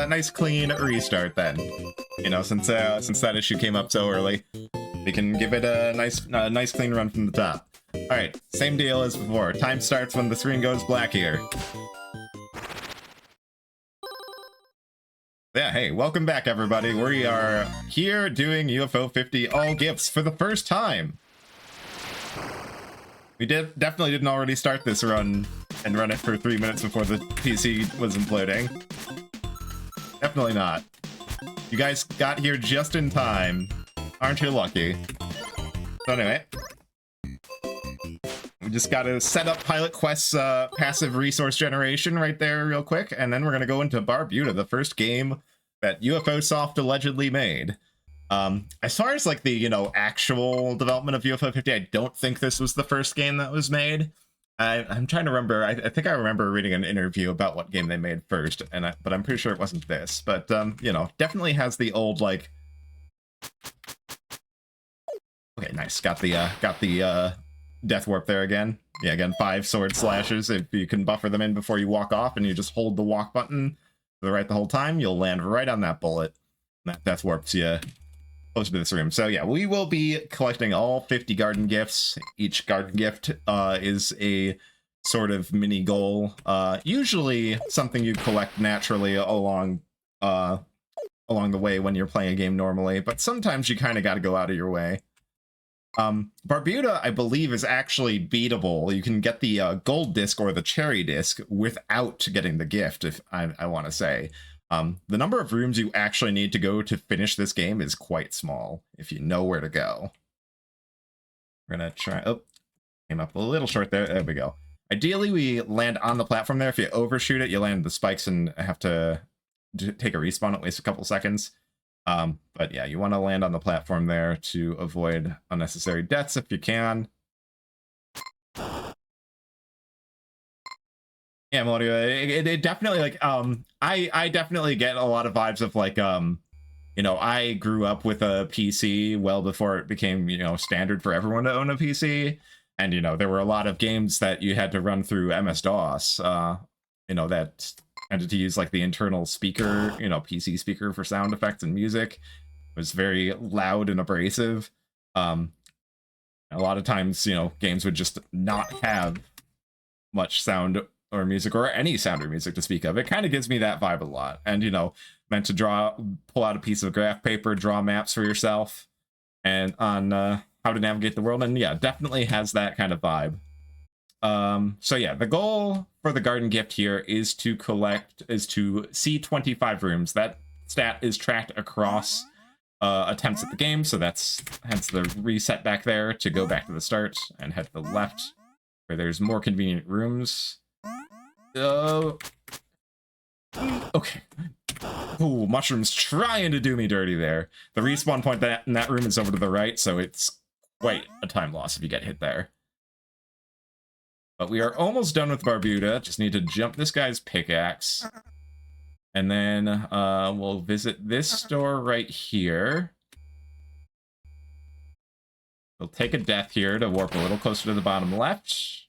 nice clean restart then. You know, since that issue came up so early, we can give it a nice clean run from the top. All right, same deal as before. Time starts when the screen goes black here. Yeah, hey, welcome back, everybody. We are here doing UFO 50 all gifts for the first time. We definitely didn't already start this run and run it for 3 minutes before the PC was imploding. Definitely not. You guys got here just in time. Aren't you lucky? So anyway, we just gotta set up Pilot Quest's passive resource generation right there real quick, and then we're gonna go into Barbuda, the first game that UFO Soft allegedly made. As far as like the, you know, actual development of UFO 50, I don't think this was the first game that was made. I'm trying to remember. I think I remember reading an interview about what game they made first, but I'm pretty sure it wasn't this. But you know, definitely has the old like. Okay, nice. Got the death warp there again. Yeah, again, 5 sword slashes. If you can buffer them in before you walk off, and you just hold the walk button to the right the whole time, you'll land right on that bullet. And that death warps you closer to this room. So yeah, we will be collecting all 50 garden gifts. Each garden gift is a sort of mini goal. Usually something you collect naturally along the way when you're playing a game normally, but sometimes you kind of got to go out of your way. Barbuda, I believe, is actually beatable. You can get the gold disc or the cherry disc without getting the gift, if I want to say. The number of rooms you actually need to go to finish this game is quite small, if you know where to go. We're gonna try... Oh, came up a little short there. There we go. Ideally, we land on the platform there. If you overshoot it, you land the spikes and have to take a respawn. It wastes a couple seconds. But yeah, you want to land on the platform there to avoid unnecessary deaths if you can. Yeah, Melody, it definitely, like, I definitely get a lot of vibes of, like, you know, I grew up with a PC well before it became, you know, standard for everyone to own a PC. And, you know, there were a lot of games that you had to run through MS-DOS, you know, that tended to use, like, the internal speaker, you know, PC speaker for sound effects and music. It was very loud and abrasive. A lot of times, you know, games would just not have much sound or music, or any sound or music to speak of. It kind of gives me that vibe a lot. And, you know, meant to pull out a piece of graph paper, draw maps for yourself, and on how to navigate the world. And yeah, definitely has that kind of vibe. So yeah, the goal for the garden gift here is to see 25 rooms. That stat is tracked across attempts at the game, so that's hence the reset back there to go back to the start and head to the left where there's more convenient rooms. Okay. Ooh, mushrooms trying to do me dirty there. The respawn point in that room is over to the right, so it's quite a time loss if you get hit there. But we are almost done with Barbuda. Just need to jump this guy's pickaxe. And then we'll visit this store right here. We'll take a death here to warp a little closer to the bottom left.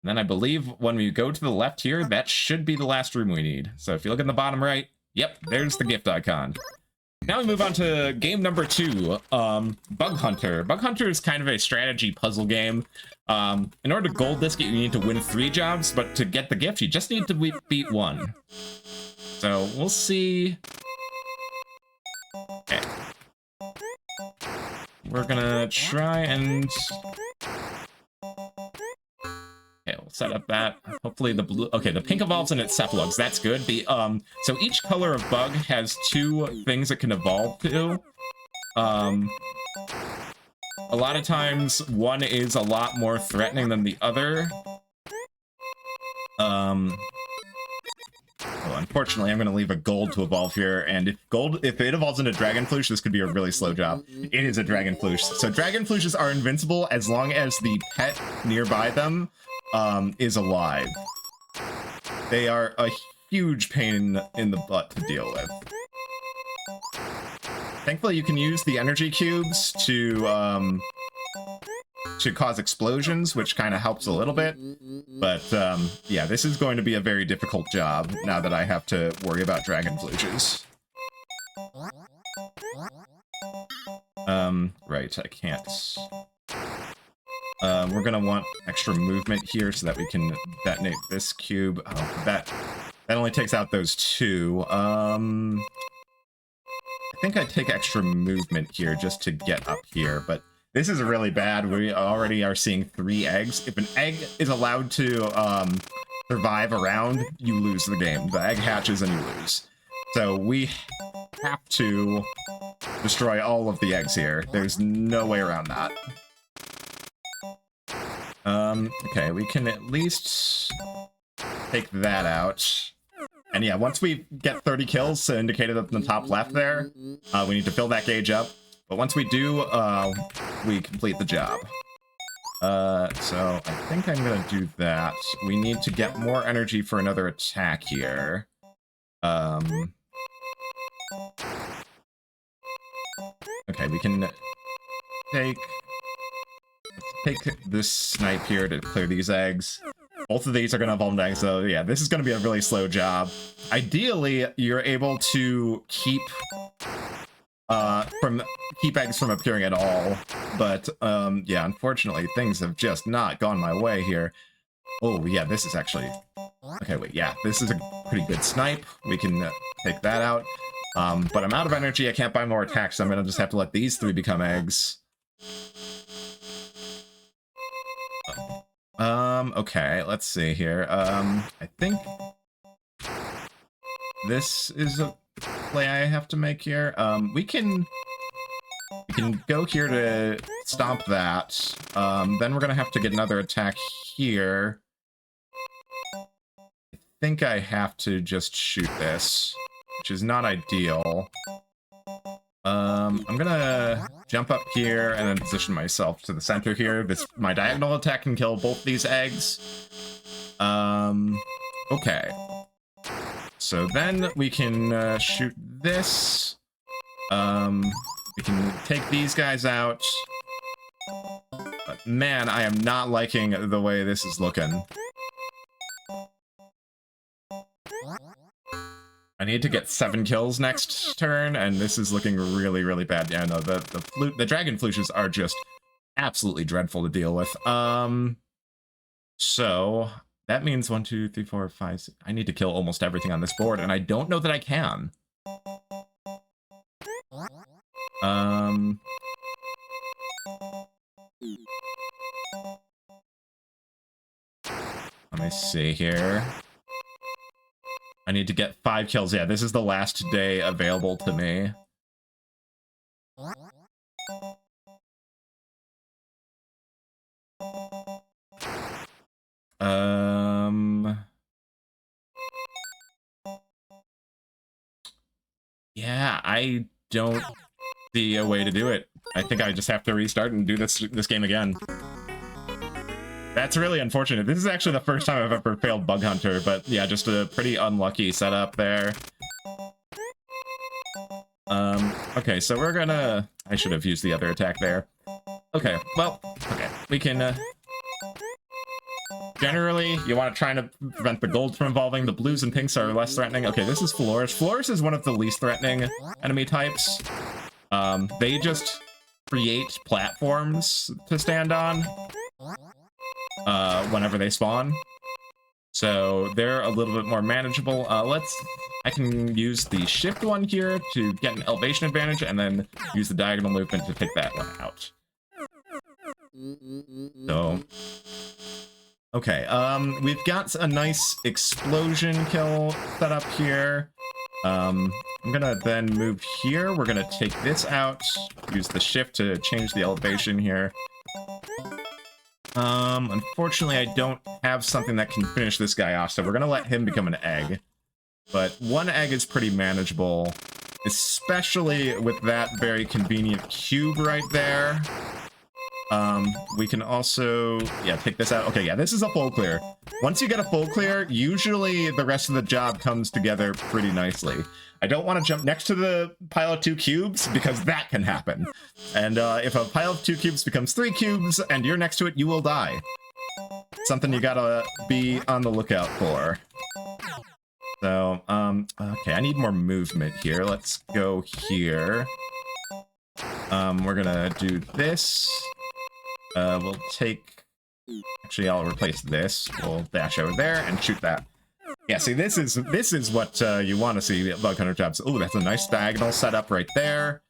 And then I believe when we go to the left here, that should be the last room we need. So if you look in the bottom right, yep, there's the gift icon. Now we move on to game number 2, Bug Hunter. Bug Hunter is kind of a strategy puzzle game. In order to gold disc it, you need to win 3 jobs, but to get the gift, you just need to beat 1. So we'll see. Okay. We're gonna try and... Okay, we'll set up that. Hopefully the blue... Okay, the pink evolves in its cephalogs. That's good. So each color of bug has 2 things it can evolve to. A lot of times, one is a lot more threatening than the other. Oh, unfortunately, I'm going to leave a gold to evolve here, and if it evolves into Dragonfloosh, this could be a really slow job. It is a Dragonfloosh. So Dragonflooshes are invincible as long as the pet nearby them is alive. They are a huge pain in the butt to deal with. Thankfully, you can use the energy cubes to to cause explosions, which kind of helps a little bit. But yeah, this is going to be a very difficult job now that I have to worry about dragon flooches. Right, I can't. We're gonna want extra movement here so that we can detonate this cube. Oh, that only takes out those two. I think I'd take extra movement here just to get up here, but this is really bad. We already are seeing 3 eggs. If an egg is allowed to survive around, you lose the game. The egg hatches and you lose. So we have to destroy all of the eggs here. There's no way around that. Okay, we can at least take that out. And yeah, once we get 30 kills indicated up in the top left there, we need to fill that gauge up. But once we do, we complete the job. So I think I'm gonna do that. We need to get more energy for another attack here. Okay, we can take this snipe here to clear these eggs. Both of these are going to evolve into eggs, so yeah, this is going to be a really slow job. Ideally, you're able to keep eggs from appearing at all, but yeah, unfortunately, things have just not gone my way here. Oh yeah, this is actually... Okay, wait, yeah, this is a pretty good snipe. We can take that out. But I'm out of energy, I can't buy more attacks, so I'm gonna just have to let these 3 become eggs. Okay, let's see here. I think this is a play I have to make here. We can go here to stomp that. Then we're gonna have to get another attack here. I think I have to just shoot this, which is not ideal. I'm gonna jump up here and then position myself to the center here. My diagonal attack can kill both these eggs. Okay. So then we can shoot this. We can take these guys out. But man, I am not liking the way this is looking. I need to get 7 kills next turn, and this is looking really, really bad. Yeah, no, the dragon flooches are just absolutely dreadful to deal with. So that means 1, 2, 3, 4, 5, 6. I need to kill almost everything on this board, and I don't know that I can. Let me see here. I need to get 5 kills. Yeah, this is the last day available to me. Yeah, I don't see a way to do it. I think I just have to restart and do this game again. That's really unfortunate. This is actually the first time I've ever failed Bug Hunter, but yeah, just a pretty unlucky setup there. Okay, so we're gonna... I should have used the other attack there. Okay, well, okay. We can, generally, you want to try to prevent the golds from evolving. The blues and pinks are less threatening. Okay, this is Flourish. Flourish is one of the least threatening enemy types. They just create platforms to stand on whenever they spawn. So they're a little bit more manageable. I can use the shift one here to get an elevation advantage, and then use the diagonal movement to take that one out. So, okay, we've got a nice explosion kill set up here. I'm gonna then move here. We're gonna take this out, use the shift to change the elevation here. Unfortunately, I don't have something that can finish this guy off, so we're gonna let him become an egg. But 1 egg is pretty manageable, especially with that very convenient cube right there. We can also, yeah, take this out. Okay, yeah, this is a full clear. Once you get a full clear, usually the rest of the job comes together pretty nicely. I don't want to jump next to the pile of 2 cubes because that can happen. And if a pile of 2 cubes becomes 3 cubes and you're next to it, you will die. Something you gotta be on the lookout for. So, okay, I need more movement here. Let's go here. We're gonna do this. We'll take... Actually, I'll replace this. We'll dash over there and shoot that. Yeah, see, this is what you want to see, bug hunter jobs. Oh, that's a nice diagonal setup right there.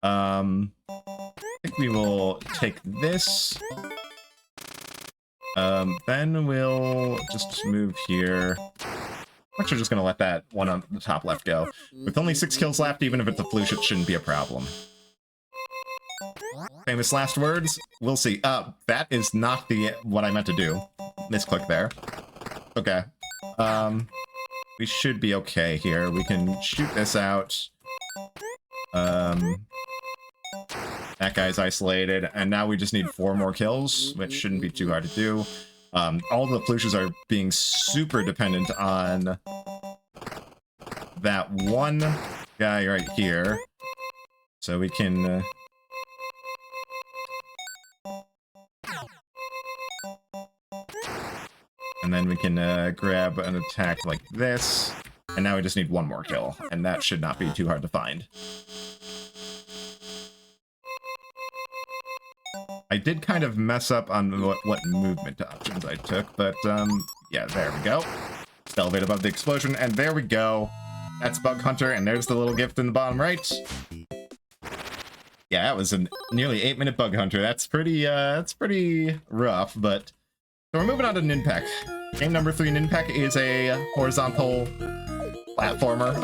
I think we will take this. Then we'll just move here. I'm actually just gonna let that one on the top left go. With only 6 kills left, even if it's a flush, it shouldn't be a problem. Famous last words? We'll see. That is not what I meant to do. Misclick there. Okay. We should be okay here. We can shoot this out. That guy's isolated, and now we just need 4 more kills, which shouldn't be too hard to do. All the flushes are being super dependent on that one guy right here. So we can... and then we can grab an attack like this. And now we just need 1 more kill, and that should not be too hard to find. I did kind of mess up on what movement options I took, but yeah, there we go. Elevate above the explosion, and there we go. That's Bug Hunter, and there's the little gift in the bottom right. Yeah, that was a nearly 8-minute Bug Hunter. That's pretty rough, but... So we're moving on to Ninpek. Game number 3, Ninpek, is a horizontal platformer.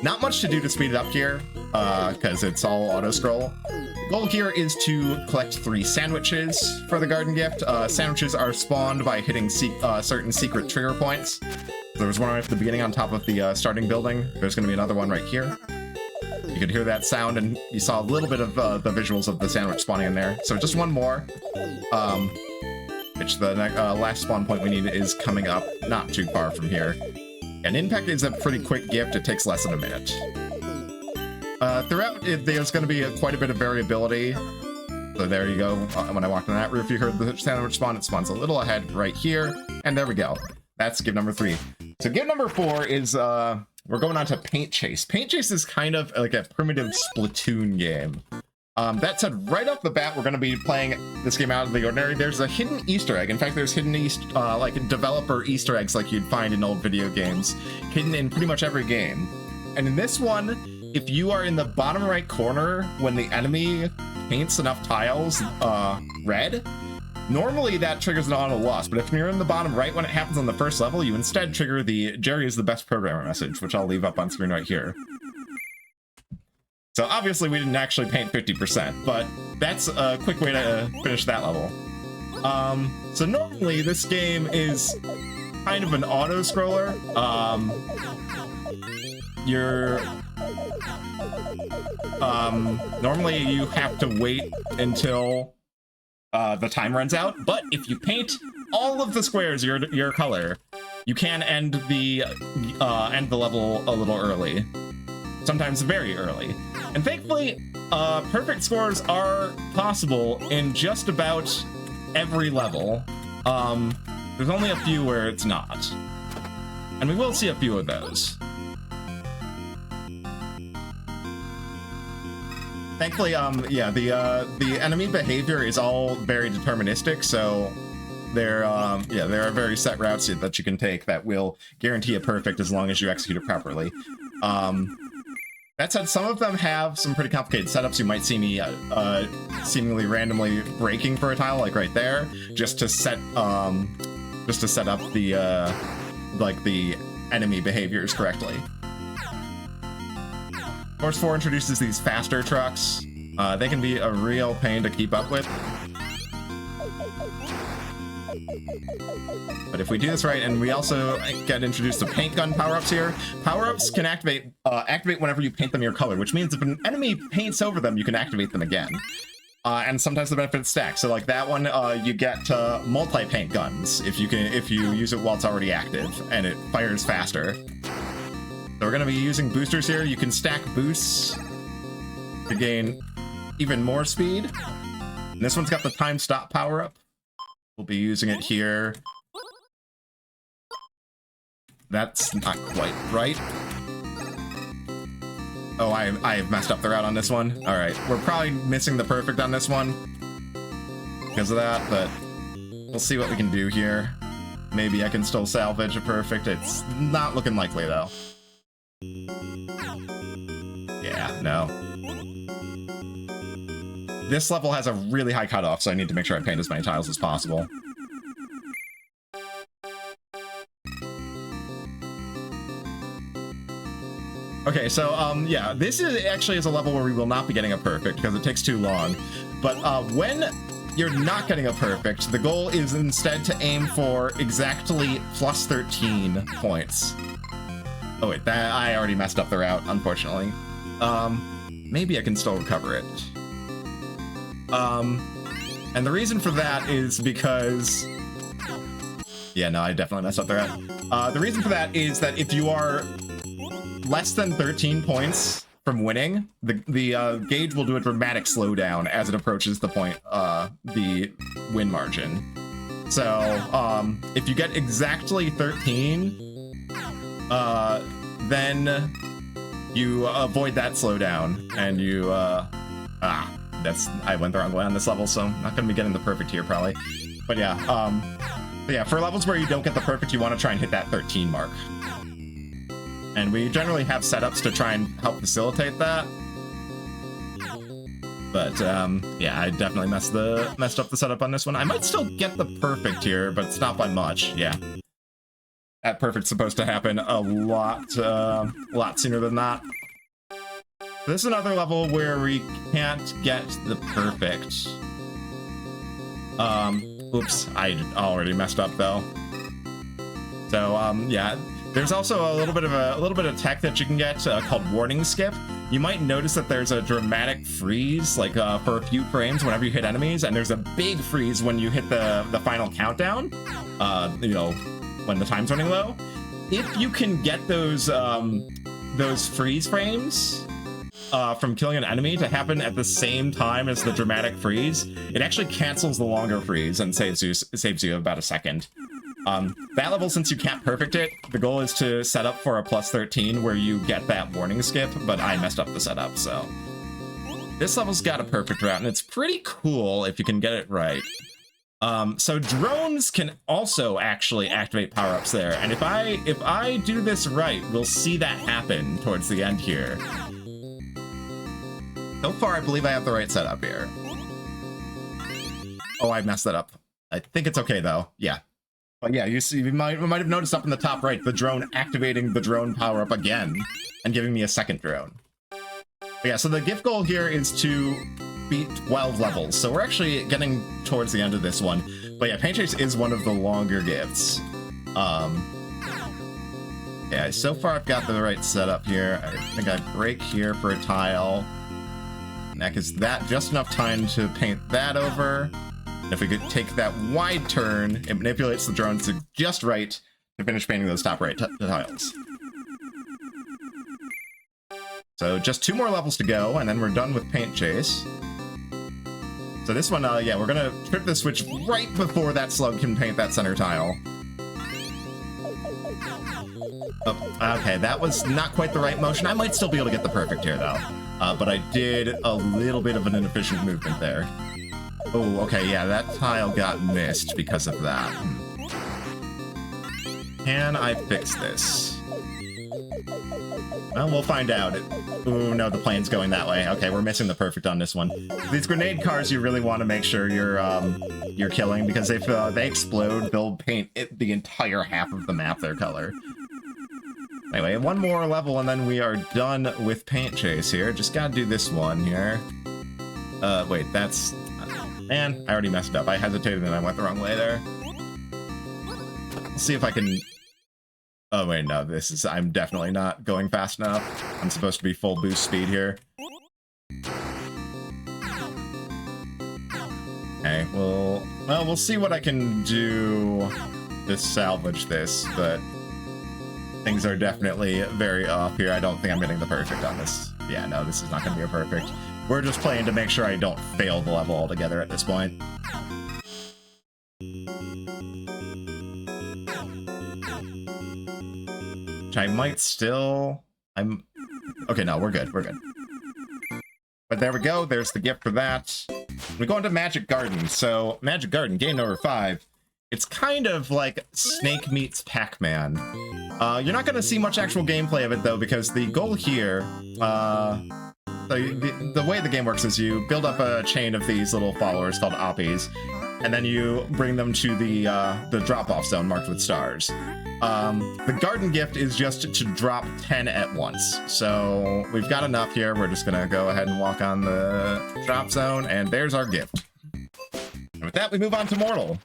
Not much to do to speed it up here, because it's all auto-scroll. The goal here is to collect 3 sandwiches for the garden gift. Sandwiches are spawned by hitting certain secret trigger points. There was one right at the beginning on top of the starting building. There's going to be another one right here. You could hear that sound, and you saw a little bit of the visuals of the sandwich spawning in there. So just one more. Which the last spawn point we need is coming up not too far from here. And Ninpek is a pretty quick gift. It takes less than a minute. Throughout, there's going to be quite a bit of variability. So there you go. When I walked on that roof, you heard the sandwich spawn. It spawns a little ahead right here. And there we go. That's give number 3. So give number 4 is, we're going on to Paint Chase. Paint Chase is kind of like a primitive Splatoon game. That said, right off the bat, we're going to be playing this game out of the ordinary. There's a hidden Easter egg. In fact, there's hidden like developer Easter eggs like you'd find in old video games, hidden in pretty much every game. And in this one, if you are in the bottom right corner when the enemy paints enough tiles red, normally that triggers an auto loss. But if you're in the bottom right when it happens on the first level, you instead trigger the Jerry is the best programmer message, which I'll leave up on screen right here. So obviously we didn't actually paint 50%, but that's a quick way to finish that level. So normally this game is kind of an auto-scroller. Normally you have to wait until the time runs out, but if you paint all of the squares your color, you can end the level a little early. Sometimes very early. And thankfully, perfect scores are possible in just about every level. There's only a few where it's not. And we will see a few of those. Thankfully, yeah, the enemy behavior is all very deterministic, so there are very set routes that you can take that will guarantee a perfect as long as you execute it properly. That said, some of them have some pretty complicated setups. You might see me seemingly randomly breaking for a tile, like right there, just to set up the like the enemy behaviors correctly. Course 4 introduces these faster trucks. They can be a real pain to keep up with. But if we do this right, and we also get introduced to paint gun power-ups here, power-ups can activate whenever you paint them your color, which means if an enemy paints over them, you can activate them again. And sometimes the benefits stack. So like that one, you get multi-paint guns if you use it while it's already active, and it fires faster. So we're gonna be using boosters here. You can stack boosts to gain even more speed. And this one's got the time stop power up. We'll be using it here. That's not quite right. Oh, I have messed up the route on this one. All right, we're probably missing the perfect on this one because of that, but we'll see what we can do here. Maybe I can still salvage a perfect. It's not looking likely though. Yeah, no. This level has a really high cutoff, so I need to make sure I paint as many tiles as possible. Okay, so, yeah, this is actually a level where we will not be getting a perfect because it takes too long. But when you're not getting a perfect, the goal is instead to aim for exactly plus 13 points. Oh wait, that I already messed up the route, unfortunately. Maybe I can still recover it. And the reason for that is because... Yeah, no, I definitely messed up the route. The reason for that is that if you are less than 13 points from winning, the gauge will do a dramatic slowdown as it approaches the point, the win margin. So, if you get exactly 13, then you avoid that slowdown, and you, I went the wrong way on this level, so I'm not gonna be getting the perfect here, probably. But yeah, for levels where you don't get the perfect, you want to try and hit that 13 mark. And we generally have setups to try and help facilitate that. But, yeah, I definitely messed up the setup on this one. I might still get the perfect here, but it's not by much, yeah. That perfect's supposed to happen a lot sooner than that. This is another level where we can't get the perfect. Oops, I already messed up though. So, yeah. There's also a little bit of tech that you can get called warning skip. You might notice that there's a dramatic freeze, like for a few frames whenever you hit enemies, and there's a big freeze when you hit the final countdown. You know, when the time's running low. If you can get those freeze frames from killing an enemy to happen at the same time as the dramatic freeze, it actually cancels the longer freeze and saves you about a second. That level, since you can't perfect it, the goal is to set up for a plus 13 where you get that warning skip, but I messed up the setup, so. This level's got a perfect route, and it's pretty cool if you can get it right. So drones can also actually activate power-ups there, and if I do this right, we'll see that happen towards the end here. So far, I believe I have the right setup here. Oh, I messed that up. I think it's okay, though. Yeah. But yeah, you see, you might have noticed up in the top right, the drone activating the drone power-up again, and giving me a second drone. But yeah, so the gift goal here is to beat 12 levels, so we're actually getting towards the end of this one. But yeah, Paint Chase is one of the longer gifts. Yeah, so far I've got the right setup here. I think I break here for a tile. That gives that just enough time to paint that over. If we could take that wide turn, it manipulates the drones to just right to finish painting those top right tiles. So just 2 more levels to go, and then we're done with Paint Chase. So this one, yeah, we're gonna trip the switch right before that slug can paint that center tile. Oh, okay, that was not quite the right motion. I might still be able to get the perfect here, though. But I did a little bit of an inefficient movement there. Oh, okay, yeah, that tile got missed because of that. Can I fix this? Well, we'll find out. Ooh, no, the plane's going that way. Okay, we're missing the perfect on this one. These grenade cars, you really want to make sure you're killing, because if they explode, they'll paint the entire half of the map their color. Anyway, 1 more level, and then we are done with Paint Chase here. Just gotta do this one here. Wait, that's... Man, I already messed up. I hesitated and I went the wrong way there. Let's see if I can... Oh, wait, no, this is... I'm definitely not going fast enough. I'm supposed to be full boost speed here. Okay, well, we'll see what I can do to salvage this, but things are definitely very off here. I don't think I'm getting the perfect on this. Yeah, no, this is not going to be a perfect. We're just playing to make sure I don't fail the level altogether at this point. Which I might still... Okay, no, we're good, we're good. But there we go, there's the gift for that. We go into Magic Garden. So, Magic Garden, game number 5. It's kind of like Snake meets Pac-Man. You're not going to see much actual gameplay of it, though, because the goal here... the way the game works is you build up a chain of these little followers called Oppies, and then you bring them to the drop-off zone marked with stars. The garden gift is just to drop 10 at once. So we've got enough here. We're just gonna go ahead and walk on the drop zone, and there's our gift. And with that, we move on to Mortal.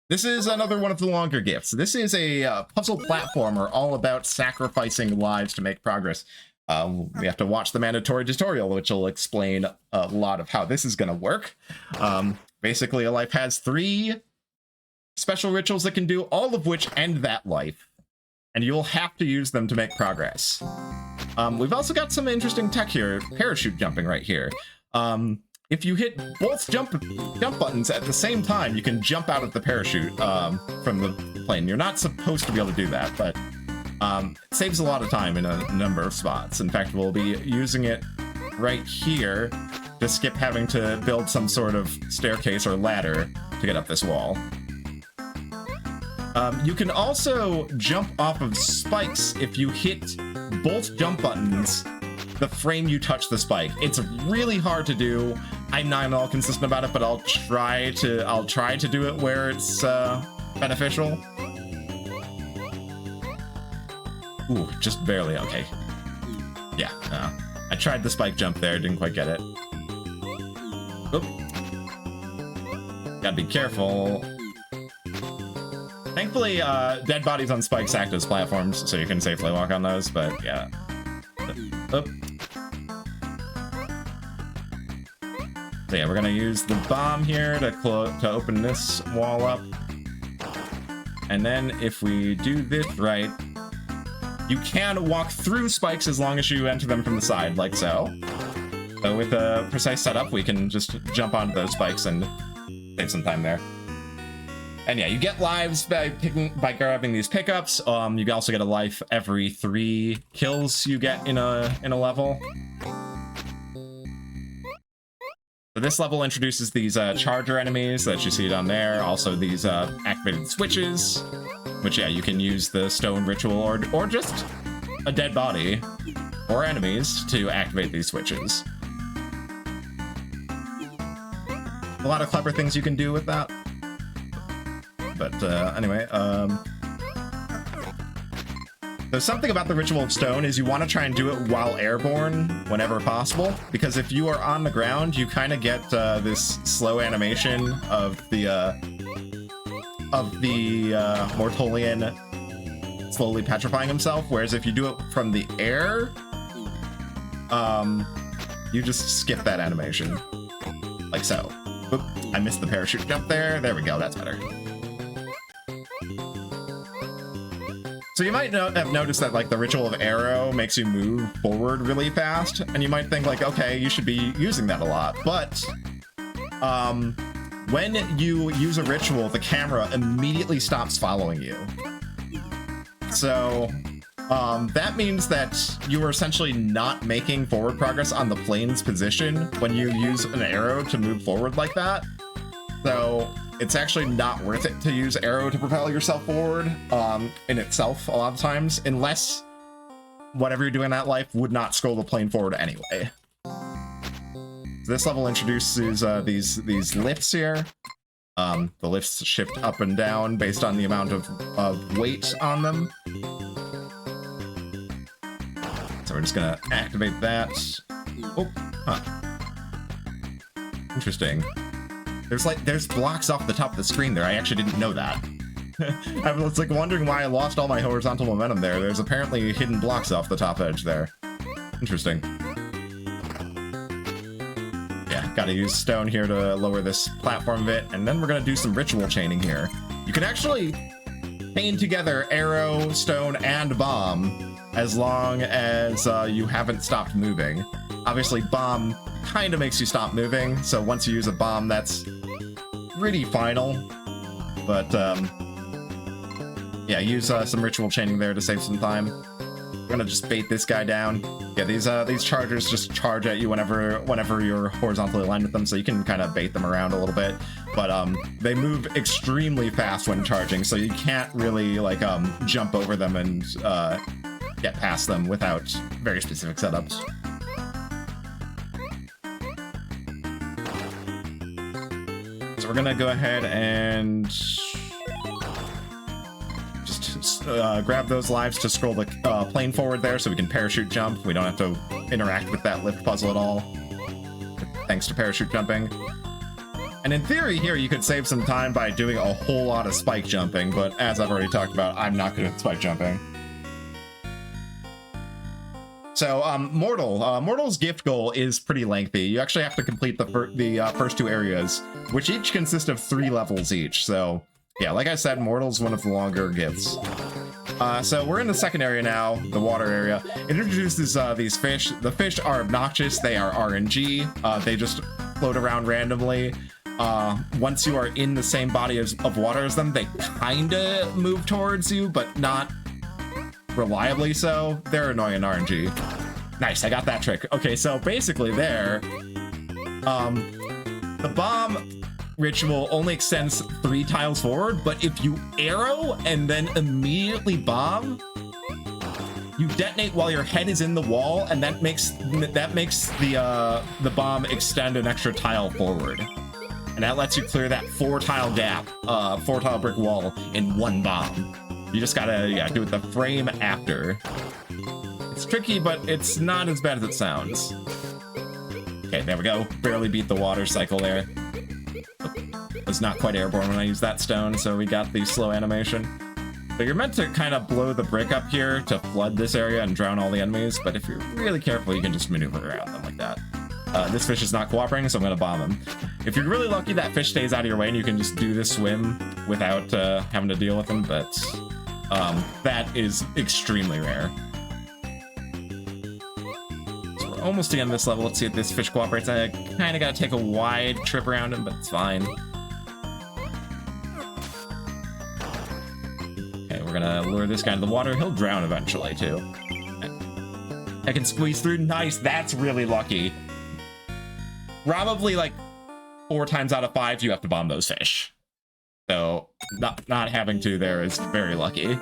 This is another one of the longer gifts. This is a puzzle platformer all about sacrificing lives to make progress. We have to watch the mandatory tutorial, which will explain a lot of how this is going to work. Basically, a life has 3 special rituals that can do, all of which end that life, and you'll have to use them to make progress. We've also got some interesting tech here, parachute jumping right here. If you hit both jump buttons at the same time, you can jump out of the parachute from the plane. You're not supposed to be able to do that, but it saves a lot of time in a number of spots. In fact, we'll be using it right here to skip having to build some sort of staircase or ladder to get up this wall. You can also jump off of spikes if you hit both jump buttons the frame you touch the spike. It's really hard to do. I'm not at all consistent about it, but I'll try to do it where it's beneficial. Ooh, just barely. Okay. Yeah, I tried the spike jump there, didn't quite get it. Oop. Gotta be careful. Thankfully, dead bodies on spikes act as platforms, so you can safely walk on those, but yeah. Oop. So yeah, we're gonna use the bomb here to open this wall up. And then if we do this right, you can walk through spikes as long as you enter them from the side, like so. So with a precise setup, we can just jump onto those spikes and save some time there. And yeah, you get lives by grabbing these pickups. You also get a life every 3 kills you get in a level. So this level introduces these charger enemies that you see down there. Also these activated switches, which yeah, you can use the stone ritual or just a dead body or enemies to activate these switches. A lot of clever things you can do with that. But anyway, so something about the Ritual of Stone is you want to try and do it while airborne whenever possible, because if you are on the ground, you kind of get this slow animation of the Mortolian slowly petrifying himself, whereas if you do it from the air, you just skip that animation, like so. Oop, I missed the parachute jump there. There we go, that's better. So you might have noticed that like the Ritual of Arrow makes you move forward really fast, and you might think like, okay, you should be using that a lot. But when you use a ritual, the camera immediately stops following you. So that means that you are essentially not making forward progress on the plane's position when you use an arrow to move forward like that. So it's actually not worth it to use arrow to propel yourself forward in itself a lot of times, unless whatever you're doing in that life would not scroll the plane forward anyway. So this level introduces these lifts here. The lifts shift up and down based on the amount of weight on them. So we're just gonna activate that. Oh, huh. Interesting. There's blocks off the top of the screen there. I actually didn't know that. I was like wondering why I lost all my horizontal momentum there. There's apparently hidden blocks off the top edge there. Interesting. Yeah, Gotta use stone here to lower this platform a bit, and then we're gonna do some ritual chaining here. You can actually chain together arrow, stone, and bomb as long as you haven't stopped moving. Obviously, bomb kind of makes you stop moving, so once you use a bomb, that's pretty final. But yeah, use some ritual chaining there to save some time. We're gonna just bait this guy down. Yeah, these chargers just charge at you whenever you're horizontally aligned with them, so you can kind of bait them around a little bit. But they move extremely fast when charging, so you can't really like jump over them and get past them without very specific setups. So we're gonna go ahead and grab those lives to scroll the plane forward there so we can parachute jump. We don't have to interact with that lift puzzle at all, thanks to parachute jumping. And in theory here, you could save some time by doing a whole lot of spike jumping, but as I've already talked about, I'm not good at spike jumping. So, Mortal's gift goal is pretty lengthy. You actually have to complete the first two areas, which each consist of 3 levels each, so yeah, like I said, Mortal's one of the longer gifts. So we're in the second area now, the water area. It introduces these fish. The fish are obnoxious. They are RNG. They just float around randomly. Once you are in the same body of water as them, they kinda move towards you, but not reliably so. They're annoying RNG. Nice, I got that trick. Okay, so basically there, the bomb ritual only extends 3 tiles forward, but if you arrow and then immediately bomb, you detonate while your head is in the wall, and that makes the bomb extend an extra tile forward, and that lets you clear that 4-tile gap, 4-tile brick wall in 1 bomb. You just gotta do it the frame after. It's tricky, but it's not as bad as it sounds. Okay, there we go. Barely beat the water cycle there. Was not quite airborne when I used that stone, so we got the slow animation. But you're meant to kind of blow the brick up here to flood this area and drown all the enemies, but if you're really careful, you can just maneuver around them like that. This fish is not cooperating, so I'm gonna bomb him. If you're really lucky, that fish stays out of your way and you can just do this swim without having to deal with him, but that is extremely rare. So we're almost to the end of this level. Let's see if this fish cooperates. I kind of gotta take a wide trip around him, but it's fine. We're gonna lure this guy into the water. He'll drown eventually, too. I can squeeze through. Nice, that's really lucky. Probably, like, 4 times out of 5, you have to bomb those fish. So, not having to there is very lucky.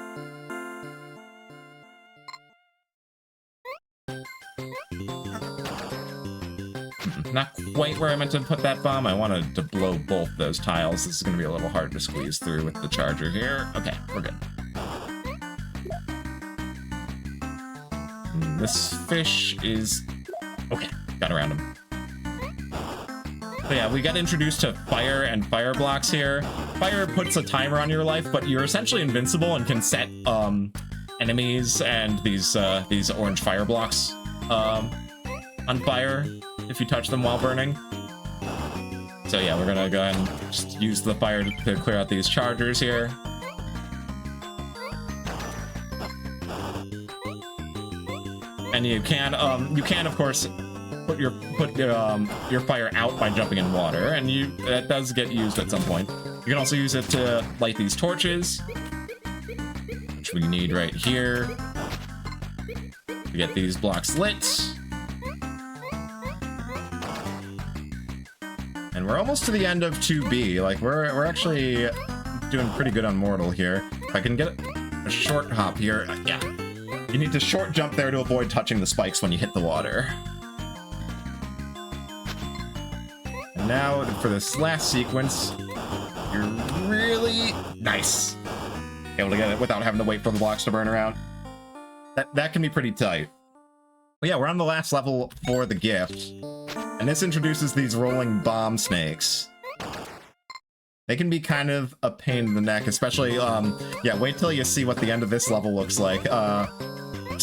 Not quite where I meant to put that bomb. I wanted to blow both those tiles. This is gonna be a little hard to squeeze through with the charger here. Okay, we're good. This fish is... Okay, got around him. So yeah, we got introduced to fire and fire blocks here. Fire puts a timer on your life, but you're essentially invincible and can set enemies and these orange fire blocks on fire if you touch them while burning. So yeah, we're gonna go ahead and just use the fire to clear out these chargers here. And you can of course put your fire out by jumping in water, and that does get used at some point. You can also use it to light these torches, which we need right here to get these blocks lit. And we're almost to the end of 2B. Like we're actually doing pretty good on Mortal here. If I can get a short hop here, yeah. You need to short jump there to avoid touching the spikes when you hit the water. And now for this last sequence, you're really nice. Able to get it without having to wait for the blocks to burn around. That can be pretty tight. But yeah, we're on the last level for the gift. And this introduces these rolling bomb snakes. They can be kind of a pain in the neck, especially, yeah, wait till you see what the end of this level looks like.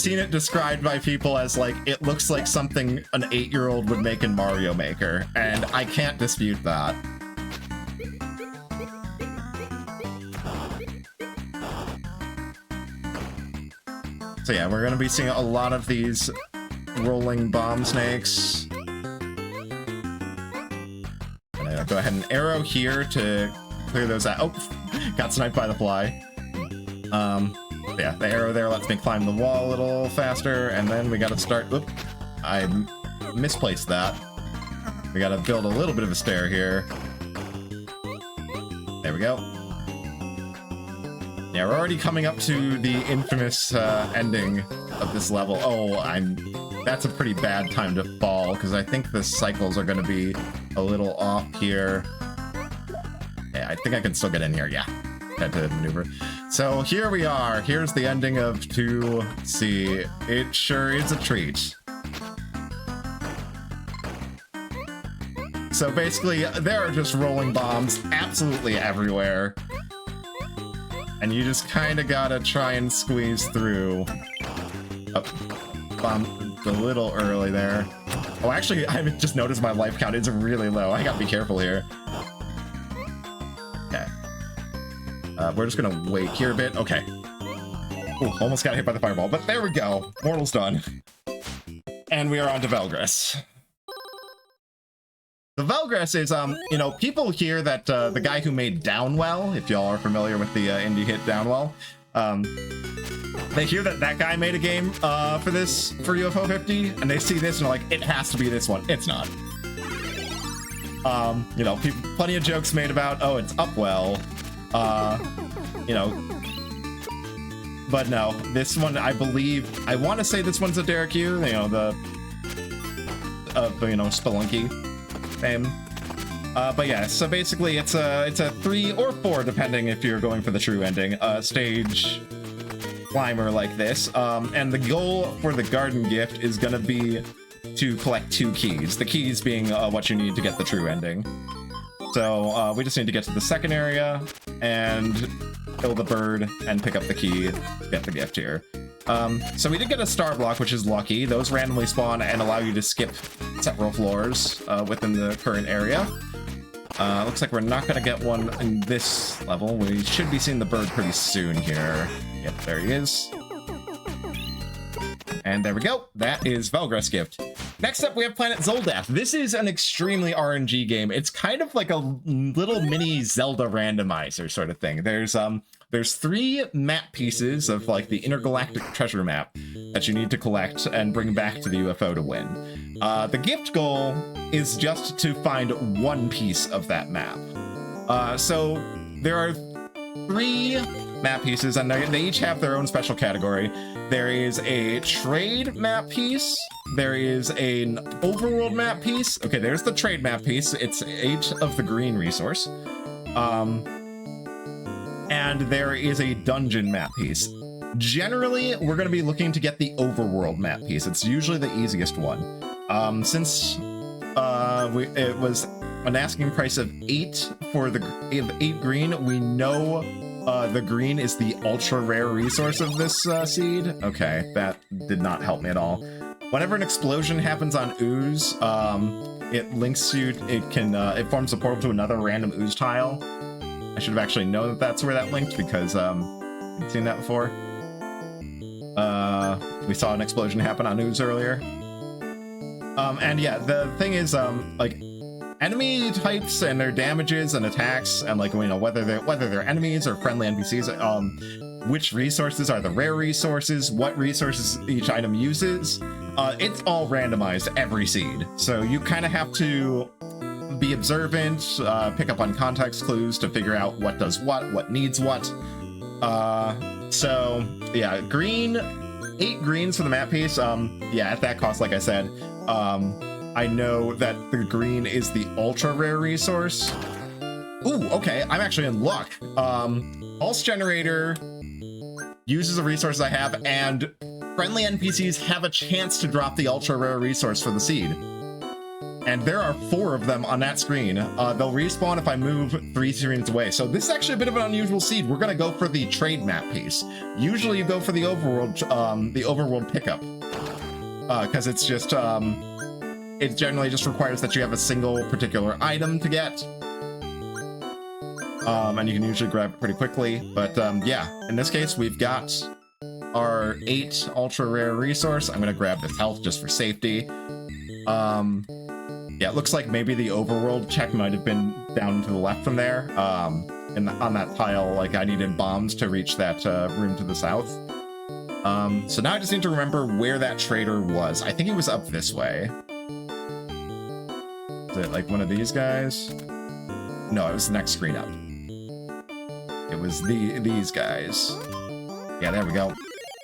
seen it described by people as like, it looks like something an 8-year-old would make in Mario Maker, and I can't dispute that. So yeah, we're gonna be seeing a lot of these rolling bomb snakes. Gonna go ahead and arrow here to clear those out. Oh, got sniped by the fly. Yeah, the arrow there lets me climb the wall a little faster, and then we gotta start. Oop, I misplaced that. We gotta build a little bit of a stair here. There we go. Yeah, we're already coming up to the infamous ending of this level. Oh, that's a pretty bad time to fall, because I think the cycles are going to be a little off here. Yeah, I think I can still get in here. Yeah, had to maneuver. So here we are. Here's the ending of 2C. It sure is a treat. So basically, there are just rolling bombs absolutely everywhere. And you just kind of gotta try and squeeze through. Oh, bombed a little early there. Oh, actually, I just noticed my life count is really low. I gotta be careful here. Okay. We're just gonna wait here a bit. Okay. Ooh, almost got hit by the fireball, but there we go. Mortal's done. And we are on to Velgress. The Velgress is, you know, people hear that the guy who made Downwell, if y'all are familiar with the indie hit Downwell, they hear that that guy made a game for UFO 50, and they see this and are like, it has to be this one. It's not. You know, plenty of jokes made about, oh, it's Upwell, you know, but no, this one, I believe, I want to say this one's a Derek Yu, you know, the you know, Spelunky fame. But yeah, so basically it's a 3 or 4, depending if you're going for the true ending, stage climber like this. And the goal for the garden gift is gonna be to collect 2 keys. The keys being what you need to get the true ending. So we just need to get to the second area and kill the bird and pick up the key to get the gift here. So we did get a star block, which is lucky. Those randomly spawn and allow you to skip several floors within the current area. Looks like we're not going to get one in this level. We should be seeing the bird pretty soon here. Yep, there he is. And there we go. That is Velgress gift. Next up, we have Planet Zoldath. This is an extremely RNG game. It's kind of like a little mini Zelda randomizer sort of thing. There's 3 map pieces of like the intergalactic treasure map that you need to collect and bring back to the UFO to win. The gift goal is just to find 1 piece of that map. So there are 3 map pieces, and they each have their own special category. There is a trade map piece. There is an overworld map piece. Okay, there's the trade map piece. It's 8 of the green resource. And there is a dungeon map piece. Generally, we're going to be looking to get the overworld map piece. It's usually the easiest one. Since it was an asking price of 8 for the 8 green, we know the green is the ultra rare resource of this seed. Okay, that did not help me at all. Whenever an explosion happens on ooze, it links you. It forms a portal to another random ooze tile. I should have actually known that that's where that linked, because I've seen that before. We saw an explosion happen on ooze earlier. And yeah, the thing is, like, enemy types and their damages and attacks, and like, you know, whether they're enemies or friendly NPCs, which resources are the rare resources, what resources each item uses, it's all randomized every seed. So you kind of have to be observant, pick up on context clues to figure out what does what needs what. So yeah, 8 greens for the map piece. Yeah, at that cost, like I said, I know that the green is the ultra rare resource. Ooh, okay, I'm actually in luck. Pulse generator uses the resources I have, and friendly NPCs have a chance to drop the ultra rare resource for the seed. And there are 4 of them on that screen. They'll respawn if I move 3 screens away. So this is actually a bit of an unusual seed. We're gonna go for the trade map piece. Usually you go for the overworld pickup. Because it's just, it generally just requires that you have a single particular item to get. And you can usually grab it pretty quickly. But yeah, in this case, we've got our 8 ultra rare resource. I'm gonna grab this health just for safety. Yeah, it looks like maybe the overworld check might have been down to the left from there. And on that tile, like I needed bombs to reach that room to the south. So now I just need to remember where that trader was. I think he was up this way. Is it like one of these guys? No, it was the next screen up. It was these guys. Yeah, there we go. All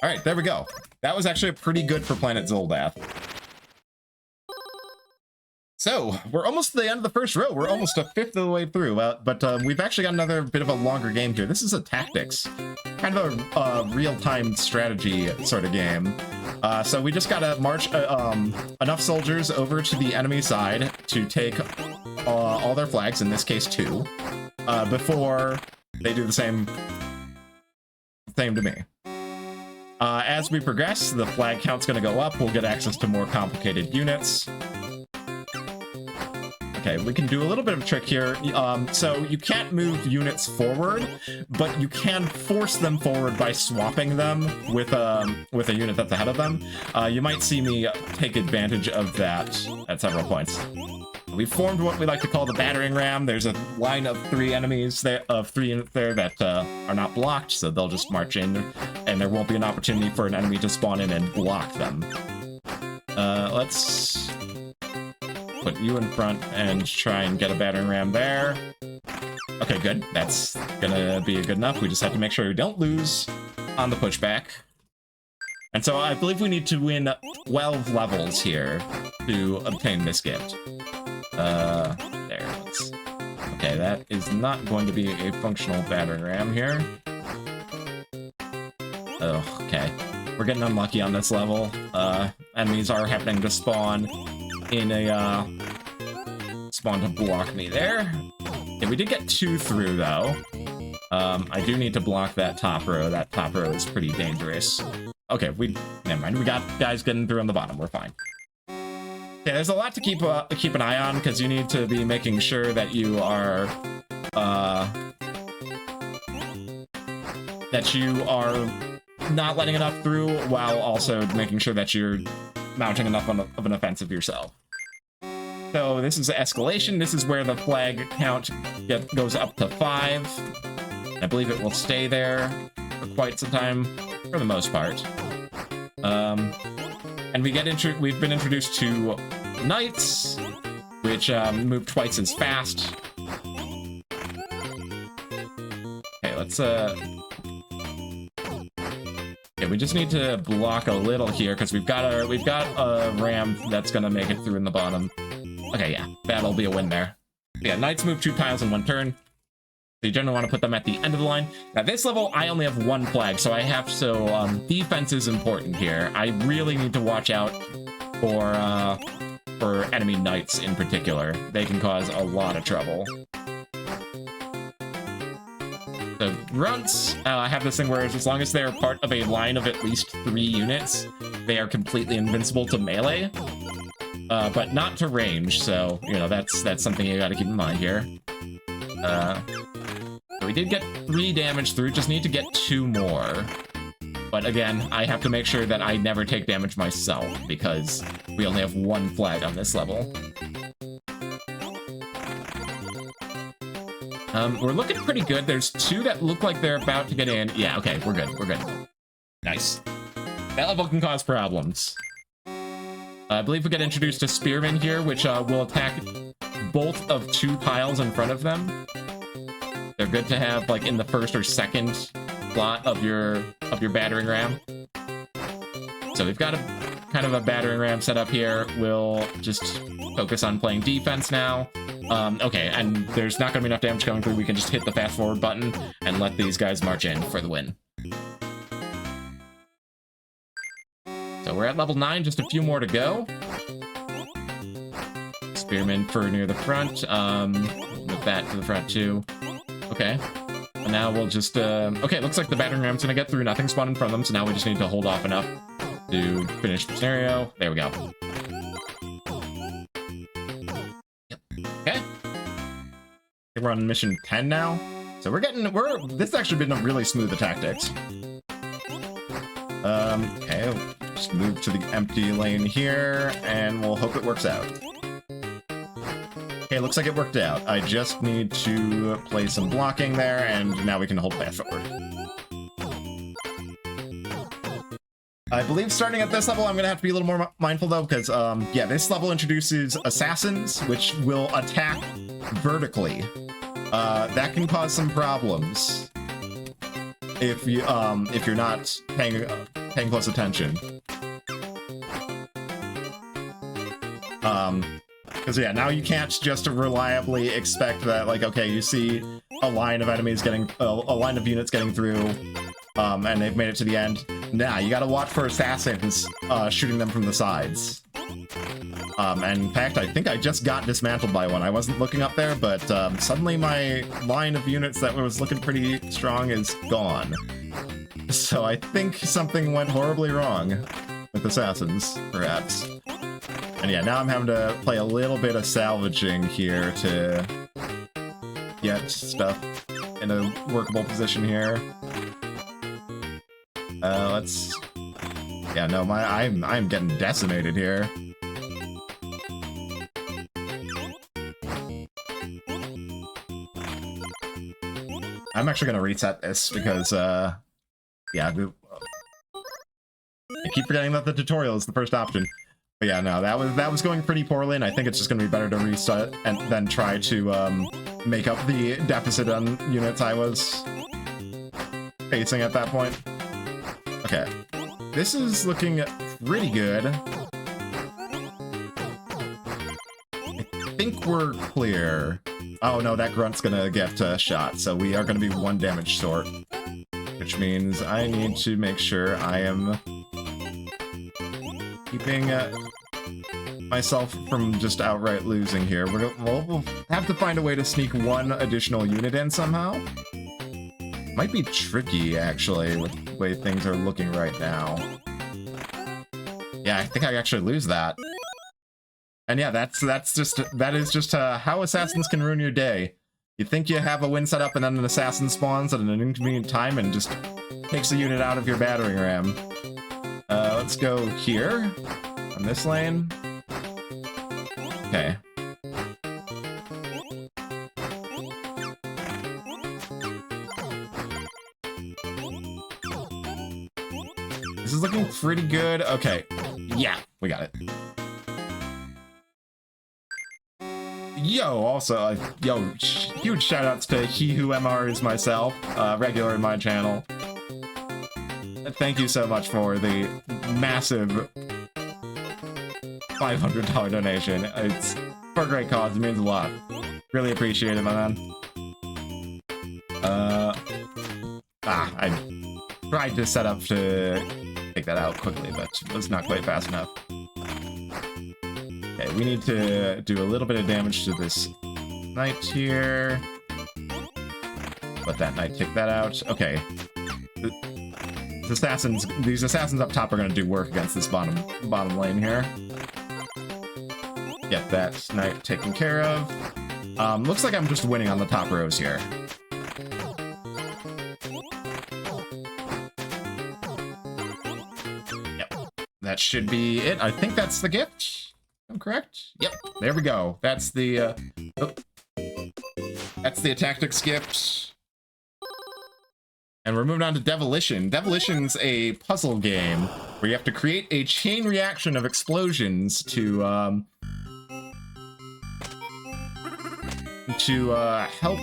right, there we go. That was actually pretty good for Planet Zoldath. So, we're almost to the end of the first row. We're almost a fifth of the way through, but we've actually got another bit of a longer game here. This is a tactics, kind of a real-time strategy sort of game. So we just gotta march enough soldiers over to the enemy side to take all their flags, in this case 2, before they do the same to me. As we progress, the flag count's gonna go up. We'll get access to more complicated units. Okay, we can do a little bit of a trick here. So you can't move units forward, but you can force them forward by swapping them with a unit that's ahead of them. You might see me take advantage of that at several points. We've formed what we like to call the battering ram. There's a line of 3 enemies there, of 3 units there that are not blocked, so they'll just march in, and there won't be an opportunity for an enemy to spawn in and block them. Let's put you in front and try and get a battering ram there. Okay, good. That's gonna be good enough. We just have to make sure we don't lose on the pushback. And so I believe we need to win 12 levels here to obtain this gift. There. Okay, that is not going to be a functional battering ram here. Oh, okay. We're getting unlucky on this level. Enemies are happening to spawn in a, spawn to block me there. Okay, we did get 2 through, though. I do need to block that top row. That top row is pretty dangerous. Okay, never mind. We got guys getting through on the bottom. We're fine. Okay, there's a lot to keep an eye on, because you need to be making sure that you are, not letting enough through, while also making sure that you're mounting enough of an offensive yourself. So this is escalation. This is where the flag count goes up to 5. I believe it will stay there for quite some time, for the most part. And we've been introduced to knights, which move twice as fast. Okay, let's okay, we just need to block a little here, because we've got a ram that's gonna make it through in the bottom. Okay, yeah, that'll be a win there. Yeah, knights move 2 tiles in 1 turn. So you generally want to put them at the end of the line. Now this level, I only have 1 flag, so defense is important here. I really need to watch out for enemy knights in particular. They can cause a lot of trouble. The grunts have this thing where as long as they're part of a line of at least 3 units, they are completely invincible to melee, but not to range. So you know that's something you got to keep in mind here. So we did get 3 damage through. Just need to get 2 more. But again, I have to make sure that I never take damage myself, because we only have 1 flag on this level. We're looking pretty good. There's 2 that look like they're about to get in. Yeah, okay, we're good. We're good. Nice. That level can cause problems. I believe we get introduced to spearmen here, which will attack both of 2 piles in front of them. They're good to have, like, in the first or second slot of your battering ram. So we've got kind of a battering ram set up here. We'll just focus on playing defense now. Okay, and there's not going to be enough damage going through. We can just hit the fast forward button and let these guys march in for the win. So we're at level 9, just a few more to go. Spearman for near the front. Move that to the front too. Okay. And now we'll just, okay, looks like the battering ram's gonna get through. Nothing spawned in front of them, so now we just need to hold off enough to finish the scenario. There we go. Yep. Okay. We're on mission 10 now. So this has actually been a really smooth of tactics. Okay, just move to the empty lane here, and we'll hope it works out. Okay, looks like it worked out. I just need to play some blocking there, and now we can hold fast forward. I believe starting at this level, I'm gonna have to be a little more mindful though, because, yeah, this level introduces assassins, which will attack vertically. That can cause some problems if you're not paying close attention. Because yeah, now you can't just reliably expect that, like, okay, you see a line of enemies getting, a line of units getting through, and they've made it to the end. Nah, you gotta watch for assassins shooting them from the sides. And in fact, I think I just got dismantled by one. I wasn't looking up there, but suddenly my line of units that was looking pretty strong is gone. So I think something went horribly wrong with assassins, perhaps. And yeah, now I'm having to play a little bit of salvaging here to get stuff in a workable position here. Yeah, no, I'm getting decimated here. I'm actually gonna reset this because, yeah, I keep forgetting that the tutorial is the first option. But yeah, no, that was going pretty poorly, and I think it's just gonna be better to reset and then try to make up the deficit on units I was facing at that point. Okay, this is looking pretty good. I think we're clear. Oh no, that grunt's gonna get shot, so we are gonna be 1 damage short. Which means I need to make sure I am keeping myself from just outright losing here. We'll have to find a way to sneak 1 additional unit in somehow. Might be tricky, actually, with the way things are looking right now. Yeah, I think I actually lose that. And yeah, that is just how assassins can ruin your day. You think you have a win set up, and then an assassin spawns at an inconvenient time and just takes a unit out of your battering ram. Let's go here on this lane. Okay. This is looking pretty good. Okay. Yeah, we got it. Yo, also, huge shoutouts to He Who MR is myself, regular in my channel. Thank you so much for the massive $500 donation. It's for a great cause. It means a lot. Really appreciate it, my man. I tried to set up to take that out quickly, but was not quite fast enough. Okay, we need to do a little bit of damage to this knight here. Let that knight take that out. Okay. These assassins up top are going to do work against this bottom lane here. Get that knight taken care of. Looks like I'm just winning on the top rows here. Yep, that should be it. I think that's the gift. I'm correct? Yep, there we go. That's the tactics gift. And we're moving on to Devilition. Devilition's a puzzle game where you have to create a chain reaction of explosions to help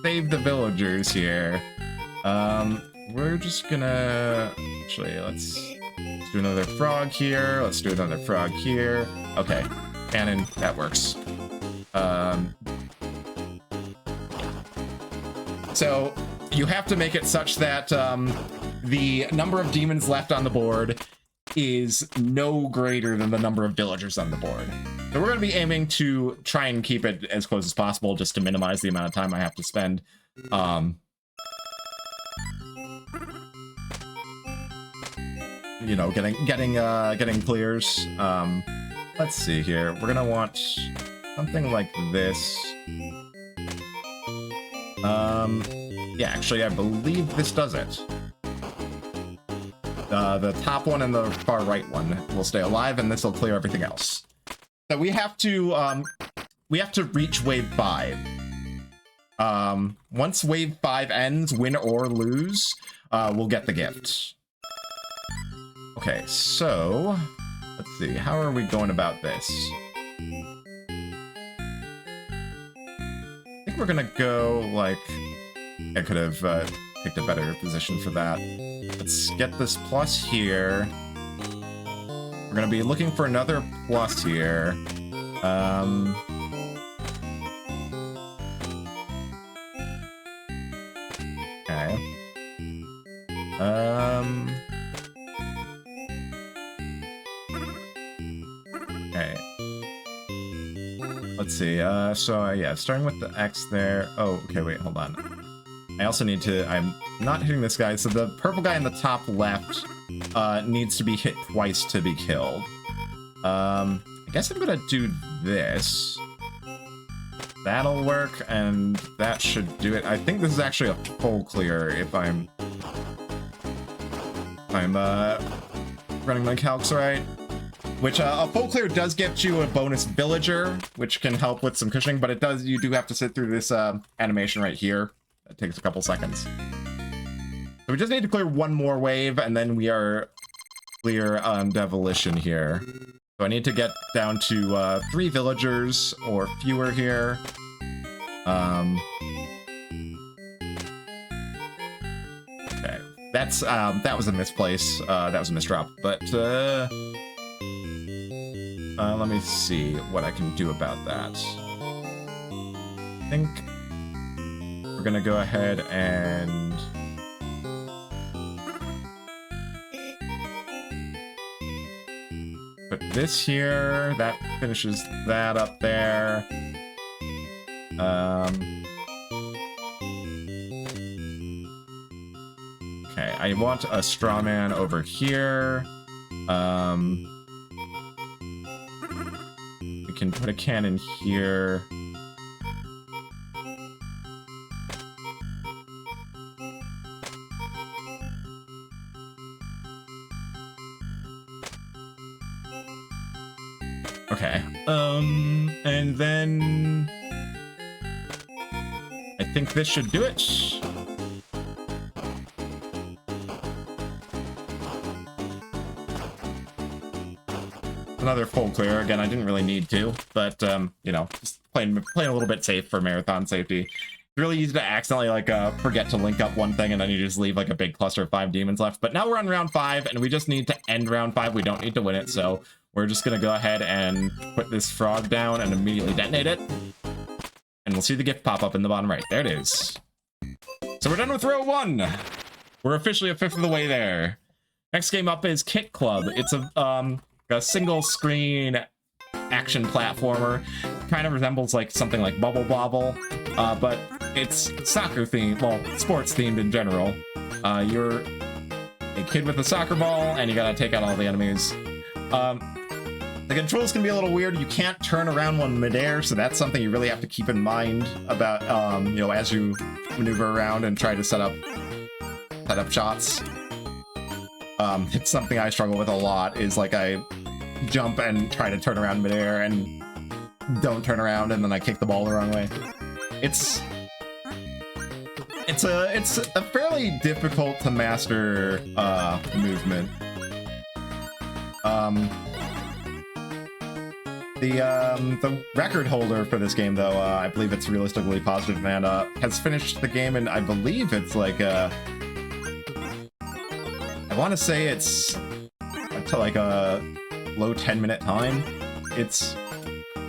save the villagers here. We're just gonna... Actually, let's do another frog here. Let's do another frog here. Okay, cannon, that works. So you have to make it such that the number of demons left on the board is no greater than the number of villagers on the board. So we're going to be aiming to try and keep it as close as possible, just to minimize the amount of time I have to spend. You know, getting clears. Let's see here. We're gonna want something like this. Yeah, actually, I believe this does it. The top one and the far right one will stay alive, and this will clear everything else. So we have to reach wave 5. Once wave 5 ends, win or lose, we'll get the gift. Okay, so let's see. How are we going about this? I think we're gonna go like I could have picked a better position for that. Let's get this plus here. We're gonna be looking for another plus here. Okay. Okay. Let's see. So yeah, starting with the X there. Oh, okay, wait, hold on. I also need to, I'm not hitting this guy, so the purple guy in the top left needs to be hit twice to be killed. I guess I'm gonna do this. That'll work, and that should do it. I think this is actually a full clear if I'm running my calcs right. Which, a full clear does get you a bonus villager, which can help with some cushioning, but you do have to sit through this animation right here. It takes a couple seconds. So we just need to clear one more wave, and then we are clear on Demolition here. So I need to get down to 3 villagers or fewer here. Okay, that was a misplace. That was a misdrop, but let me see what I can do about that. I think we're gonna go ahead and put this here. That finishes that up there. Okay, I want a straw man over here. We can put a cannon here. Okay, and then I think this should do it. Another full clear. Again, I didn't really need to, but you know, just playing a little bit safe for marathon safety. It's really easy to accidentally like forget to link up one thing, and then you just leave like a big cluster of 5 demons left. But now we're on round 5, and we just need to end round 5. We don't need to win it, so we're just gonna go ahead and put this frog down and immediately detonate it, and we'll see the gift pop up in the bottom right. There it is. So we're done with row 1. We're officially a 5th of the way there. Next game up is Kit Club. It's a single screen action platformer. Kind of resembles like something like Bubble Bobble, but it's soccer themed, well, sports themed in general. You're a kid with a soccer ball, and you gotta take out all the enemies. The controls can be a little weird. You can't turn around when midair, so that's something you really have to keep in mind about, you know, as you maneuver around and try to set up shots. It's something I struggle with a lot, is like I jump and try to turn around midair and don't turn around, and then I kick the ball the wrong way. It's a fairly difficult to master movement. The record holder for this game, though, I believe it's Realistically Positive Man, has finished the game, and I believe it's like I want to say it's to like a low 10-minute time. It's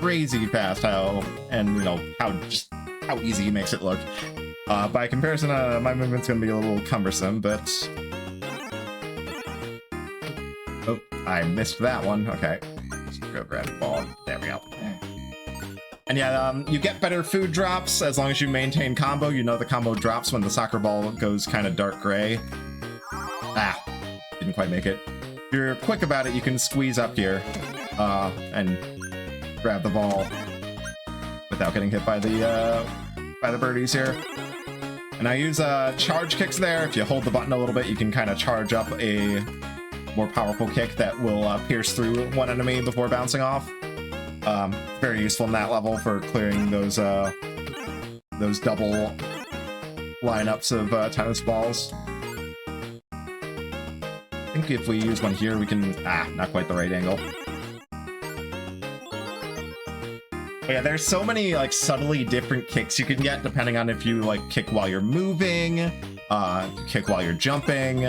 crazy fast how easy he makes it look. By comparison, my movement's gonna be a little cumbersome, but oh, I missed that one. Okay. Just go grab the ball. There we go. And yeah, you get better food drops as long as you maintain combo. You know the combo drops when the soccer ball goes kind of dark gray. Ah, didn't quite make it. If you're quick about it, you can squeeze up here and grab the ball without getting hit by the birdies here. And I use charge kicks there. If you hold the button a little bit, you can kind of charge up a more powerful kick that will pierce through one enemy before bouncing off. Very useful in that level for clearing those double lineups of tennis balls. I think if we use one here, we can... not quite the right angle. Yeah, there's so many like subtly different kicks you can get depending on if you like kick while you're moving, kick while you're jumping.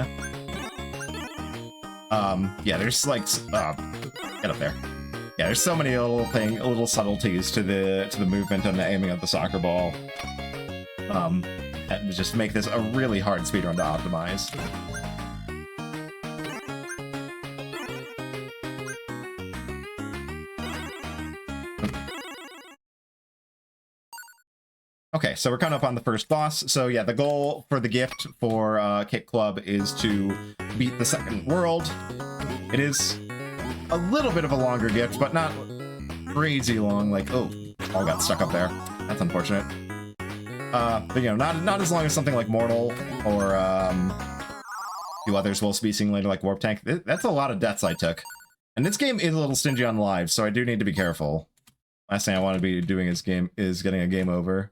Yeah, there's like get up there. Yeah, there's so many little subtleties to the movement and the aiming of the soccer ball. That just make this a really hard speedrun to optimize. Okay, so we're coming up on the first boss. So yeah, the goal for the gift for Kick Club is to beat the second world. It is a little bit of a longer gift, but not crazy long. Like, oh, all got stuck up there. That's unfortunate. But you know, not as long as something like Mortal or a few others we'll be seeing later, like Warp Tank. That's a lot of deaths I took. And this game is a little stingy on lives, so I do need to be careful. Last thing I want to be doing is getting a game over.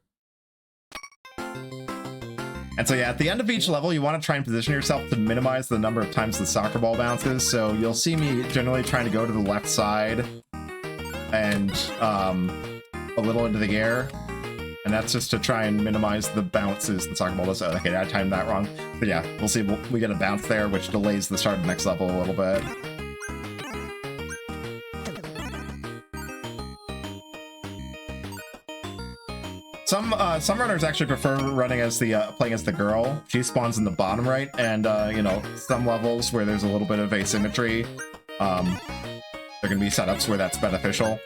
And so yeah, at the end of each level, you want to try and position yourself to minimize the number of times the soccer ball bounces. So you'll see me generally trying to go to the left side and a little into the air. And that's just to try and minimize the bounces the soccer ball does. Okay, I timed that wrong. But yeah, we'll see. We get a bounce there, which delays the start of the next level a little bit. Some runners actually prefer running as playing as the girl. She spawns in the bottom right, and you know, some levels where there's a little bit of asymmetry, there can be setups where that's beneficial.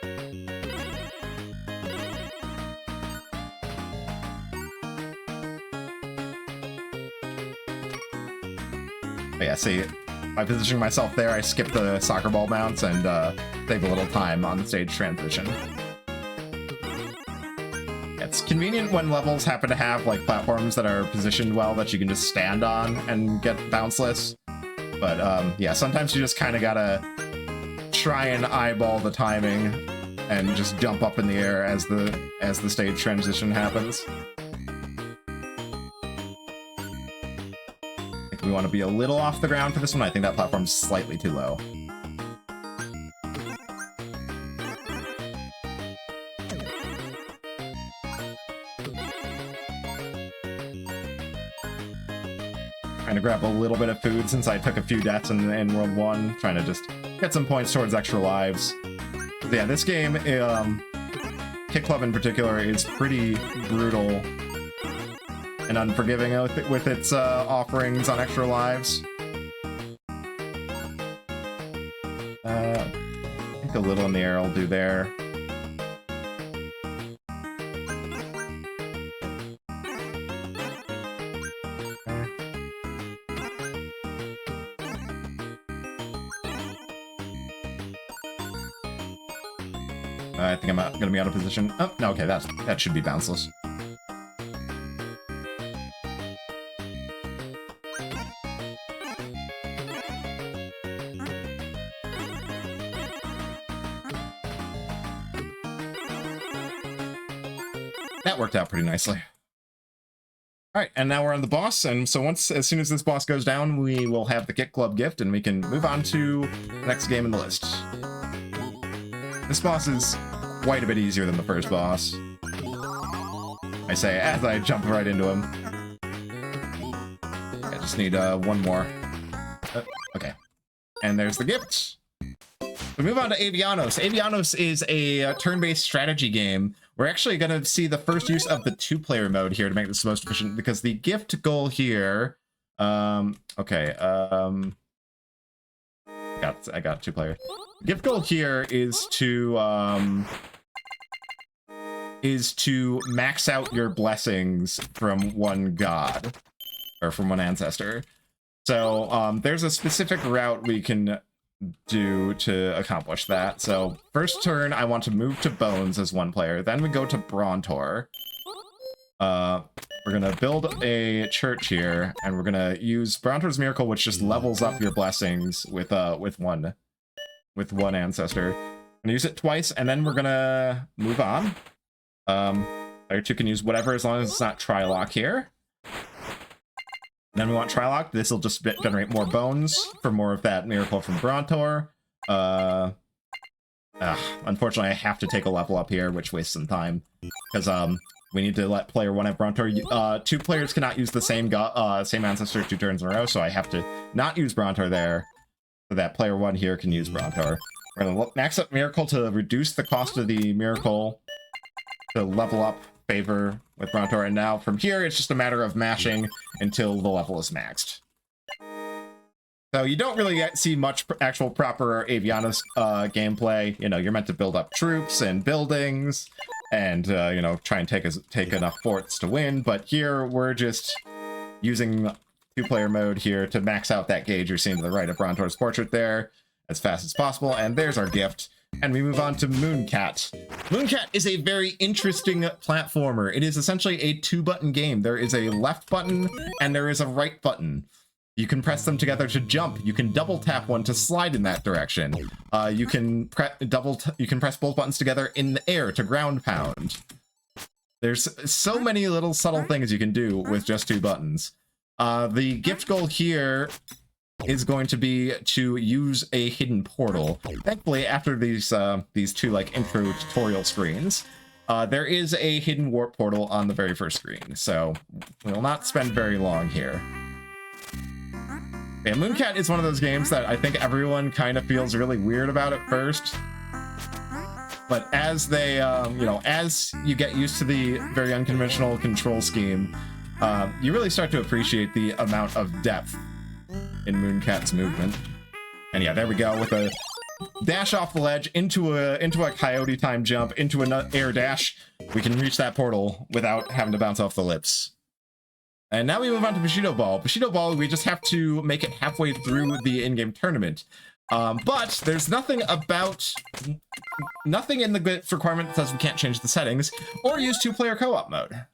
But yeah, see, by positioning myself there, I skip the soccer ball bounce and save a little time on the stage transition. It's convenient when levels happen to have like platforms that are positioned well that you can just stand on and get bounceless. But yeah, sometimes you just kind of gotta try and eyeball the timing and just jump up in the air as the stage transition happens. I think we want to be a little off the ground for this one. I think that platform's slightly too low. Trying to grab a little bit of food since I took a few deaths in World 1, trying to just get some points towards extra lives. But yeah, this game, Kick Club in particular, is pretty brutal and unforgiving with its offerings on extra lives. I think a little in the air will do there. I think I'm gonna be out of position. Oh, no, okay, that should be bounceless. That worked out pretty nicely. All right, and now we're on the boss, and so as soon as this boss goes down, we will have the Kick Club gift, and we can move on to the next game in the list. This boss is quite a bit easier than the first boss, I say as I jump right into him. I just need one more. Okay, and there's the gift. We move on to Avianos. Avianos is a turn-based strategy game. We're actually going to see the first use of the two-player mode here to make this most efficient, because the gift goal here... I got 2-player. Gift goal here is to max out your blessings from one god, or from one ancestor. So there's a specific route we can do to accomplish that. So first turn, I want to move to Bones as 1 player. Then we go to Brontor. We're gonna build a church here, and we're gonna use Brontor's Miracle, which just levels up your blessings with one ancestor. I'm gonna use it twice, and then we're gonna move on. Player 2 can use whatever as long as it's not Trilock here. Then we want Trilock. This will just generate more bones for more of that miracle from Brontor. Unfortunately, I have to take a level up here, which wastes some time, because we need to let player 1 have Brontor. 2 players cannot use the same ancestor 2 turns in a row, so I have to not use Brontor there, so that player 1 here can use Brontor. We're gonna max up Miracle to reduce the cost of the Miracle to level up Favor with Brontor, and now from here it's just a matter of mashing until the level is maxed. So you don't really see much actual proper Avianos gameplay. You know, you're meant to build up troops and buildings, and you know, try and take enough forts to win. But here we're just using 2-player mode here to max out that gauge you're seeing to the right of Brontor's portrait there as fast as possible. And there's our gift. And we move on to Mooncat. Mooncat is a very interesting platformer. It is essentially a 2-button game. There is a left button and there is a right button. You can press them together to jump. You can double tap one to slide in that direction. You can press both buttons together in the air to ground pound. There's so many little subtle things you can do with just 2 buttons. The gift goal here is going to be to use a hidden portal. Thankfully, after these 2 like intro tutorial screens, there is a hidden warp portal on the very first screen, so we will not spend very long here. Yeah, Mooncat is one of those games that I think everyone kind of feels really weird about at first, but as they, as you get used to the very unconventional control scheme, you really start to appreciate the amount of depth in Mooncat's movement. And yeah, there we go, with a dash off the ledge into a coyote time jump into an air dash. We can reach that portal without having to bounce off the lips. And now we move on to Bushido Ball. Bushido Ball, we just have to make it halfway through the in-game tournament. But there's nothing in the glitch requirement that says we can't change the settings or use 2-player co-op mode.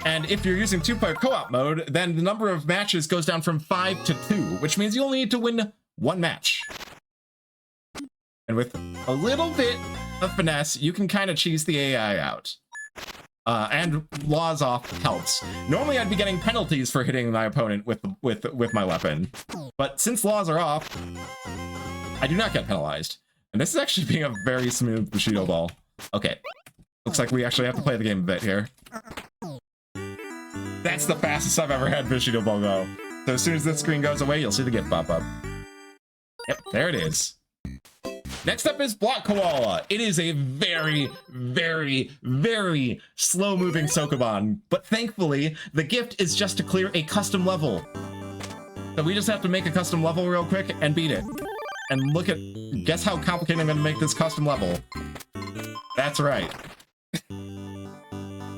And if you're using 2-player co-op mode, then the number of matches goes down from 5 to 2, which means you only need to win 1 match. And with a little bit of finesse, you can kind of cheese the AI out. And laws off helps. Normally I'd be getting penalties for hitting my opponent with my weapon, but since laws are off, I do not get penalized. And this is actually being a very smooth Bushido Ball. Okay, looks like we actually have to play the game a bit here. That's the fastest I've ever had Bushido Ball go. So as soon as this screen goes away, you'll see the gift pop up. Yep, there it is. Next up is Block Koala. It is a very, very, very slow-moving Sokoban, but thankfully, the gift is just to clear a custom level. So we just have to make a custom level real quick and beat it. And guess how complicated I'm gonna make this custom level. That's right.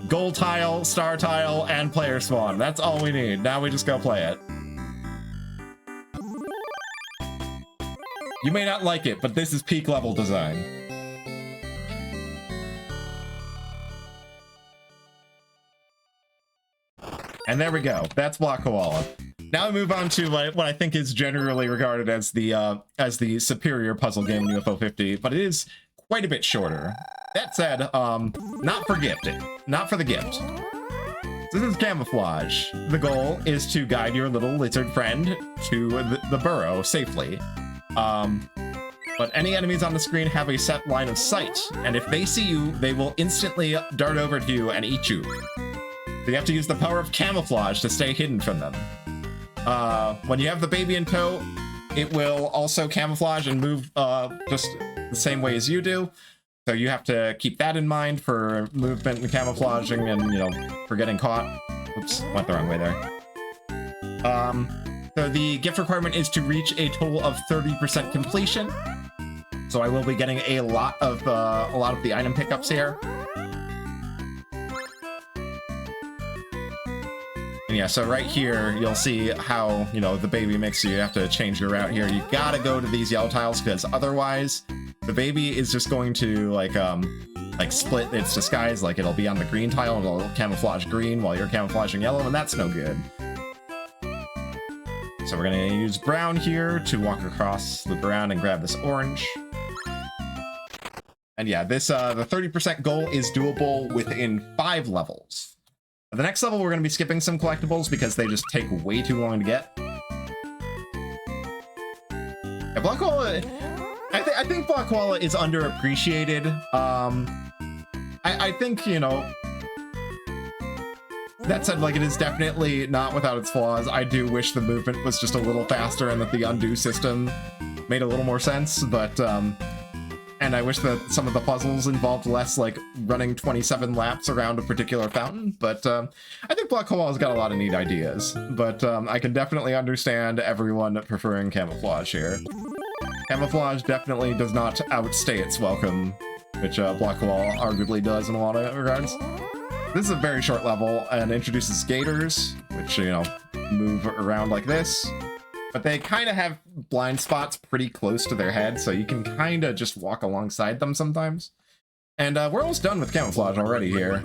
Gold tile, star tile, and player spawn. That's all we need. Now we just go play it. You may not like it, but this is peak level design. And there we go. That's Block Koala. Now we move on to what I think is generally regarded as the superior puzzle game in UFO 50, but it is quite a bit shorter. That said, not for the gift. This is Camouflage. The goal is to guide your little lizard friend to the burrow safely. But any enemies on the screen have a set line of sight, and if they see you, they will instantly dart over to you and eat you. So you have to use the power of camouflage to stay hidden from them. When you have the baby in tow, it will also camouflage and move just the same way as you do. So you have to keep that in mind for movement and camouflaging and, for getting caught. Oops, went the wrong way there. So the gift requirement is to reach a total of 30% completion. So I will be getting a lot of the item pickups here. And yeah, so right here, you'll see how, you know, the baby makes you have to change your route here. You gotta go to these yellow tiles, because otherwise the baby is just going to like split its disguise. Like, it'll be on the green tile and it'll camouflage green while you're camouflaging yellow, and that's no good. So we're gonna use brown here to walk across the brown and grab this orange. And yeah, this the 30% goal is doable within 5 levels. The next level, we're going to be skipping some collectibles because they just take way too long to get. Yeah, Black Koala, I think Black Koala is underappreciated. I think, you know, that said, like, it is definitely not without its flaws. I do wish the movement was just a little faster and that the undo system made a little more sense, but and I wish that some of the puzzles involved less, like running 27 laps around a particular fountain. But I think Black Koala's got a lot of neat ideas. But I can definitely understand everyone preferring camouflage here. Camouflage definitely does not outstay its welcome, which Black Koala arguably does in a lot of regards. This is a very short level and introduces gators, which, you know, move around like this. But they kind of have blind spots pretty close to their head, so you can kind of just walk alongside them sometimes. And we're almost done with camouflage already here.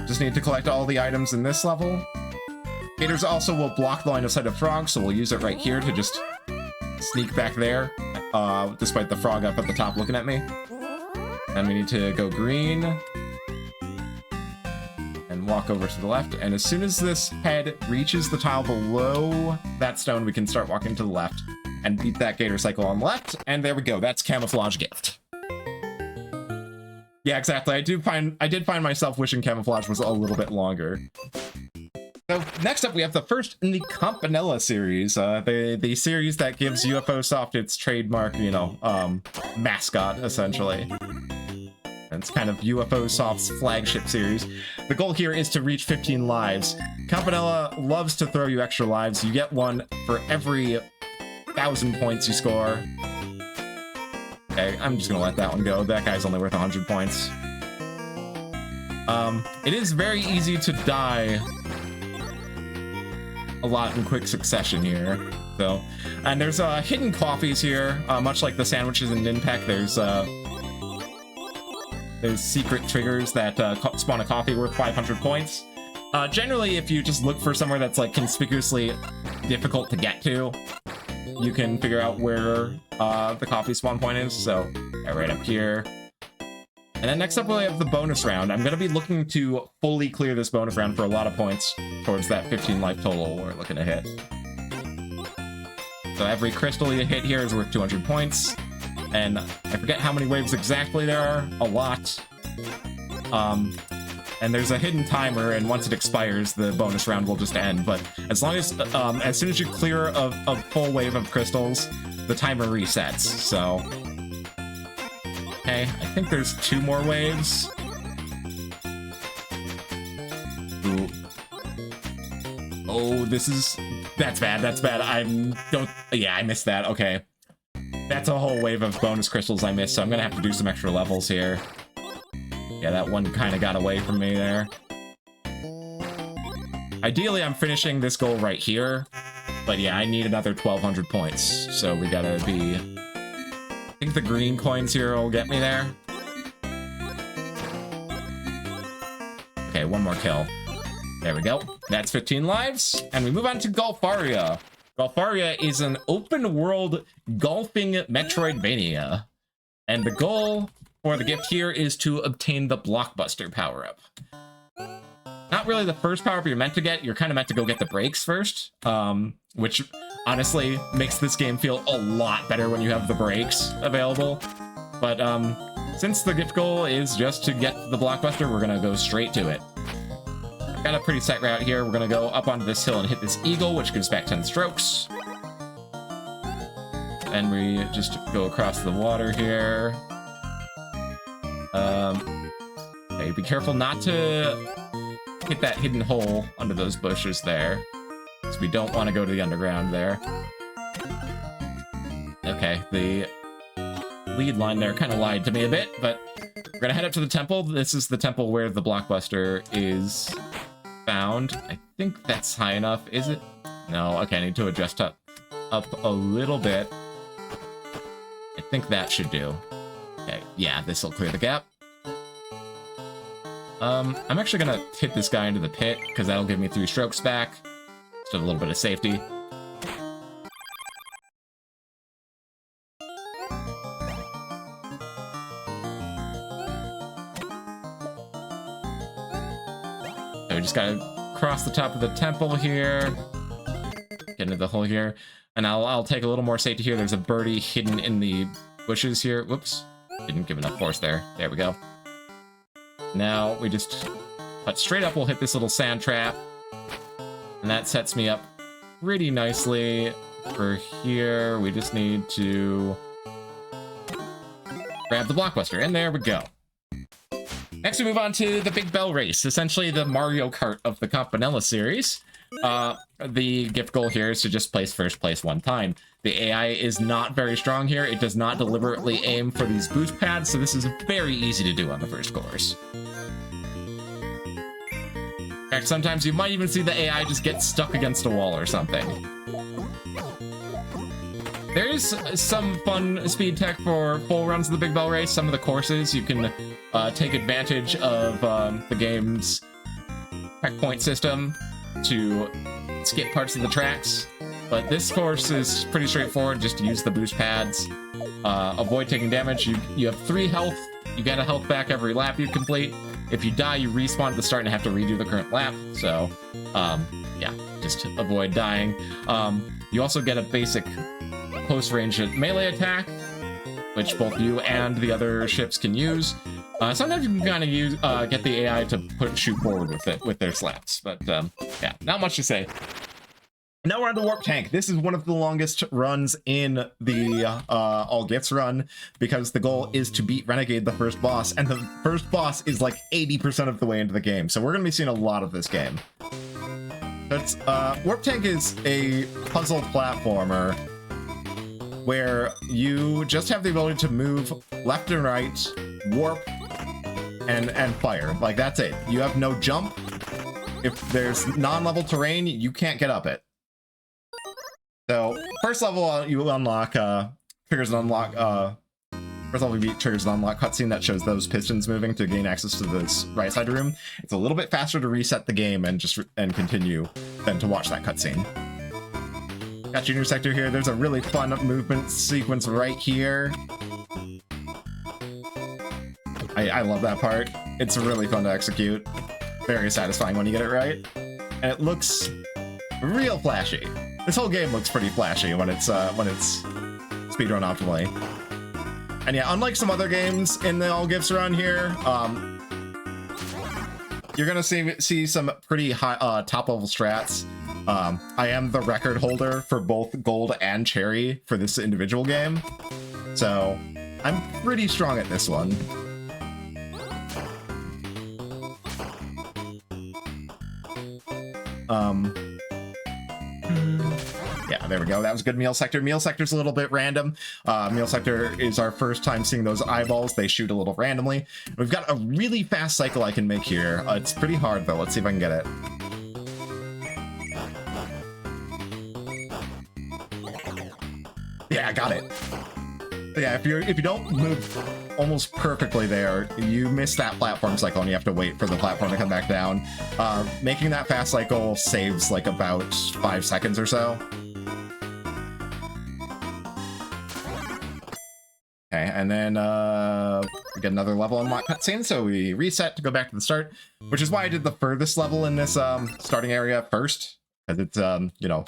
Just need to collect all the items in this level. Gators also will block the line of sight of frogs, so we'll use it right here to just sneak back there, despite the frog up at the top looking at me. And we need to go green. Walk over to the left, and as soon as this head reaches the tile below that stone, we can start walking to the left and beat that gator cycle on the left, and there we go. That's camouflage gift. Yeah, exactly. I did find myself wishing camouflage was a little bit longer. So next up, we have the first in the Campanella series, the series that gives UFO Soft its trademark, you know, mascot essentially. It's kind of UFO Soft's flagship series. The goal here is to reach 15 lives. Campanella loves to throw you extra lives. You get one for every 1,000 points you score. Okay, I'm just gonna let that one go. That guy's only worth 100 points. It is very easy to die a lot in quick succession here. So, and there's hidden coffees here, much like the sandwiches in Ninpeck. There's secret triggers that spawn a coffee worth 500 points. Generally, if you just look for somewhere that's like conspicuously difficult to get to, you can figure out where the coffee spawn point is. So, yeah, right up here. And then next up, we have the bonus round. I'm going to be looking to fully clear this bonus round for a lot of points towards that 15 life total we're looking to hit. So every crystal you hit here is worth 200 points. And I forget how many waves exactly there are. A lot. And there's a hidden timer, and once it expires, the bonus round will just end. But as long as soon as you clear a full wave of crystals, the timer resets. So, okay, I think there's 2 more waves. Ooh. Oh, that's bad. That's bad. I missed that. Okay. That's a whole wave of bonus crystals I missed, so I'm gonna have to do some extra levels here. Yeah, that one kind of got away from me there. Ideally, I'm finishing this goal right here, but yeah, I need another 1,200 points, so we gotta be... I think the green coins here will get me there. Okay, one more kill. There we go. That's 15 lives, and we move on to Golfaria. Golfaria is an open-world golfing Metroidvania, and the goal for the gift here is to obtain the Blockbuster power-up. Not really the first power-up you're meant to get. You're kind of meant to go get the brakes first, which honestly makes this game feel a lot better when you have the brakes available. But since the gift goal is just to get the Blockbuster, we're gonna go straight to it. Got a pretty set route here. We're gonna go up onto this hill and hit this eagle, which gives back 10 strokes. And we just go across the water here. Okay, be careful not to hit that hidden hole under those bushes there. Because we don't want to go to the underground there. Okay, the lead line there kind of lied to me a bit, but we're gonna head up to the temple. This is the temple where the blockbuster is found. I think that's high enough, is it? No, okay, I need to adjust up a little bit. I think that should do. Okay, yeah, this will clear the gap. I'm actually gonna hit this guy into the pit, because that'll give me 3 strokes back. Just a little bit of safety. So we just gotta cross the top of the temple here. Get into the hole here. And I'll take a little more safety here. There's a birdie hidden in the bushes here. Whoops. Didn't give enough force there. There we go. Now we just cut straight up. We'll hit this little sand trap. And that sets me up pretty nicely for here. We just need to grab the blockbuster. And there we go. Next, we move on to the Big Bell Race, essentially the Mario Kart of the Campanella series. The gift goal here is to just place first place 1 time. The AI is not very strong here. It does not deliberately aim for these boost pads, so this is very easy to do on the first course. In fact, sometimes you might even see the AI just get stuck against a wall or something. There's some fun speed tech for full runs of the Big Bell Race. Some of the courses, you can take advantage of the game's checkpoint system to skip parts of the tracks. But this course is pretty straightforward. Just use the boost pads. Avoid taking damage. You have 3 health. You get a health back every lap you complete. If you die, you respawn at the start and have to redo the current lap. So, yeah, just avoid dying. You also get a basic close-range melee attack, which both you and the other ships can use. Sometimes you can kind of use get the AI to shoot forward with their slaps, but yeah, not much to say. Now we're on the Warp Tank. This is one of the longest runs in the All Gifts run, because the goal is to beat Renegade, the first boss, and the first boss is like 80% of the way into the game, so we're going to be seeing a lot of this game. But Warp Tank is a puzzle platformer where you just have the ability to move left and right, warp, and fire. Like, that's it. You have no jump. If there's non-level terrain, you can't get up it. So, first level, you will unlock, triggers an unlock, first level you beat triggers an unlock cutscene that shows those pistons moving to gain access to this right side room. It's a little bit faster to reset the game and continue than to watch that cutscene. Got Junior Sector here. There's a really fun movement sequence right here. I love that part. It's really fun to execute. Very satisfying when you get it right. And it looks real flashy. This whole game looks pretty flashy when it's speedrun optimally. And yeah, unlike some other games in the All Gifts run here, you're gonna see some pretty high top level strats. I am the record holder for both gold and cherry for this individual game, so I'm pretty strong at this one. Yeah, there we go. That was good. Meal Sector. Meal Sector's a little bit random. Meal Sector is our first time seeing those eyeballs. They shoot a little randomly. We've got a really fast cycle I can make here. It's pretty hard though. Let's see if I can get it. Yeah, I got it. Yeah, if you don't move almost perfectly there, you miss that platform cycle and you have to wait for the platform to come back down. Making that fast cycle saves like about 5 seconds or so. Okay, and then we get another level unlock cutscene, so we reset to go back to the start, which is why I did the furthest level in this starting area first, because it's, you know,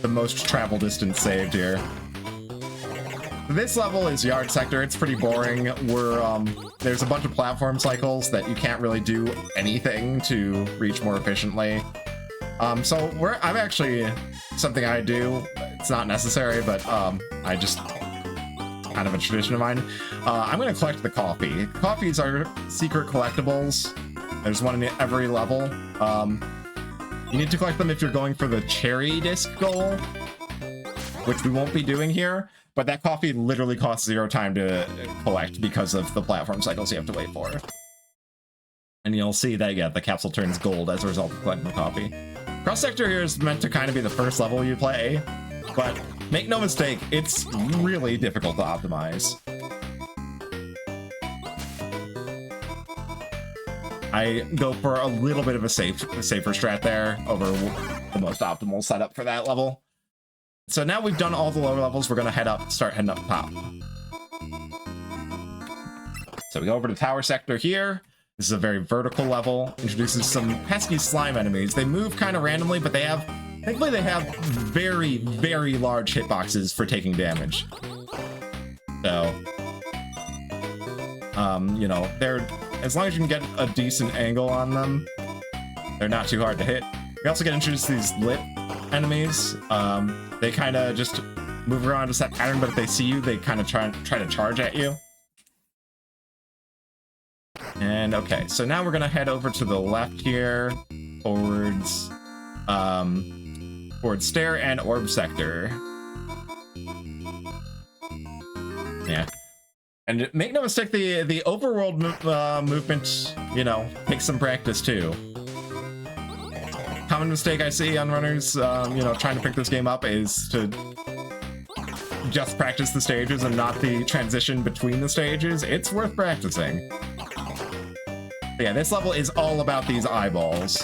the most travel distance saved here. This level is Yard Sector. It's pretty boring. There's a bunch of platform cycles that you can't really do anything to reach more efficiently. I'm actually, something I do, it's not necessary, but I just, kind of a tradition of mine. I'm going to collect the coffee. Coffees are secret collectibles There's one in every level. You need to collect them if you're going for the cherry disc goal, which we won't be doing here, but that coffee literally costs 0 time to collect because of the platform cycles you have to wait for. And you'll see that, yeah, the capsule turns gold as a result of collecting the coffee. Cross Sector here is meant to kind of be the first level you play, but make no mistake, it's really difficult to optimize. I go for a little bit of a safer strat there over the most optimal setup for that level. So now we've done all the lower levels, we're gonna start heading up top. So we go over to Tower Sector here. This is a very vertical level, introduces some pesky slime enemies. They move kind of randomly, but thankfully they have very, very large hitboxes for taking damage. So, you know, as long as you can get a decent angle on them, they're not too hard to hit. We also get introduced to these lit enemies. They kind of just move around a set pattern, but if they see you, they kind of try to charge at you. And okay, so now we're gonna head over to the left here, towards Stair and Orb Sector. Yeah. And make no mistake, the overworld movement, you know, takes some practice too. Common mistake I see on runners, you know, trying to pick this game up is to just practice the stages and not the transition between the stages. It's worth practicing. But yeah, this level is all about these eyeballs.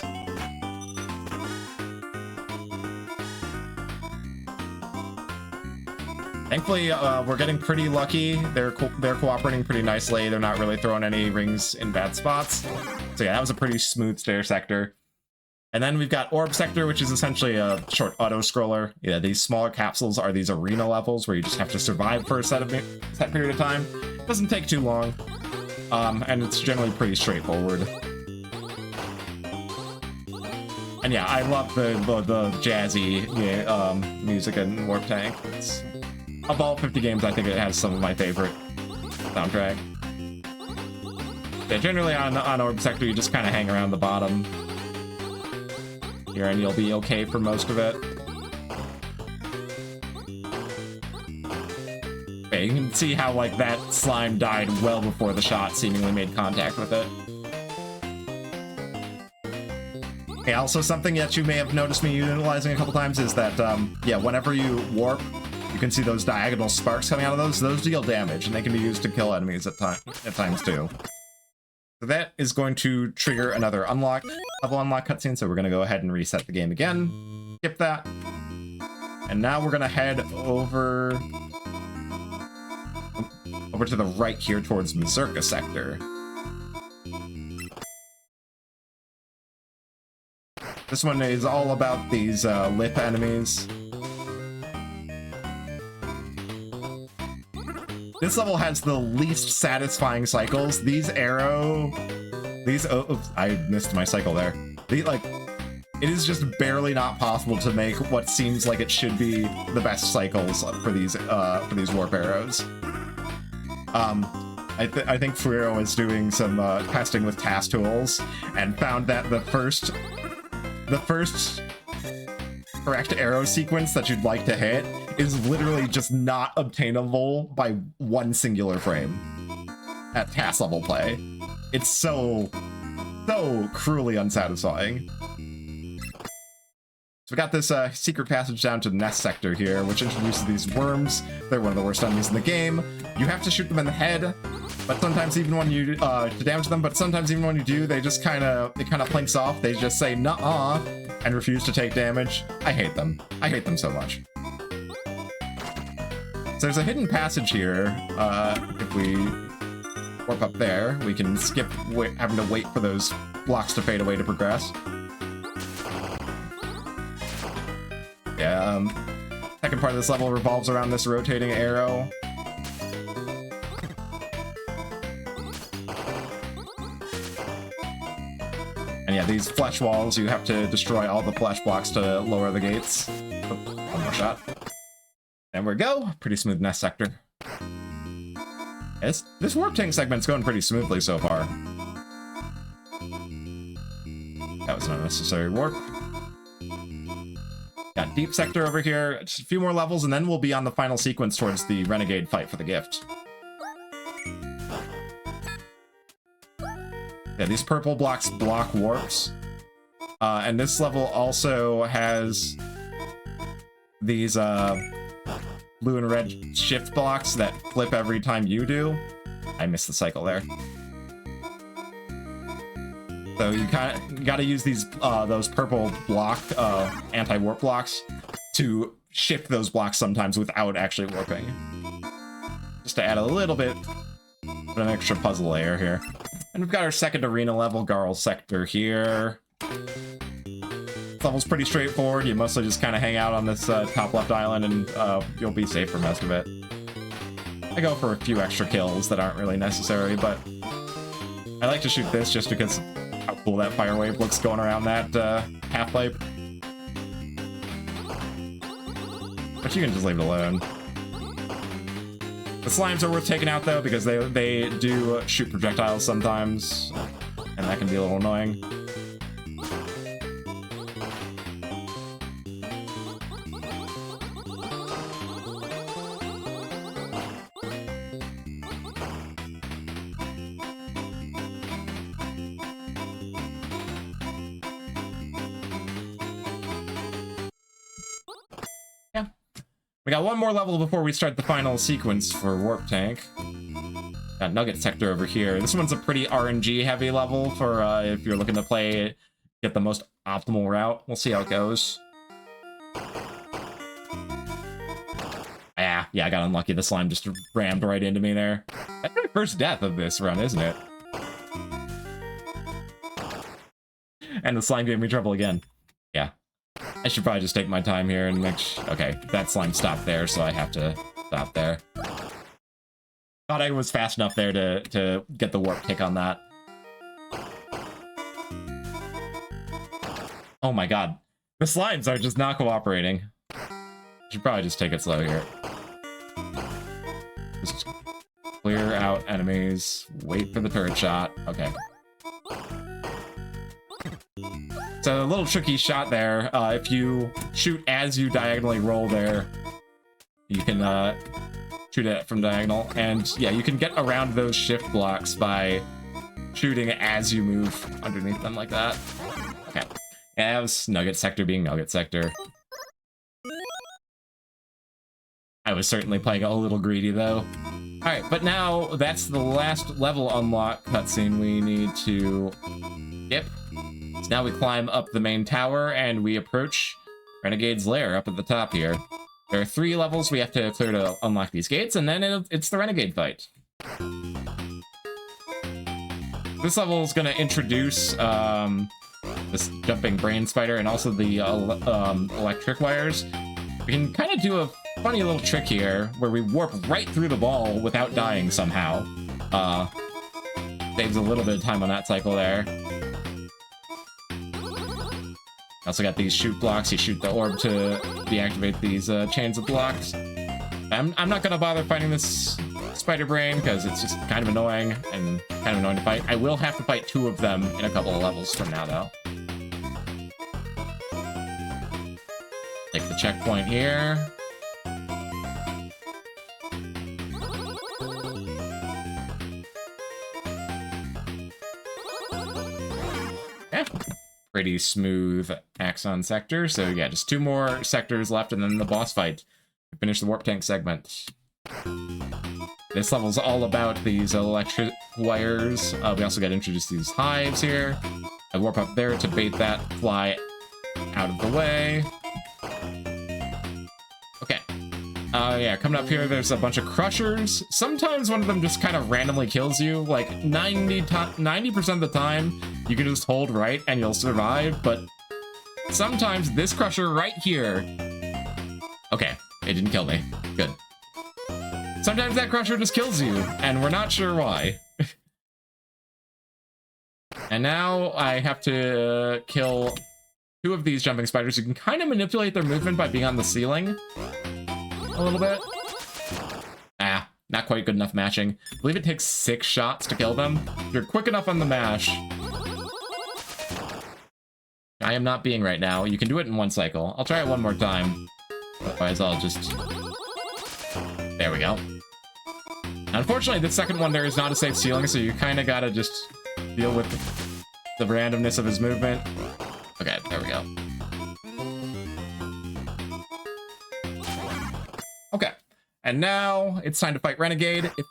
Thankfully, we're getting pretty lucky. They're cooperating pretty nicely. They're not really throwing any rings in bad spots. So yeah, that was a pretty smooth stair sector. And then we've got Orb Sector, which is essentially a short auto-scroller. Yeah, these smaller capsules are these arena levels where you just have to survive for a set period of time. It doesn't take too long. And it's generally pretty straightforward. And yeah, I love the jazzy music in Warp Tank. Of all 50 games, I think it has some of my favorite soundtrack. Yeah, generally on Orb Sector, you just kind of hang around the bottom here, and you'll be okay for most of it. Okay, you can see how, like, that slime died well before the shot seemingly made contact with it. Okay, also something that you may have noticed me utilizing a couple times is that, yeah, whenever you warp, you can see those diagonal sparks coming out of those. Those deal damage, and they can be used to kill enemies at times too. So that is going to trigger another level unlock cutscene, so we're going to go ahead and reset the game again. Skip that. And now we're going to head over to the right here towards Mazurka Sector. This one is all about these lip enemies. This level has the least satisfying cycles. Oh, I missed my cycle there. It is just barely not possible to make what seems like it should be the best cycles for these warp arrows. I think Fuiro is doing some testing with task tools and found that the first correct arrow sequence that you'd like to hit is literally just not obtainable by one singular frame at task level play. It's so cruelly unsatisfying. So we got this secret passage down to the Nest Sector here, which introduces these worms. They're one of the worst enemies in the game. You have to shoot them in the head, but sometimes even when you to damage them, but sometimes even when you do, they kind of plinks off. They just say nuh-uh and refuse to take damage. I hate them. I hate them so much. So there's a hidden passage here. If we warp up there, we can skip having to wait for those blocks to fade away to progress. Yeah, second part of this level revolves around this rotating arrow. And yeah, these flesh walls, you have to destroy all the flesh blocks to lower the gates. Oh, one more shot. There we go. Pretty smooth Nest Sector. This Warp Tank segment's going pretty smoothly so far. That was an unnecessary warp. Got deep sector over here. Just a few more levels, and then we'll be on the final sequence towards the renegade fight for the gift. Yeah, these purple blocks block warps. And this level also has these blue and red shift blocks that flip every time you do. I missed the cycle there. So you got to use these those purple block anti-warp blocks to shift those blocks sometimes without actually warping. Just to add a little bit of an extra puzzle layer here. And we've got our second arena level, Garl sector here. This level's pretty straightforward. You mostly just kind of hang out on this top left island and you'll be safe for most of it. I go for a few extra kills that aren't really necessary, but I like to shoot this just because how cool that fire wave looks going around that half-pipe. But you can just leave it alone. The slimes are worth taking out, though, because they do shoot projectiles sometimes, and that can be a little annoying. We got one more level before we start the final sequence for Warp Tank. Got Nugget Sector over here. This one's a pretty RNG heavy level for if you're looking to play, get the most optimal route. We'll see how it goes. Yeah, I got unlucky. The slime just rammed right into me there. That's my first death of this run, isn't it? And the slime gave me trouble again. Yeah. I should probably just take my time here and make sure... Okay, that slime stopped there, so I have to stop there. Thought I was fast enough there to get the warp kick on that. Oh my god. The slimes are just not cooperating. Should probably just take it slow here. Just clear out enemies. Wait for the turret shot. Okay. So a little tricky shot there. If you shoot as you diagonally roll there, you can shoot it from diagonal. And yeah, you can get around those shift blocks by shooting as you move underneath them like that. Okay. Yeah, that was Nugget Sector being Nugget Sector. I was certainly playing a little greedy though. Alright, but now that's the last level unlock cutscene we need to skip. So now we climb up the main tower and we approach Renegade's lair up at the top here. There are 3 levels we have to clear to unlock these gates, and then it's the Renegade fight. This level is going to introduce this jumping brain spider and also the electric wires. We can kind of do a funny little trick here where we warp right through the ball without dying somehow. Saves a little bit of time on that cycle there. Also got these shoot blocks. You shoot the orb to deactivate these chains of blocks. I'm not gonna bother fighting this spider brain because it's just kind of annoying and kind of annoying to fight. I will have to fight 2 of them in a couple of levels from now, though. Take the checkpoint here. Yeah. Pretty smooth Axon sector. So yeah, just 2 more sectors left and then the boss fight to finish the Warp Tank segment. This level's all about these electric wires. We also got introduced to these hives here. I warp up there to bait that fly out of the way. Okay. Yeah, coming up here, there's a bunch of crushers. Sometimes one of them just kind of randomly kills you. Like 90% of the time, you can just hold right and you'll survive, but sometimes this crusher right here... Okay, it didn't kill me. Good. Sometimes that crusher just kills you, and we're not sure why. And now I have to kill 2 of these jumping spiders. You can kind of manipulate their movement by being on the ceiling a little bit. Ah, not quite good enough matching. I believe it takes 6 shots to kill them. If you're quick enough on the mash, I am not being right now. You can do it in one cycle. I'll try it one more time. Otherwise, I'll just... There we go. Unfortunately, the second one there is not a safe ceiling, so you kind of gotta just deal with the randomness of his movement. Okay, there we go. Okay, and now it's time to fight Renegade. If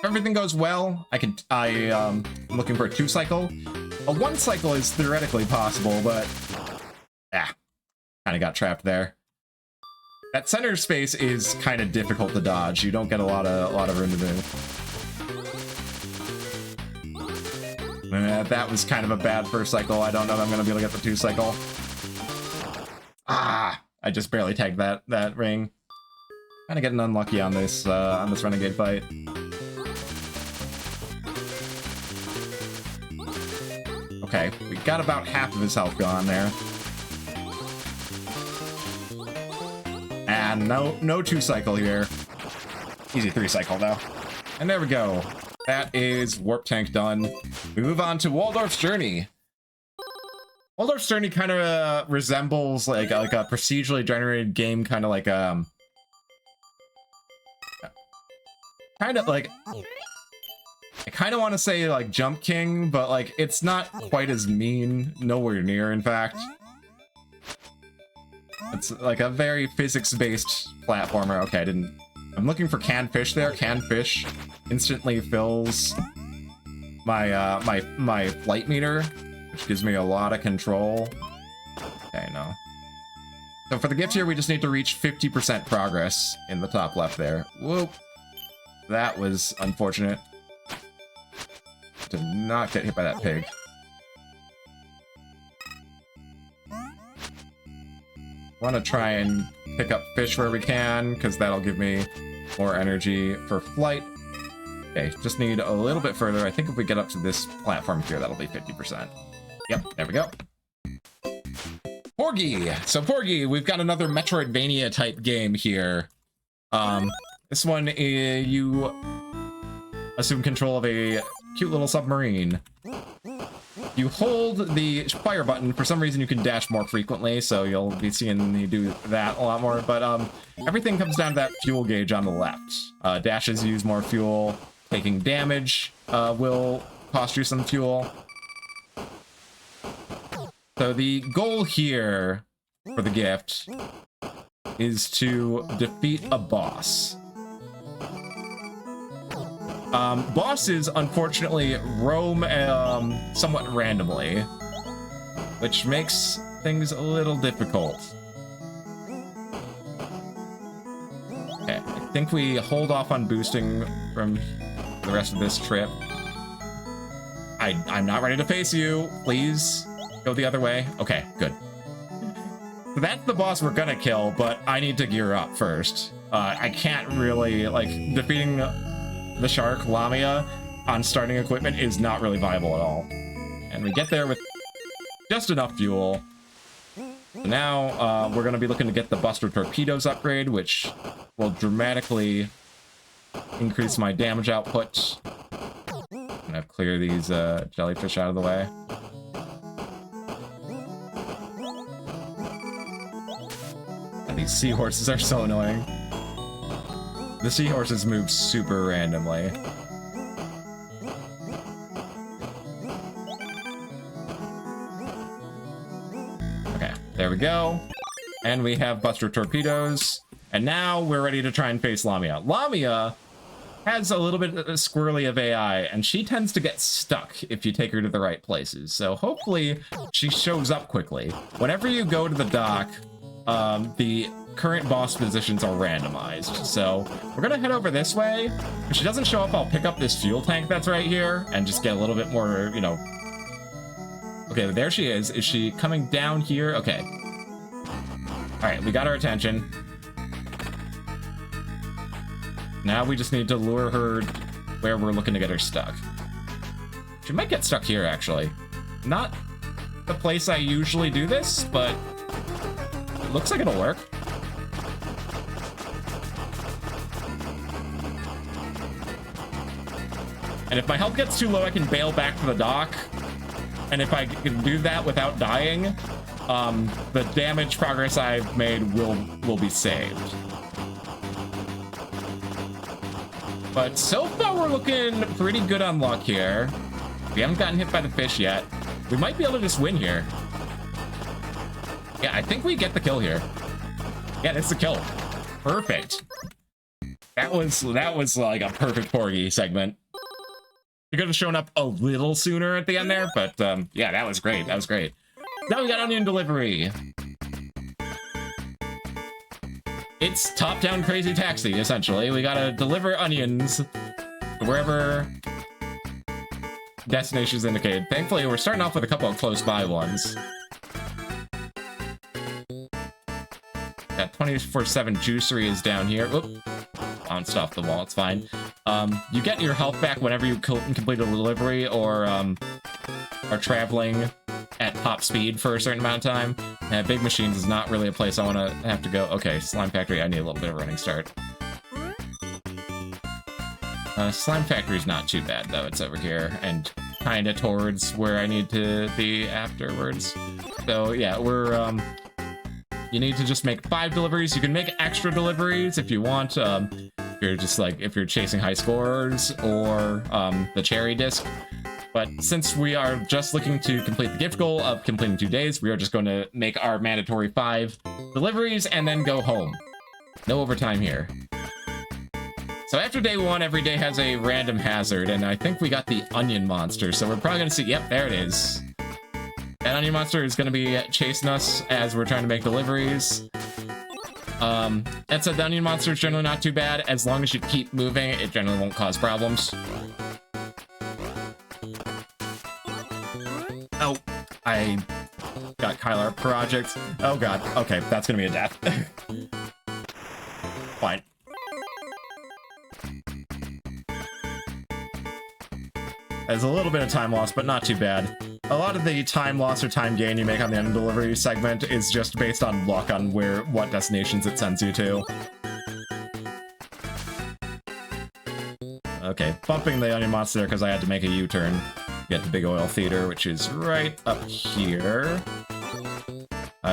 everything goes well, I'm looking for a 2-cycle. A 1-cycle is theoretically possible, but kind of got trapped there. That center space is kind of difficult to dodge. You don't get a lot of room to move. That was kind of a bad first cycle. I don't know if I'm gonna be able to get the 2-cycle. I just barely tagged that ring. Kind of getting unlucky on this Renegade fight. Okay, we got about half of his health gone there. And no 2-cycle here. Easy 3-cycle though. And there we go. That is Warp Tank done. We move on to Waldorf's Journey. Waldorf's Journey kind of resembles like a procedurally generated game, kind of like I kind of want to say like Jump King, but like it's not quite as mean. Nowhere near, in fact. It's like a very physics-based platformer. Okay, I'm looking for canned fish there. Canned fish instantly fills my my flight meter, which gives me a lot of control. Okay, no. So for the gift here, we just need to reach 50% progress in the top left there. Whoop. That was unfortunate. Did not get hit by that pig. Want to try and pick up fish where we can, because that'll give me more energy for flight. Okay, just need a little bit further. I think if we get up to this platform here, that'll be 50%. Yep, there we go. Porgy! So Porgy, we've got another Metroidvania type game here. This one, you assume control of a cute little submarine. You hold the fire button. For some reason, you can dash more frequently, so you'll be seeing me do that a lot more. But everything comes down to that fuel gauge on the left. Dashes use more fuel. Taking damage will cost you some fuel. So the goal here for the gift is to defeat a boss. Bosses, unfortunately, roam somewhat randomly, which makes things a little difficult. Okay, I think we hold off on boosting from the rest of this trip. I'm not ready to face you. Please go the other way. Okay, good. So that's the boss we're gonna kill, but I need to gear up first. I can't really, like, defeating the shark, Lamia, on starting equipment is not really viable at all. And we get there with just enough fuel. So now we're going to be looking to get the Buster Torpedoes upgrade, which will dramatically increase my damage output. I'm going to clear these jellyfish out of the way. And these seahorses are so annoying. The seahorses move super randomly. Okay, there we go. And we have Buster Torpedoes. And now we're ready to try and face Lamia. Lamia has a little bit of squirrely of AI, and she tends to get stuck if you take her to the right places. So hopefully she shows up quickly. Whenever you go to the dock, the current boss positions are randomized. So we're gonna head over this way. If she doesn't show up, I'll pick up this fuel tank that's right here and just get a little bit more, you know. Okay, there she is. Is she coming down here? Okay. All right, we got her attention. Now we just need to lure her where we're looking to get her stuck. She might get stuck here, actually. Not the place I usually do this, but it looks like it'll work. And if my health gets too low, I can bail back to the dock. And if I can do that without dying, the damage progress I've made will be saved. But so far we're looking pretty good on luck here. We haven't gotten hit by the fish yet. We might be able to just win here. Yeah, I think we get the kill here. Yeah, that's the kill. Perfect. That was like a perfect Porgy segment. You could have shown up a little sooner at the end there, but yeah, that was great. That was great. Now we got onion delivery. It's top-down crazy taxi, essentially. We gotta deliver onions wherever destinations indicated. Thankfully, we're starting off with a couple of close-by ones. That 24/7 juicery is down here. Oop. Bounced off the wall, it's fine. You get your health back whenever you complete a delivery or are traveling at top speed for a certain amount of time. And Big Machines is not really a place I want to have to go. Okay, Slime Factory, I need a little bit of a running start. Slime Factory's not too bad, though. It's over here, and kind of towards where I need to be afterwards. So, yeah, we're, you need to just make 5 deliveries. You can make extra deliveries if you want. If you're just, like, if you're chasing high scores or the cherry disc. But since we are just looking to complete the gift goal of completing 2 days, we are just going to make our mandatory 5 deliveries and then go home. No overtime here. So after day 1, every day has a random hazard, and I think we got the onion monster, so we're probably going to see, yep, there it is. That onion monster is going to be chasing us as we're trying to make deliveries. That said, the onion monster is generally not too bad. As long as you keep moving, it generally won't cause problems. Oh, I got Kylar projects. Oh god, okay, that's gonna be a death. Fine. There's a little bit of time loss, but not too bad. A lot of the time loss or time gain you make on the end delivery segment is just based on luck on what destinations it sends you to. Okay, bumping the onion monster because I had to make a U-turn. Get to Big Oil Theater, which is right up here.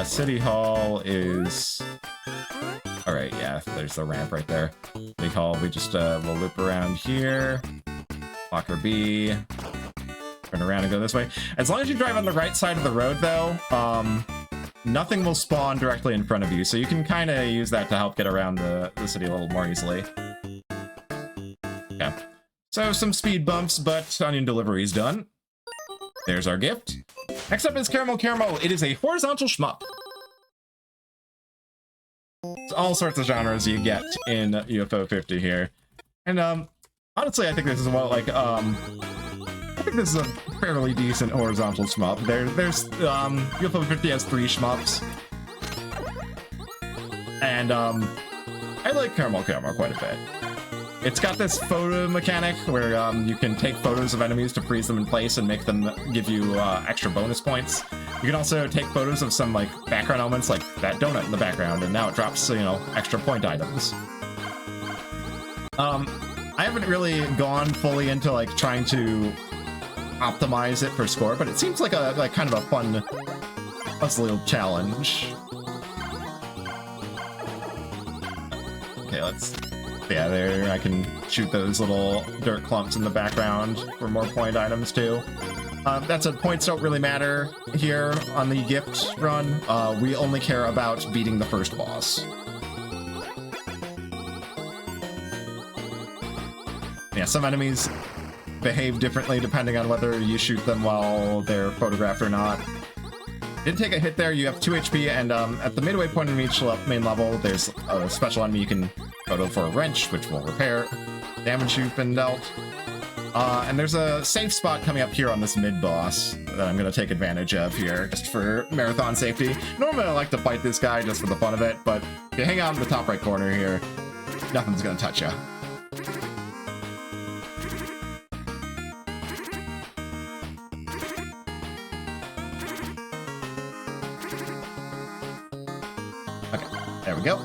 City Hall is... Alright, yeah, there's the ramp right there. Big Hall, we just will loop around here. Locker B. Turn around and go this way. As long as you drive on the right side of the road, though, nothing will spawn directly in front of you, so you can kind of use that to help get around the city a little more easily. Yeah. So, some speed bumps, but onion delivery is done. There's our gift. Next up is Caramel Caramel. It is a horizontal shmup. It's all sorts of genres you get in UFO 50 here. And, honestly, I think this is what, like, I think this is a fairly decent horizontal shmup. There's, UFO 50 has 3 shmups. And, I like Caramel Caramel quite a bit. It's got this photo mechanic where you can take photos of enemies to freeze them in place and make them give you extra bonus points. You can also take photos of some like background elements like that donut in the background, and now it drops, you know, extra point items. I haven't really gone fully into like trying to optimize it for score, but it seems like a kind of a fun puzzle challenge. Okay, let's... Yeah, there, I can shoot those little dirt clumps in the background for more point items, too. That's a points don't really matter here on the gift run. We only care about beating the first boss. Yeah, some enemies behave differently depending on whether you shoot them while they're photographed or not. Did take a hit there, you have 2 HP, and at the midway point of each main level, there's a special enemy you can photo for a wrench, which will repair damage you've been dealt. And there's a safe spot coming up here on this mid-boss that I'm going to take advantage of here, just for marathon safety. Normally I like to fight this guy just for the fun of it, but if you hang out in the top right corner here, nothing's going to touch you. Okay, there we go.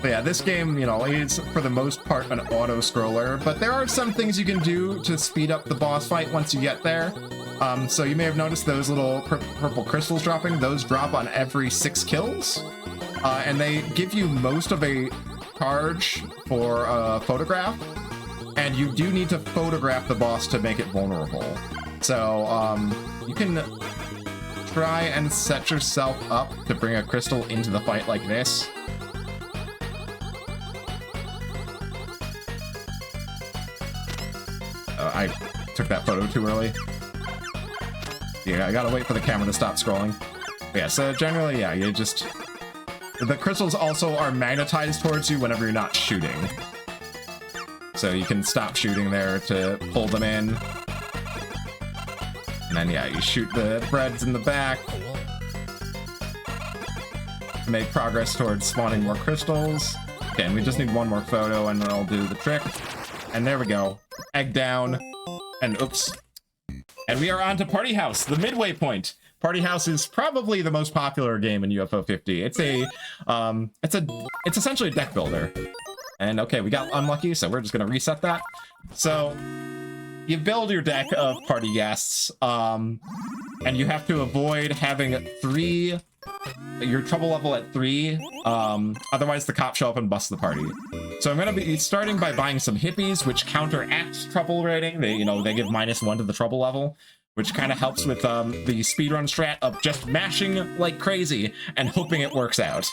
But yeah, this game, you know, is for the most part an auto-scroller, but there are some things you can do to speed up the boss fight once you get there. So you may have noticed those little purple crystals dropping. Those drop on every 6 kills, and they give you most of a charge for a photograph, and you do need to photograph the boss to make it vulnerable. So you can try and set yourself up to bring a crystal into the fight like this. I took that photo too early. Yeah, I gotta wait for the camera to stop scrolling. But yeah, so generally, yeah, you just... The crystals also are magnetized towards you whenever you're not shooting. So you can stop shooting there to pull them in. And then, yeah, you shoot the breads in the back. Make progress towards spawning more crystals. Okay, and we just need one more photo and then I'll do the trick. And there we go. Egg down. And oops. And we are on to Party House, the midway point. Party House is probably the most popular game in UFO 50. It's essentially a deck builder. And okay, we got unlucky, so we're just gonna reset that. So you build your deck of party guests, and you have to avoid having your trouble level at 3, otherwise the cops show up and bust the party. So I'm gonna be starting by buying some hippies, which counteract trouble rating. They give -1 to the trouble level, which kind of helps with the speedrun strat of just mashing like crazy and hoping it works out.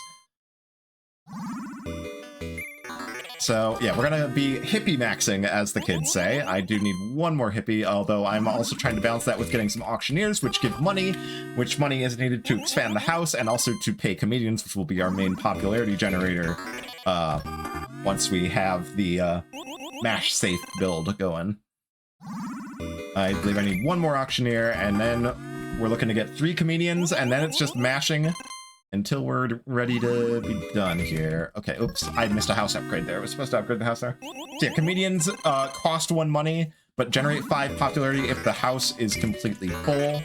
So yeah, we're gonna be hippie maxing, as the kids say. I do need one more hippie, although I'm also trying to balance that with getting some auctioneers, which give money, which money is needed to expand the house and also to pay comedians, which will be our main popularity generator once we have the mash safe build going. I believe I need one more auctioneer, and then we're looking to get 3 comedians, and then it's just mashing until we're ready to be done here. Okay, oops, I missed a house upgrade there. I was supposed to upgrade the house there. So yeah, comedians cost 1 money, but generate 5 popularity if the house is completely full.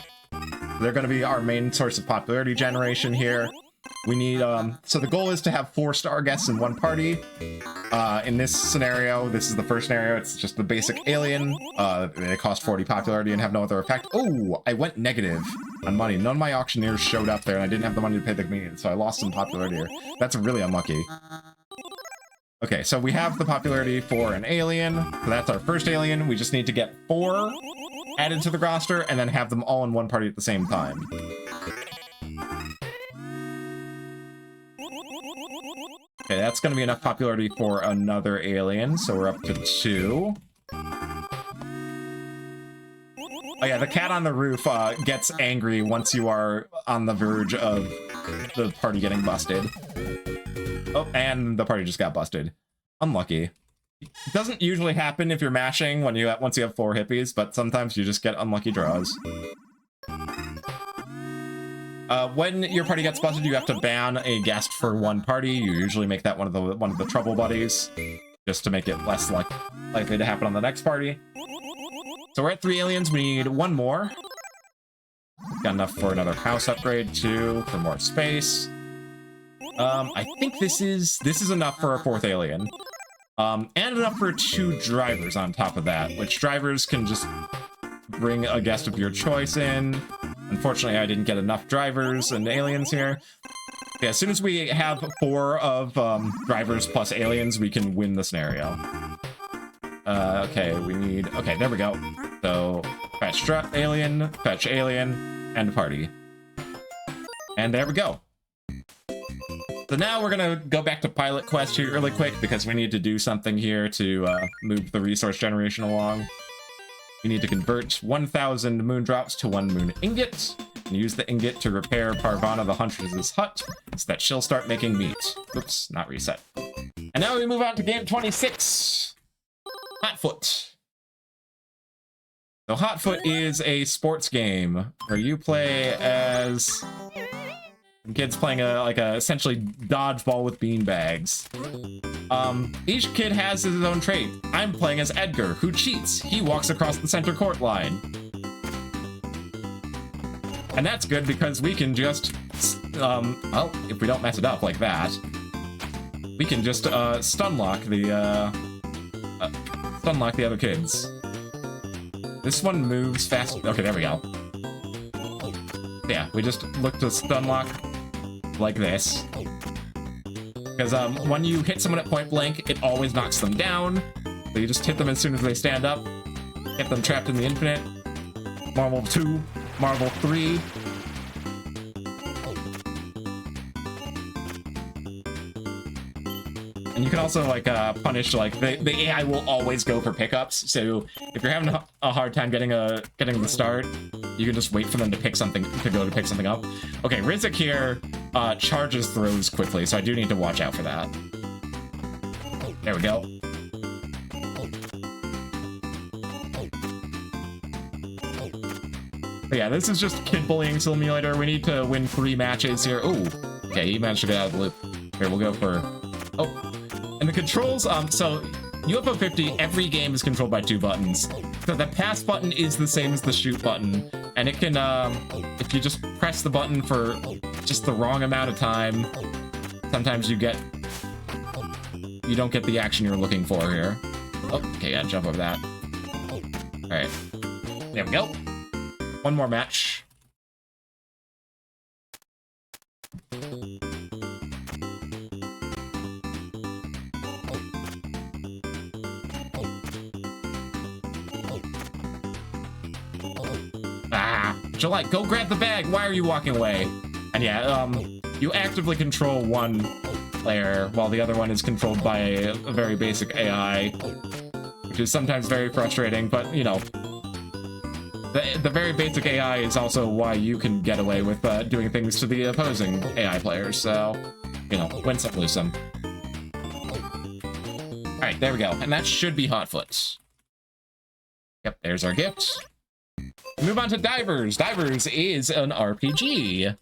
They're going to be our main source of popularity generation here. We need, so the goal is to have 4 star guests in one party. In this scenario, this is the first scenario, it's just the basic alien. They cost 40 popularity and have no other effect. Oh, I went negative on money. None of my auctioneers showed up there and I didn't have the money to pay the comedian, so I lost some popularity here. That's really unlucky. Okay, so we have the popularity for an alien. So that's our first alien. We just need to get 4 added to the roster and then have them all in one party at the same time. Okay, that's going to be enough popularity for another alien, so we're up to 2. Oh yeah, the cat on the roof gets angry once you are on the verge of the party getting busted. Oh, and the party just got busted. Unlucky. It doesn't usually happen if you're mashing once you have 4 hippies, but sometimes you just get unlucky draws. When your party gets busted, you have to ban a guest for 1 party. You usually make that one of the trouble buddies, just to make it less likely to happen on the next party. So we're at 3 aliens. We need 1 more. Got enough for another house upgrade too, for more space. I think this is enough for a 4th alien, and enough for 2 drivers on top of that. Which drivers can just bring a guest of your choice in. Unfortunately, I didn't get enough drivers and aliens here. Yeah, as soon as we have 4 of drivers plus aliens, we can win the scenario. Okay, we need... Okay, there we go. So, fetch alien, and party. And there we go. So now we're gonna go back to Pilot Quest here really quick, because we need to do something here to move the resource generation along. You need to convert 1,000 moon drops to 1 moon ingot, and use the ingot to repair Parvana the Huntress's hut, so that she'll start making meat. Oops, not reset. And now we move on to game 26, Hotfoot. So Hotfoot is a sports game where you play as kids playing a essentially dodgeball with beanbags. Each kid has his own trait. I'm playing as Edgar, who cheats. He walks across the center court line. And that's good because we can just, well, if we don't mess it up like that, we can just stun lock the other kids. This one moves fast. Okay, there we go. Yeah, we just look to stun lock like this. Because when you hit someone at point blank, it always knocks them down. So you just hit them as soon as they stand up. Get them trapped in the infinite. Marvel 2, Marvel 3. And you can also like punish like the AI will always go for pickups. So if you're having a hard time getting the start, you can just wait for them to pick something up. Okay, Rizek here charges throws quickly, so I do need to watch out for that. There we go. But yeah, this is just kid bullying simulator. We need to win 3 matches here. Ooh, okay, he managed to get out of the loop. Here, we'll go for... Oh, and the controls, so UFO 50, every game is controlled by 2 buttons. So the pass button is the same as the shoot button, and it can, if you just press the button for just the wrong amount of time, sometimes you don't get the action you're looking for here. Oh, okay, yeah, jump over that. All right, there we go. One more match. July, go grab the bag. Why are you walking away? And yeah, you actively control one player while the other one is controlled by a very basic AI, which is sometimes very frustrating, but you know, the very basic AI is also why you can get away with doing things to the opposing AI players. So, you know, win some, lose some. All right, there we go. And that should be Hotfoot. Yep, there's our gift. Move on to Divers. Divers is an RPG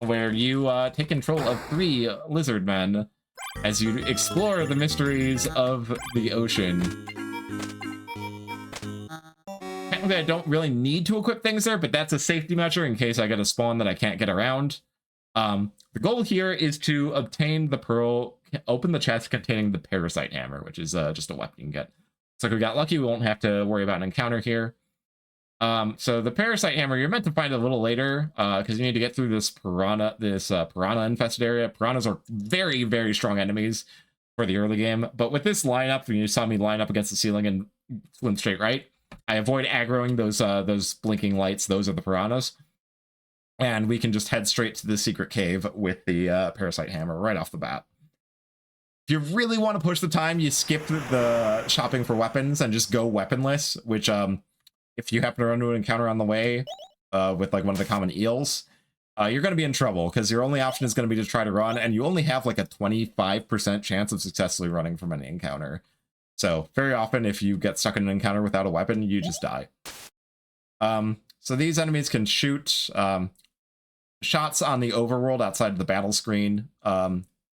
where you take control of 3 lizard men as you explore the mysteries of the ocean. Technically, I don't really need to equip things there, but that's a safety measure in case I get a spawn that I can't get around. The goal here is to obtain the pearl, open the chest containing the parasite hammer, which is just a weapon you can get. So if we got lucky, we won't have to worry about an encounter here. So the parasite hammer, you're meant to find it a little later, because you need to get through this piranha infested area. Piranhas are very, very strong enemies for the early game, but with this lineup, when you saw me line up against the ceiling and swim straight right, I avoid aggroing those blinking lights. Those are the piranhas, and we can just head straight to the secret cave with the parasite hammer right off the bat. If you really want to push the time, you skip the shopping for weapons and just go weaponless, which if you happen to run into an encounter on the way with like one of the common eels, you're going to be in trouble because your only option is going to be to try to run, and you only have like a 25% chance of successfully running from any encounter. So very often if you get stuck in an encounter without a weapon, you just die. So these enemies can shoot shots on the overworld outside of the battle screen.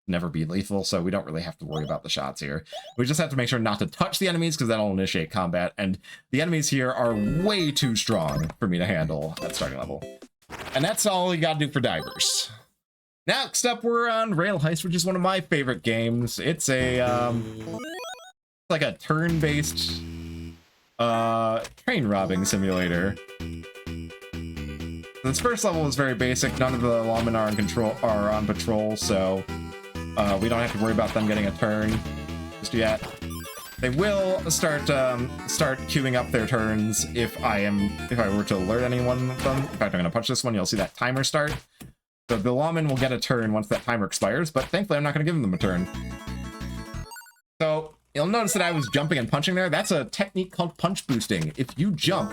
Never be lethal, so we don't really have to worry about the shots here. We just have to make sure not to touch the enemies because that'll initiate combat, and the enemies here are way too strong for me to handle at starting level. And that's all you gotta do for Divers. Next up, we're on Rail Heist, which is one of my favorite games. It's a like a turn-based train robbing simulator. This first level is very basic. None of the lawmen are on patrol, so we don't have to worry about them getting a turn just yet. They will start queuing up their turns if I were to alert anyone of them. In fact, I'm going to punch this one. You'll see that timer start. So the lawman will get a turn once that timer expires, but thankfully I'm not going to give them a turn. So you'll notice that I was jumping and punching there. That's a technique called punch boosting. If you jump,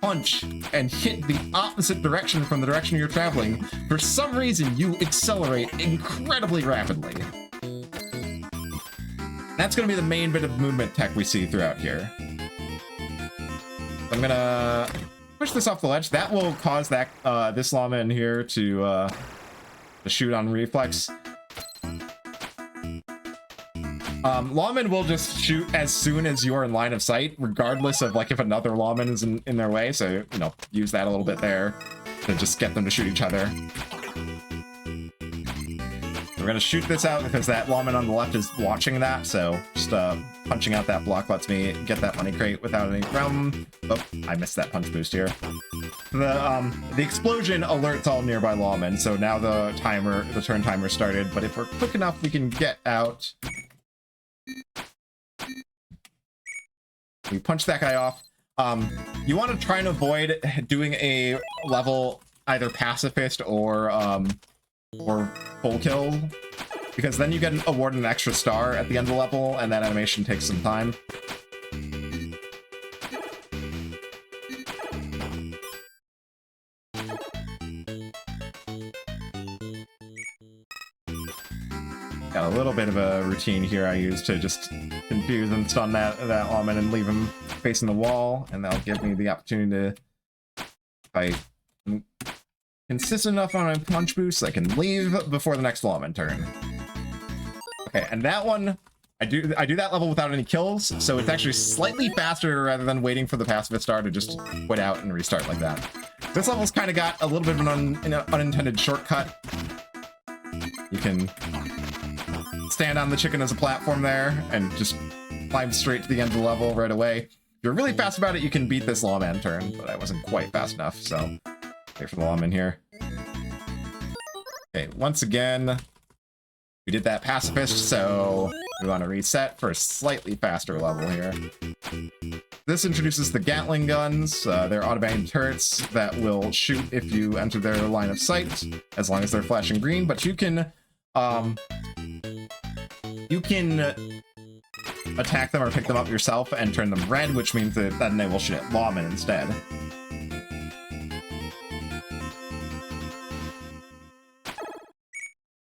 punch, and hit the opposite direction from the direction you're traveling, for some reason you accelerate incredibly rapidly. That's going to be the main bit of movement tech we see throughout here. I'm going to push this off the ledge. That will cause that this lawman here to shoot on reflex. Lawmen will just shoot as soon as you're in line of sight, regardless of like if another lawman is in their way. So, you know, use that a little bit there to just get them to shoot each other. We're gonna shoot this out because that lawman on the left is watching that, so just punching out that block lets me get that money crate without any problem. Oh, I missed that punch boost here. The explosion alerts all nearby lawmen, so now the turn timer started, but if we're quick enough, we can get out. We punch that guy off. You want to try and avoid doing a level either pacifist or full kill, because then you get awarded an extra star at the end of the level, and that animation takes some time. Got a little bit of a routine here I use to just confuse and stun that lawman and leave him facing the wall, and that'll give me the opportunity to, if I'm consistent enough on my punch boost, I can leave before the next lawman turn. Okay, and that one, I do that level without any kills, so it's actually slightly faster rather than waiting for the pacifist star to just quit out and restart like that. This level's kind of got a little bit of an unintended shortcut. You can stand on the chicken as a platform there and just climb straight to the end of the level right away. If you're really fast about it, you can beat this lawman turn, but I wasn't quite fast enough, so wait for the lawman here. Okay, once again, we did that pacifist, so we want to reset for a slightly faster level here. This introduces the Gatling guns. They're automated turrets that will shoot if you enter their line of sight, as long as they're flashing green, but you can attack them or pick them up yourself and turn them red, which means that then they will shoot at lawmen instead.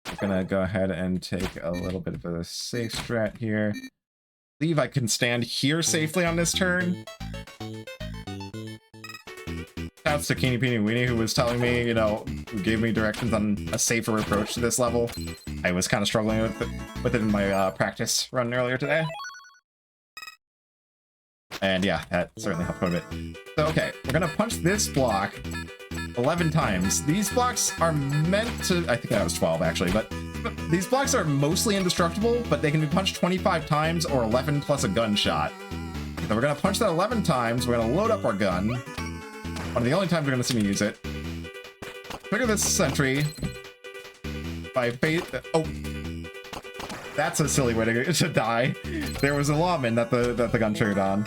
I'm gonna go ahead and take a little bit of a safe strat here. I believe I can stand here safely on this turn. Shouts to Keeny Peeny Weenie, who was telling me, you know, who gave me directions on a safer approach to this level. I was kind of struggling with it in my practice run earlier today. And yeah, that certainly helped quite a bit. So, okay, we're gonna punch this block 11 times. These blocks are meant to, I think that was 12 actually, but these blocks are mostly indestructible, but they can be punched 25 times or 11 plus a gunshot. So we're gonna punch that 11 times, we're gonna load up our gun. One of the only times you're gonna see me use it. Trigger this sentry. By faith, oh, that's a silly way to die. There was a lawman that the gun triggered on.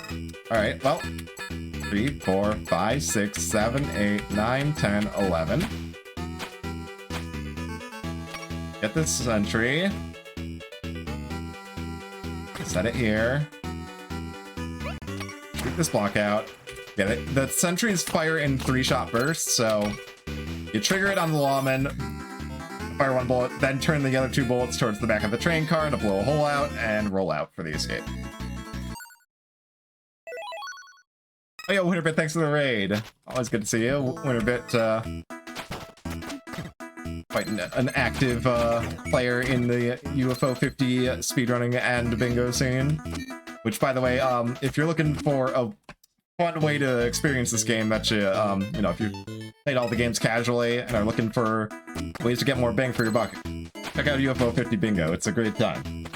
All right, well, 3, 4, 5, 6, 7, 8, 9, 10, 11. Get this sentry. Set it here. Shoot this block out. Get it. The sentries fire in 3-shot bursts, so you trigger it on the lawman, fire 1 bullet, then turn the other 2 bullets towards the back of the train car to blow a hole out and roll out for the escape. Oh yeah, Winterbit, thanks for the raid. Always good to see you. Winterbit, quite an active player in the UFO 50 speedrunning and bingo scene. Which, by the way, if you're looking for a fun way to experience this game that you know, if you played all the games casually and are looking for ways to get more bang for your buck, check out UFO 50 Bingo. It's a great time.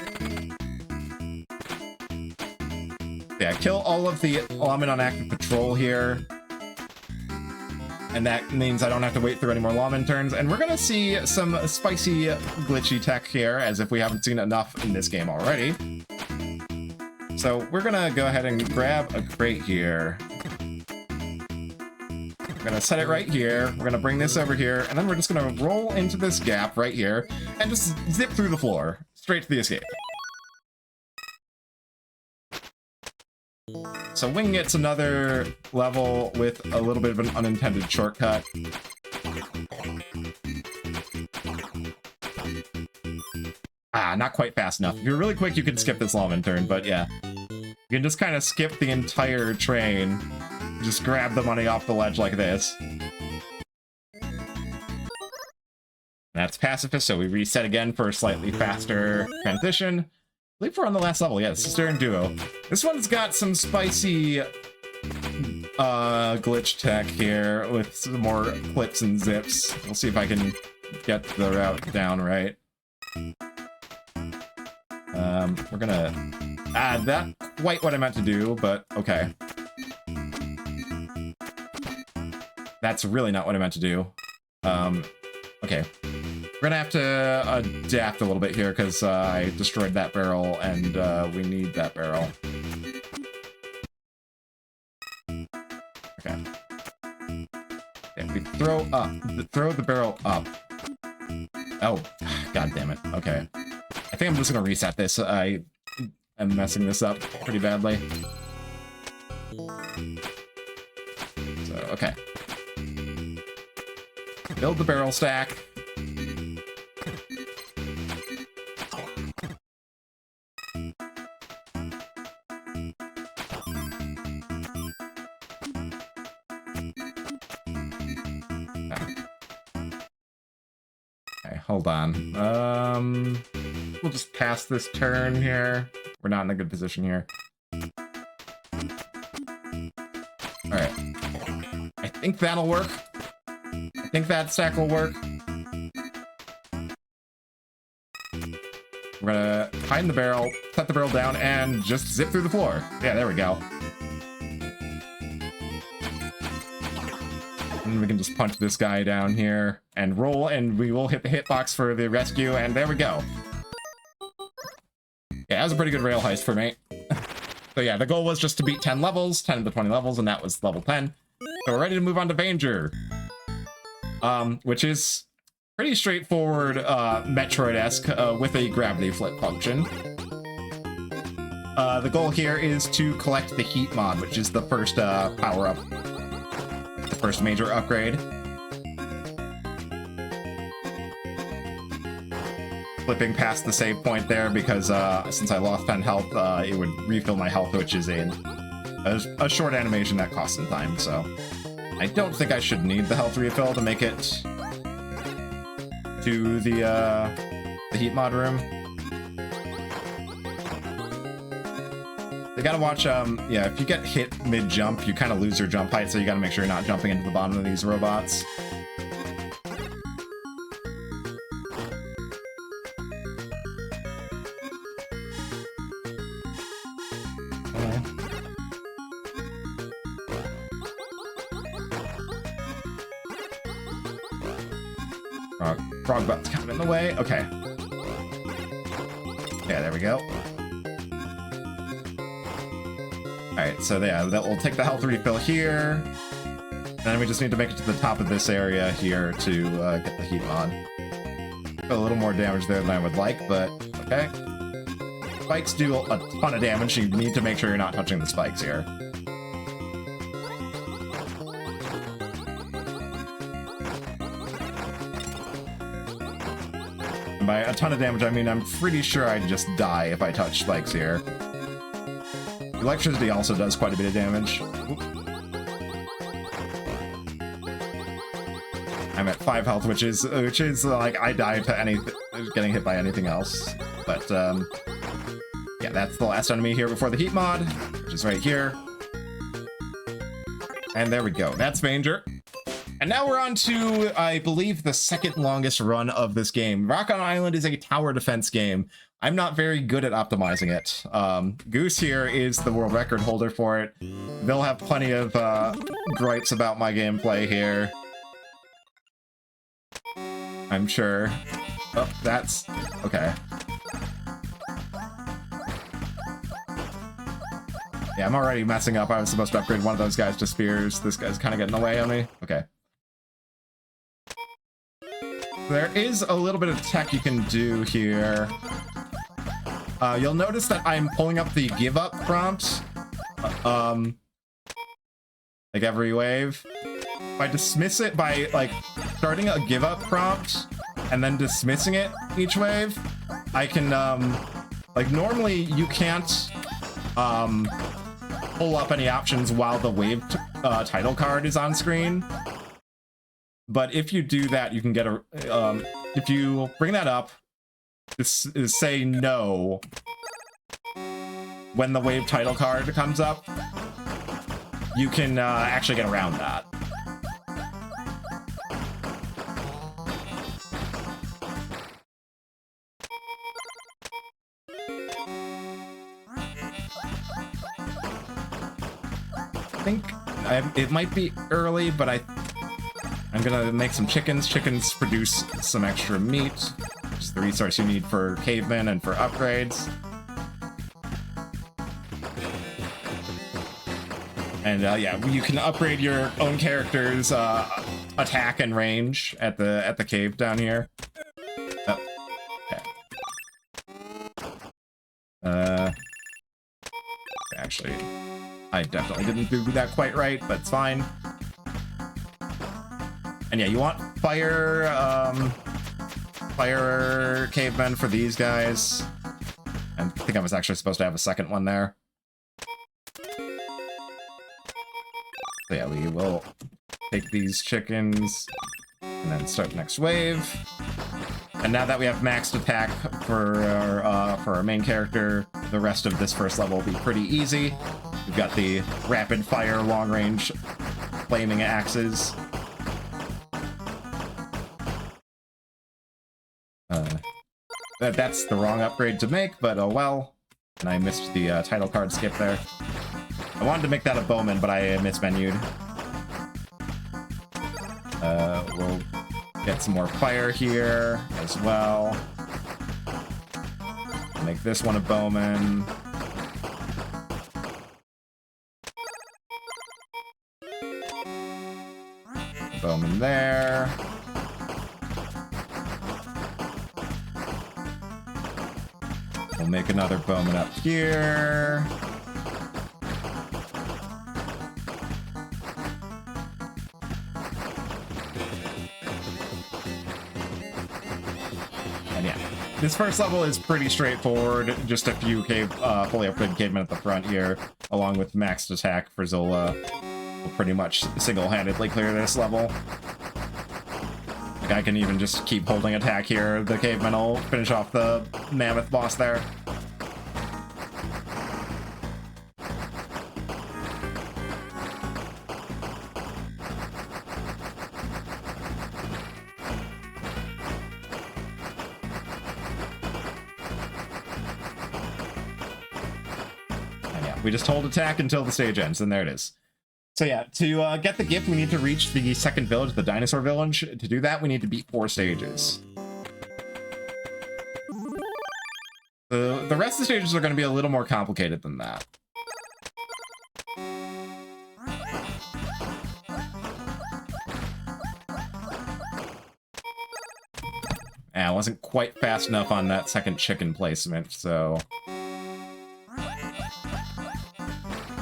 Yeah, kill all of the lawmen on active patrol here. And that means I don't have to wait through any more lawman turns. And we're gonna see some spicy, glitchy tech here, as if we haven't seen enough in this game already. So we're gonna go ahead and grab a crate here. We're gonna set it right here. We're gonna bring this over here, and then we're just gonna roll into this gap right here and just zip through the floor, straight to the escape. So Wing gets another level with a little bit of an unintended shortcut. Ah, not quite fast enough. If you're really quick, you can skip this lawman turn, but yeah. You can just kind of skip the entire train. Just grab the money off the ledge like this. That's pacifist, so we reset again for a slightly faster transition. I believe we're on the last level. Yeah, Sister and Duo. This one's got some spicy glitch tech here with some more clips and zips. We'll see if I can get the route down right. We're gonna add that. Quite what I meant to do, but okay. That's really not what I meant to do. Okay. We're gonna have to adapt a little bit here because I destroyed that barrel and we need that barrel. Okay. If we throw the barrel up. Oh, god damn it. Okay. I think I'm just gonna reset this. I am messing this up pretty badly. So, okay. Build the barrel stack. Okay, hold on. We'll just pass this turn here. We're not in a good position here. Alright. I think that'll work. I think that stack will work. We're gonna hide the barrel, set the barrel down, and just zip through the floor. Yeah, there we go. And we can just punch this guy down here and roll, and we will hit the hitbox for the rescue, and there we go. Yeah, that was a pretty good rail heist for me. So yeah, the goal was just to beat 10 levels, 10 of the 20 levels, and that was level 10. So we're ready to move on to Danger. Which is pretty straightforward Metroid-esque with a gravity flip function. The goal here is to collect the heat mod, which is the first power-up. The first major upgrade. Flipping past the save point there because since I lost 10 health, it would refill my health, which is a short animation that costs some time, so I don't think I should need the health refill to make it to the heat mod room. You gotta watch, yeah, if you get hit mid-jump, you kind of lose your jump height, so you gotta make sure you're not jumping into the bottom of these robots. Frog butt's kind of in the way. Okay. Yeah, there we go. Alright, so yeah, that will take the health refill here. And then we just need to make it to the top of this area here to get the heat mod. A little more damage there than I would like, but okay. Spikes do a ton of damage, you need to make sure you're not touching the spikes here. And by a ton of damage, I mean I'm pretty sure I'd just die if I touch spikes here. Electricity also does quite a bit of damage. Oop. I'm at 5 health, which is like I die to getting hit by anything else. But yeah, that's the last enemy here before the heat mod, which is right here. And there we go. That's Danger. And now we're on to, I believe, the second longest run of this game. Rock Island is a tower defense game. I'm not very good at optimizing it. Goose here is the world record holder for it. They'll have plenty of gripes about my gameplay here, I'm sure. Oh, that's... okay. Yeah, I'm already messing up. I was supposed to upgrade one of those guys to spears. This guy's kind of getting away on me. Okay. There is a little bit of tech you can do here. You'll notice that I'm pulling up the give up prompt. Like every wave. If I dismiss it by like starting a give up prompt and then dismissing it each wave, I can like normally you can't pull up any options while the wave title card is on screen. But if you do that, you can get a if you bring that up, say no when the wave title card comes up, you can actually get around that. think it might be early, but I'm gonna make some chickens. Chickens produce some extra meat, which is the resource you need for cavemen and for upgrades. And yeah, you can upgrade your own character's attack and range at the cave down here. Oh, okay. Actually, I definitely didn't do that quite right, but it's fine. And yeah, you want fire cavemen for these guys. I think I was actually supposed to have a second one there. So yeah, we will take these chickens and then start the next wave. And now that we have maxed attack for our main character, the rest of this first level will be pretty easy. We've got the rapid fire long range flaming axes. That's the wrong upgrade to make, but oh well. And I missed the title card skip there. I wanted to make that a bowman, but I mismenued. We'll get some more fire here as well. Make this one a bowman. Bowman there. We'll make another bowman up here. And yeah, this first level is pretty straightforward. Just a few fully upgraded cavemen at the front here, along with maxed attack for Zola. We'll pretty much single-handedly clear this level. Like, I can even just keep holding attack here. The cavemen will finish off the mammoth boss there. And yeah, we just hold attack until the stage ends, and there it is. So yeah, to get the gift, we need to reach the second village, the dinosaur village. To do that, we need to beat 4 stages. The rest of the stages are going to be a little more complicated than that. I wasn't quite fast enough on that second chicken placement, so...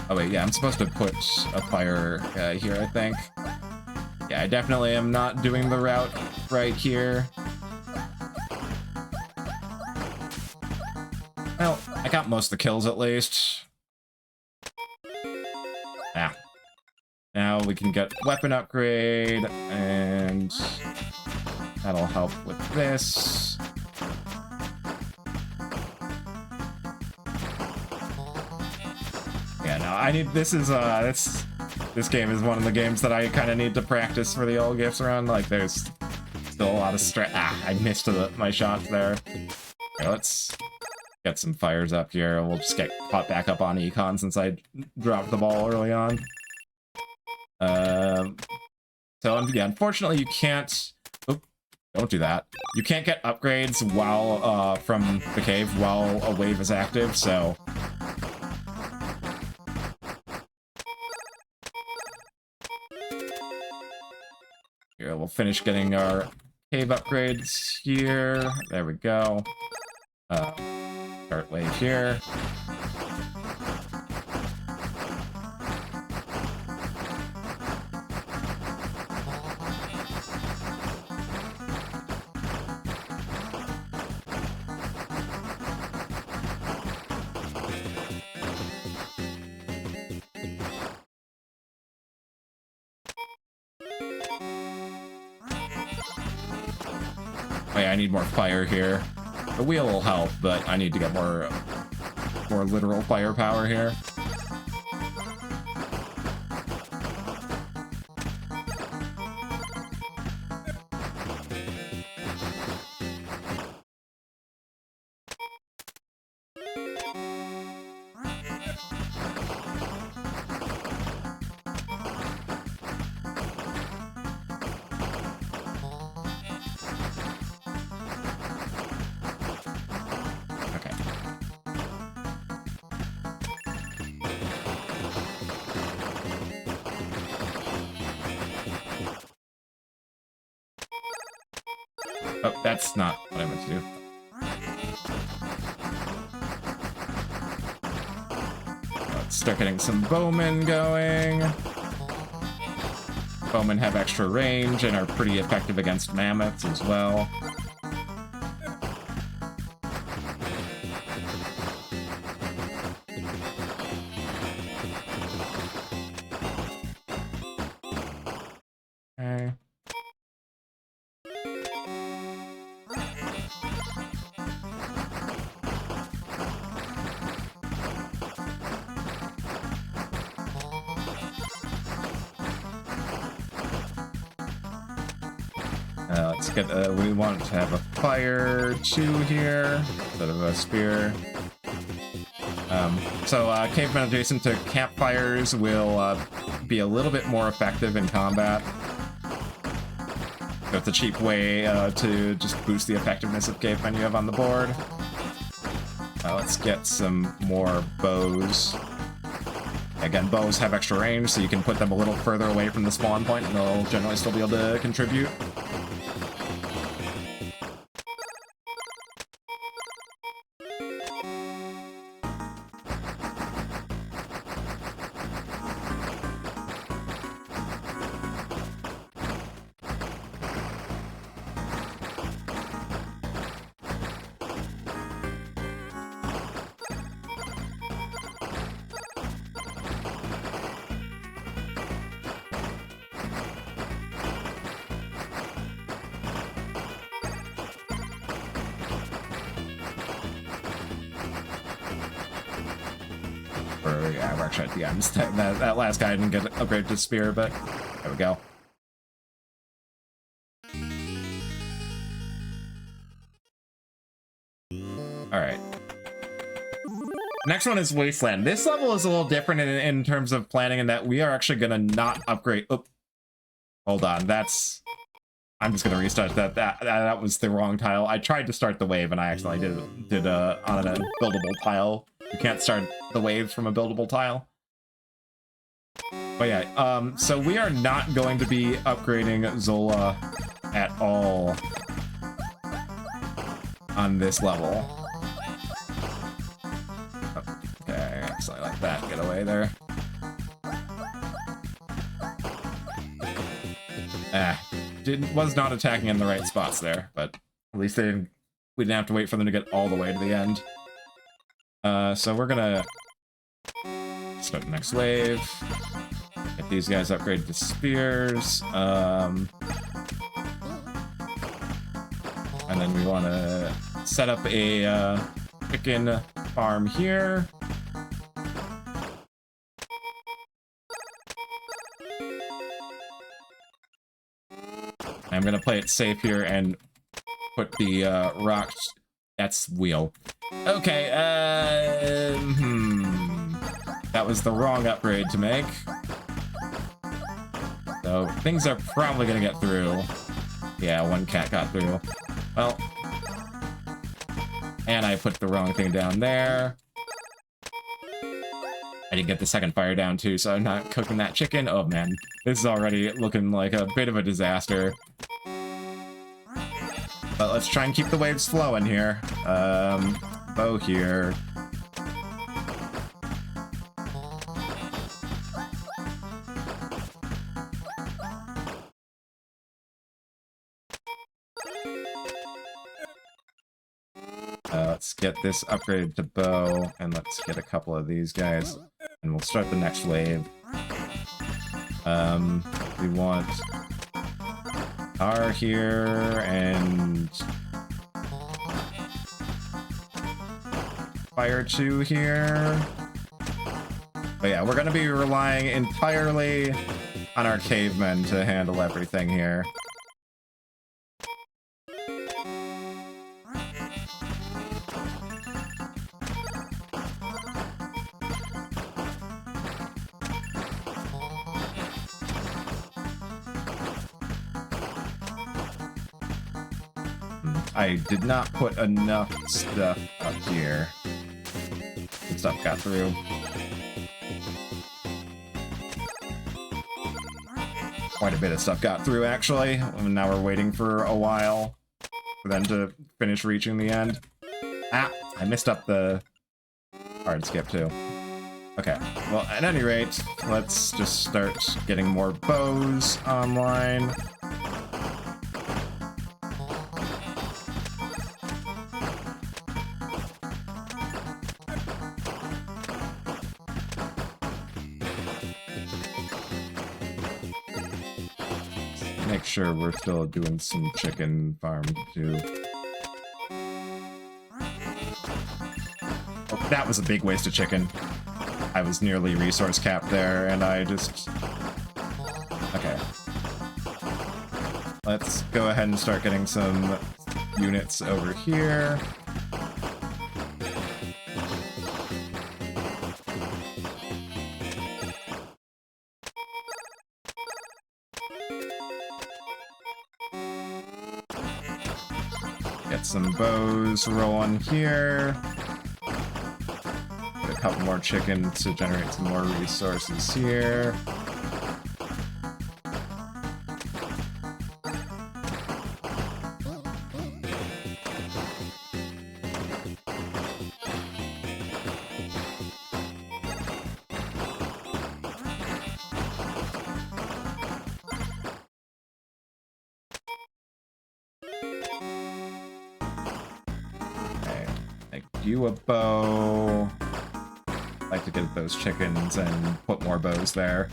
Oh wait, yeah, I'm supposed to put a fire here, I think. Yeah, I definitely am not doing the route right here. Well, I got most of the kills at least. Ah. Now we can get weapon upgrade, and that'll help with this. Yeah, no, I need, this game is one of the games that I kind of need to practice for the old gifts run. Like, there's still a lot of stress. Ah, I missed my shots there. Okay, let's get some fires up here. We'll just get caught back up on econ since I dropped the ball early on. So yeah, unfortunately you can't... Oh, don't do that. You can't get upgrades while from the cave while a wave is active, so... Here, we'll finish getting our cave upgrades here. There we go. Start wave here. Oh yeah, I need more fire here. The wheel will help, but I need to get more literal firepower here. Oh, that's not what I meant to do. Let's start getting some bowmen going. Bowmen have extra range and are pretty effective against mammoths as well. Okay. Let's get, we want to have a fire 2 here, instead of a spear. Cavemen adjacent to campfires will be a little bit more effective in combat. So it's a cheap way to just boost the effectiveness of cavemen you have on the board. Let's get some more bows. Again, bows have extra range, so you can put them a little further away from the spawn point, and they'll generally still be able to contribute. Yeah, we're actually at the end. That last guy didn't get upgraded to spear, but there we go. Alright. Next one is Wasteland. This level is a little different in terms of planning in that we are actually going to not upgrade... Oh, hold on, that's... I'm just going to restart that. That was the wrong tile. I tried to start the wave, and I accidentally did on a buildable tile. You can't start the wave from a buildable tile. But yeah, so we are not going to be upgrading Zola at all on this level. Okay, actually like that. Get away there. Was not attacking in the right spots there, but at least we didn't have to wait for them to get all the way to the end. So we're gonna start the next wave. Get these guys upgraded to spears. And then we want to set up a chicken farm here. I'm gonna play it safe here and put the rocks. That's wheel. Okay, that was the wrong upgrade to make. So things are probably gonna get through. Yeah, one cat got through. Well, and I put the wrong thing down there. I didn't get the second fire down too, so I'm not cooking that chicken. Oh man, this is already looking like a bit of a disaster. But let's try and keep the waves flowing here. Bow here. Let's get this upgraded to bow, and let's get a couple of these guys, and we'll start the next wave. We want R here, and fire 2 here. But yeah, we're gonna be relying entirely on our cavemen to handle everything here. I did not put enough stuff up here. Good stuff got through. Quite a bit of stuff got through, actually. Now we're waiting for a while. for them to finish reaching the end. Ah, I missed up the hard skip too. Okay, well, at any rate, let's just start getting more bows online. Make sure we're still doing some chicken farm too. Oh, that was a big waste of chicken. I was nearly resource capped there, and I just... Okay. Let's go ahead and start getting some units over here. Get some bows rolling here. Put a couple more chickens to generate some more resources here. You a bow. I'd like to get those chickens and put more bows there.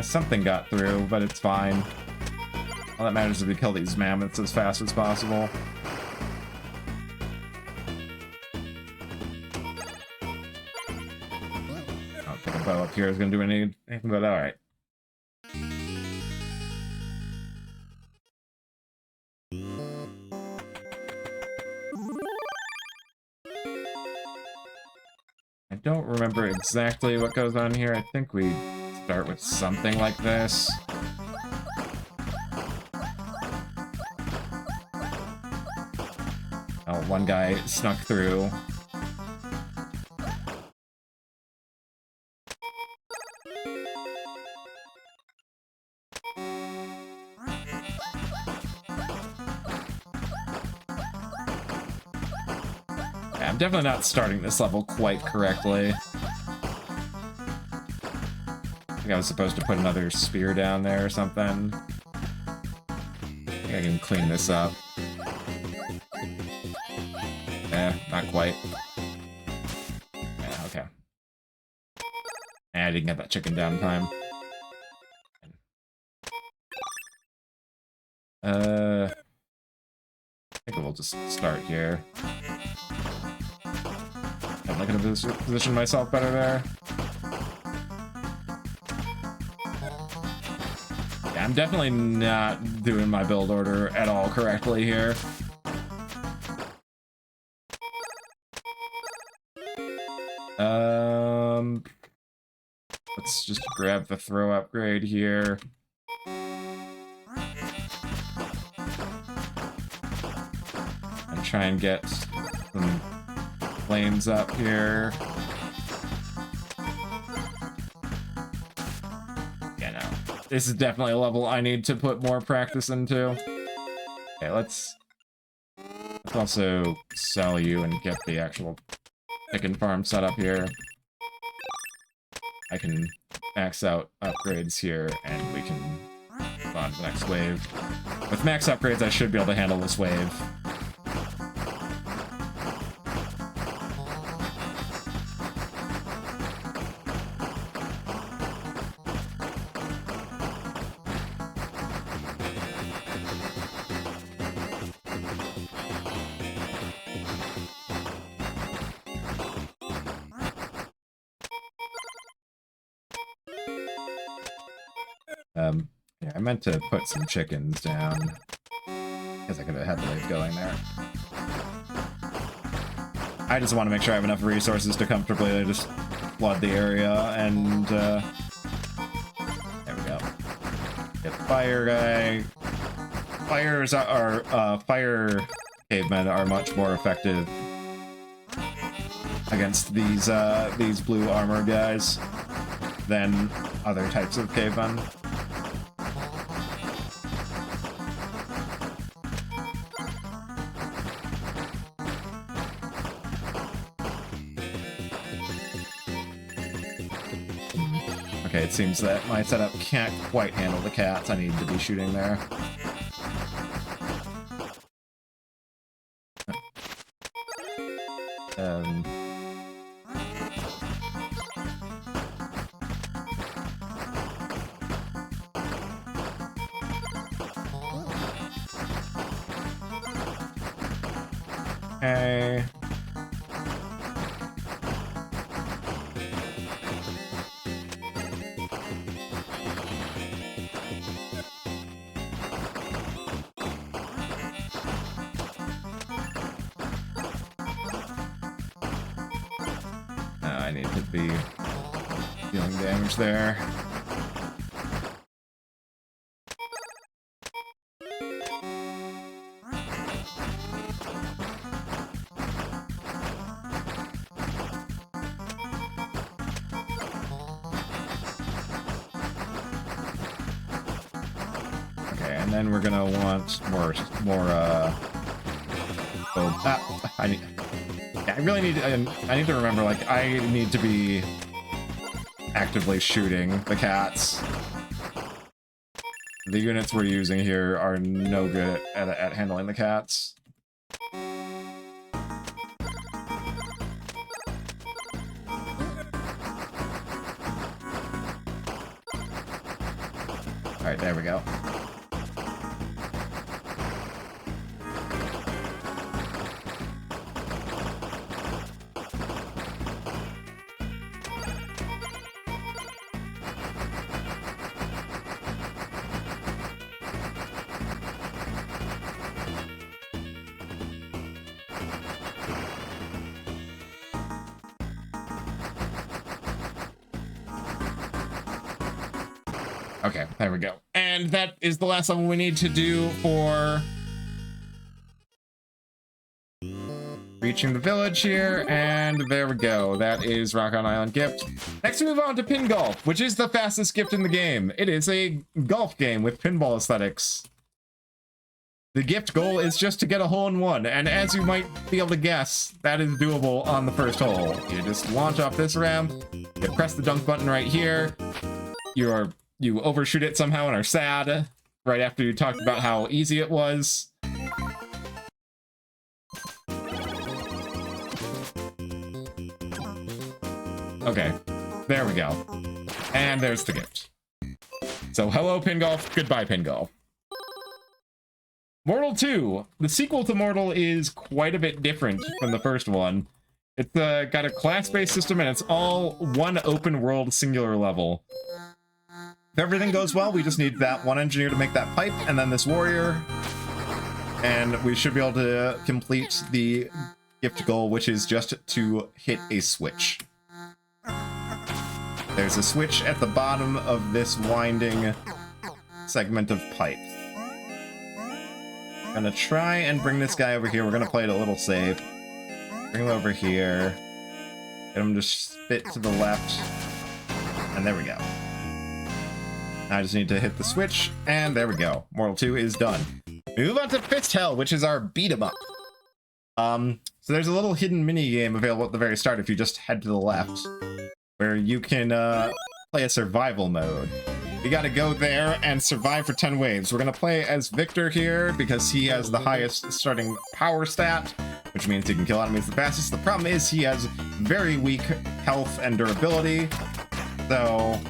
Something got through, but it's fine. All that matters is we kill these mammoths as fast as possible. Bow up here is going to do anything but alright. I don't remember exactly what goes on here. I think we start with something like this. Oh, one guy snuck through. I'm definitely not starting this level quite correctly. I think I was supposed to put another spear down there or something. I think I can clean this up. Not quite. Yeah, okay. I didn't get that chicken down in time. I think we'll just start here. I'm not gonna position myself better there. Yeah, I'm definitely not doing my build order at all correctly here. Let's just grab the throw upgrade here. And try and get some flames up here. Yeah, no. This is definitely a level I need to put more practice into. Okay, let's also sell you and get the actual chicken farm set up here. I can max out upgrades here, and we can move on to the next wave. With max upgrades, I should be able to handle this wave. Yeah, I meant to put some chickens down, because I could have had the wave going there. I just want to make sure I have enough resources to comfortably just flood the area, and there we go. Get fire guy. Fire cavemen are much more effective against these blue armor guys than other types of cavemen. Okay, it seems that my setup can't quite handle the cats. I need to be shooting there. Okay. I need to be dealing damage there. Okay, and then we're gonna want more I really need I need to remember, like, I need to be actively shooting the cats. The units we're using here are no good at handling the cats. Alright, there we go. Okay, there we go. And that is the last level we need to do for reaching the village here, and there we go. That is Rock Island Gift. Next we move on to Pin Golf, which is the fastest gift in the game. It is a golf game with pinball aesthetics. The gift goal is just to get a hole-in-one, and as you might be able to guess, that is doable on the first hole. You just launch off this ramp, you press the dunk button right here, you overshoot it somehow and are sad right after you talked about how easy it was. Okay, there we go. And there's the gift. So hello Pin Golf, goodbye Pin Golf. Mortal 2. The sequel to Mortal is quite a bit different from the first one. It's got a class-based system and it's all one open world singular level. If everything goes well, we just need that one engineer to make that pipe, and then this warrior, and we should be able to complete the gift goal, which is just to hit a switch. There's a switch at the bottom of this winding segment of pipe. I'm gonna try and bring this guy over here. We're gonna play it a little safe. Bring him over here. Get him to spit to the left. And there we go. I just need to hit the switch, and there we go. Mortal 2 is done. We move on to Fist Hell, which is our beat-em-up. So there's a little hidden mini-game available at the very start if you just head to the left, where you can play a survival mode. You gotta go there and survive for 10 waves. We're gonna play as Victor here, because he has the highest starting power stat, which means he can kill enemies the fastest. The problem is he has very weak health and durability, so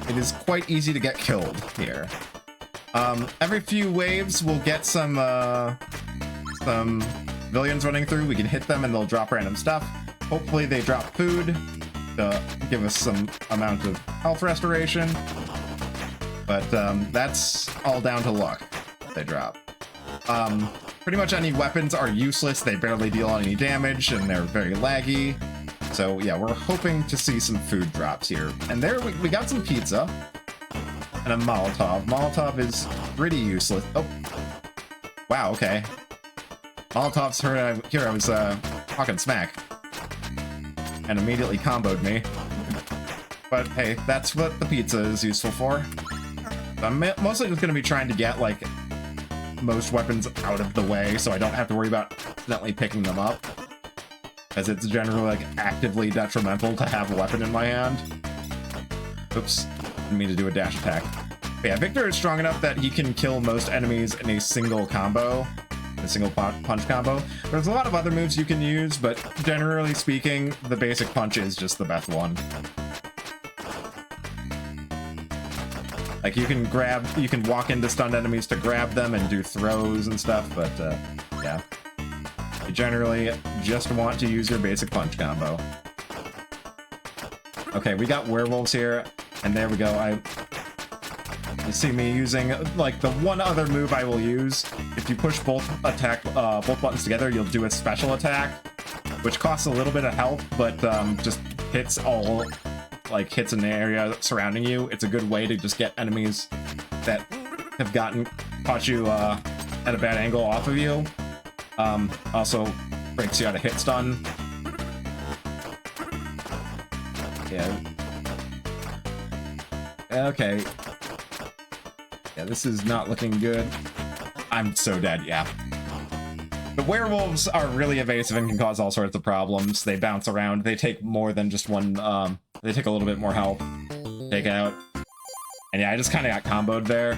it is quite easy to get killed here. Every few waves, we'll get some villains running through. We can hit them and they'll drop random stuff. Hopefully they drop food to give us some amount of health restoration. But that's all down to luck that they drop. Pretty much any weapons are useless. They barely deal any damage and they're very laggy. So yeah, we're hoping to see some food drops here. And there we got some pizza and a Molotov. Molotov is pretty useless. Oh, wow, okay. Molotov's here I was talking smack. and immediately comboed me. But hey, that's what the pizza is useful for. So I'm mostly just gonna be trying to get, like, most weapons out of the way so I don't have to worry about accidentally picking them up. As it's generally, like, actively detrimental to have a weapon in my hand. Oops, didn't mean to do a dash attack. But yeah, Victor is strong enough that he can kill most enemies in a single combo. A single punch combo. There's a lot of other moves you can use, but generally speaking, the basic punch is just the best one. Like, you can walk into stunned enemies to grab them and do throws and stuff, but yeah. You generally just want to use your basic punch combo. Okay, we got werewolves here, and there we go. You see me using, like, the one other move I will use. If you push both buttons together, you'll do a special attack, which costs a little bit of health, but just hits hits in the area surrounding you. It's a good way to just get enemies that have caught you at a bad angle off of you. Also breaks you out of hit stun. Yeah. Okay. Yeah, this is not looking good. I'm so dead, yeah. The werewolves are really evasive and can cause all sorts of problems. They bounce around. They take more than just one, they take a little bit more health. Take out. And yeah, I just kind of got comboed there.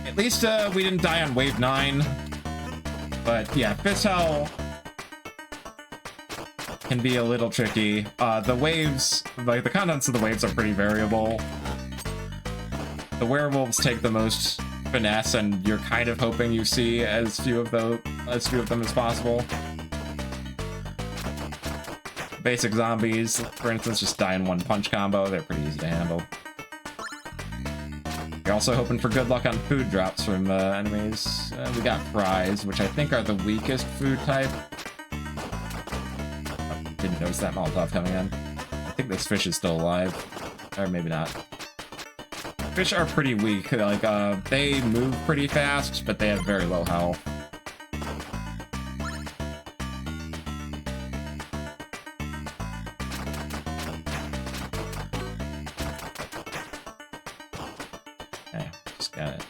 At least, we didn't die on wave 9. But yeah, Fist Hell can be a little tricky. The waves, like, the contents of the waves are pretty variable. The werewolves take the most finesse, and you're kind of hoping you see as few of them as possible. Basic zombies, for instance, just die in one punch combo. They're pretty easy to handle. You're also hoping for good luck on food drops from enemies. We got fries, which I think are the weakest food type. Oh, didn't notice that Molotov coming in. I think this fish is still alive. Or maybe not. Fish are pretty weak. Like, they move pretty fast, but they have very low health. Okay, just got it.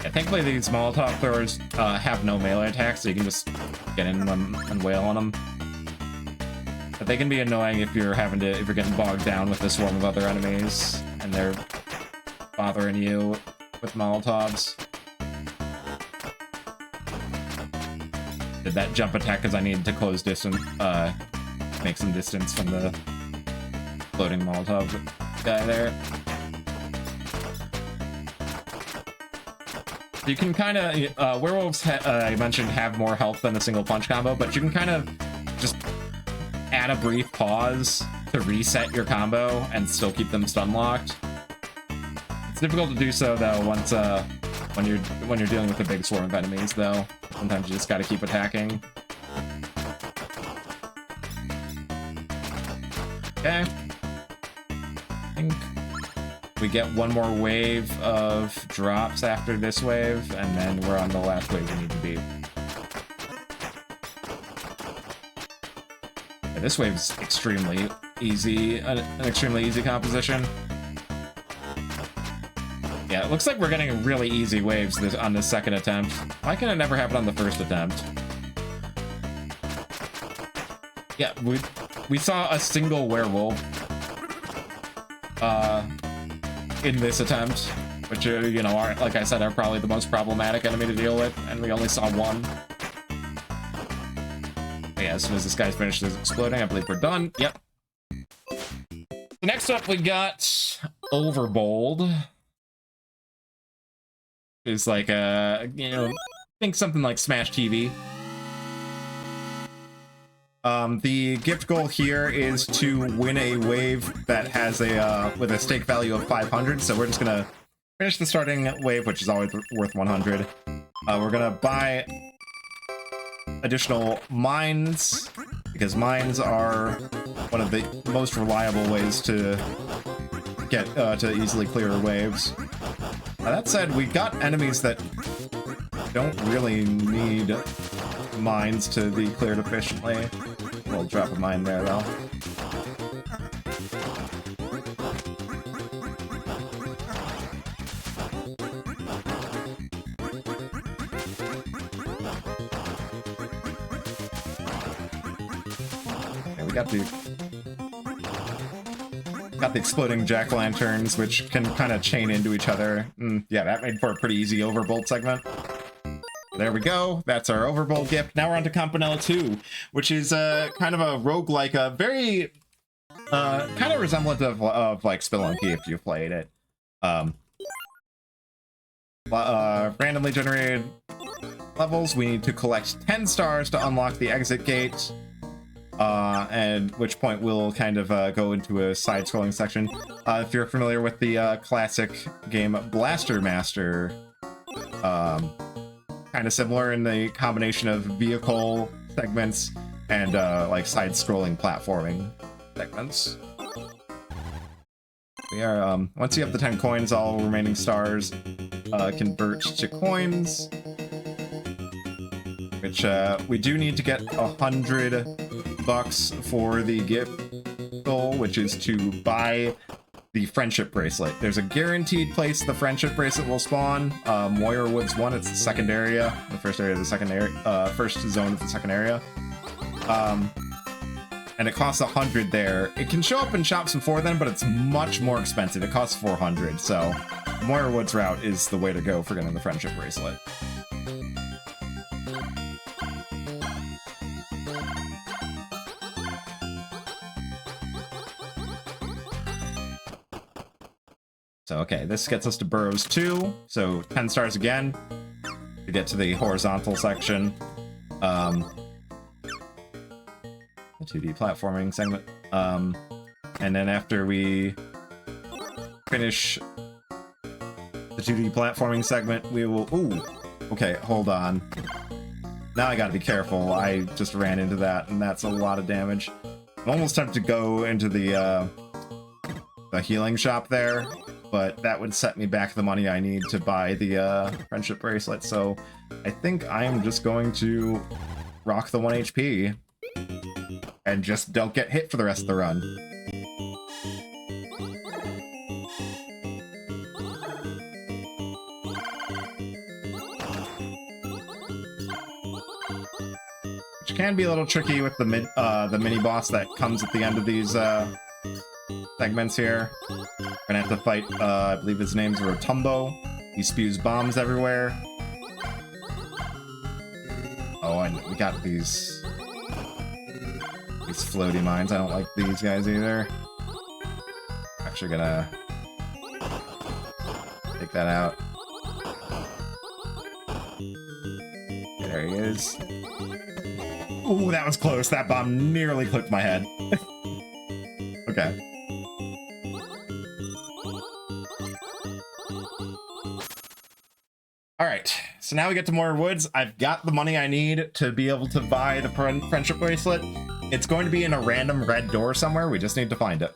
Yeah, thankfully these Molotov throwers have no melee attacks, so you can just get in them and wail on them. But they can be annoying if you're getting bogged down with the swarm of other enemies and they're bothering you with Molotovs. Did that jump attack because I needed to close distance, make some distance from the floating Molotov guy there. You can kind of, werewolves, I mentioned, have more health than a single punch combo, but you can kind of just add a brief pause to reset your combo and still keep them stun locked. It's difficult to do so though once when you're dealing with a big swarm of enemies though. Sometimes you just gotta keep attacking. Okay. I think we get one more wave of drops after this wave, and then we're on the last wave we need to beat. This wave's extremely easy, an extremely easy composition. Yeah, it looks like we're getting really easy waves on this second attempt. Why can it never happen on the first attempt? Yeah, we saw a single werewolf in this attempt, which, you know, are, like I said, are probably the most problematic enemy to deal with, and we only saw one. Yeah, as soon as this guy's finished exploding, I believe we're done. Yep. Next up, we got Overbold. It's like you know, think something like Smash TV. The gift goal here is to win a wave that has a with a stake value of 500. So we're just gonna finish the starting wave, which is always worth 100. We're gonna buy additional mines, because mines are one of the most reliable ways to get to easily clear waves. That said, we got enemies that don't really need mines to be cleared efficiently. We'll drop a mine there, though. Okay, we got the exploding jack-o'-lanterns, which can kind of chain into each other. Yeah, that made for a pretty easy overbolt segment. There we go. That's our overbolt gift. Now we're on to Campanella 2, which is kind of a roguelike, a very kind of resemblant of like Spelunky if you've played it. Randomly generated levels. We need to collect 10 stars to unlock the exit gate. And which point we'll kind of go into a side-scrolling section. If you're familiar with the classic game Blaster Master, kind of similar in the combination of vehicle segments and like side-scrolling platforming segments. We are once you have the 10 coins, all remaining stars convert to coins, which we do need to get 100 bucks for the gift goal, which is to buy the friendship bracelet. There's a guaranteed place the friendship bracelet will spawn. Moyer Woods 1, it's the second area. The first area of the second area, first zone of the second area. And it costs 100 there. It can show up in shops before then, but it's much more expensive. It costs 400, so Moyer Woods route is the way to go for getting the friendship bracelet. So, okay, this gets us to Burrows 2, so 10 stars again to get to the horizontal section. The 2D platforming segment. And then after we finish the 2D platforming segment, we will... Ooh! Okay, hold on. Now I gotta be careful. I just ran into that, and that's a lot of damage. I'm almost tempted to go into the healing shop there, but that would set me back the money I need to buy the friendship bracelet, so I think I am just going to rock the 1 HP and just don't get hit for the rest of the run. Which can be a little tricky with the mini-boss that comes at the end of these segments here. We're gonna have to fight, I believe his name's Rotumbo. He spews bombs everywhere. Oh, and we got these floaty mines. I don't like these guys either. Actually gonna take that out. Okay, there he is. Ooh, that was close. That bomb nearly clipped my head. Okay. Alright, so now we get to Moyer Woods. I've got the money I need to be able to buy the friendship bracelet. It's going to be in a random red door somewhere. We just need to find it.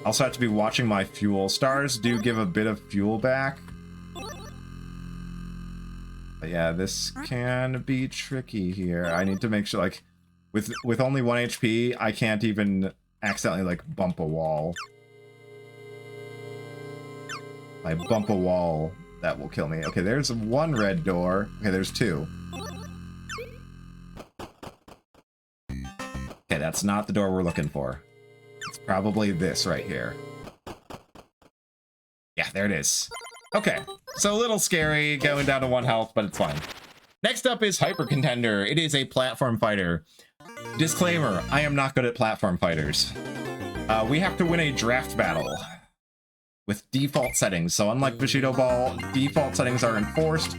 Also have to be watching my fuel. Stars do give a bit of fuel back. But yeah, this can be tricky here. I need to make sure, like, with only 1 HP, I can't even accidentally, like, bump a wall. If I bump a wall, that will kill me. Okay, there's 1 red door. Okay, there's 2. Okay, that's not the door we're looking for. It's probably this right here. Yeah, there it is. Okay, so a little scary going down to 1 health, but it's fine. Next up is Hyper Contender. It is a platform fighter. Disclaimer, I am not good at platform fighters. We have to win a draft battle with default settings. So unlike Bushido Ball, default settings are enforced.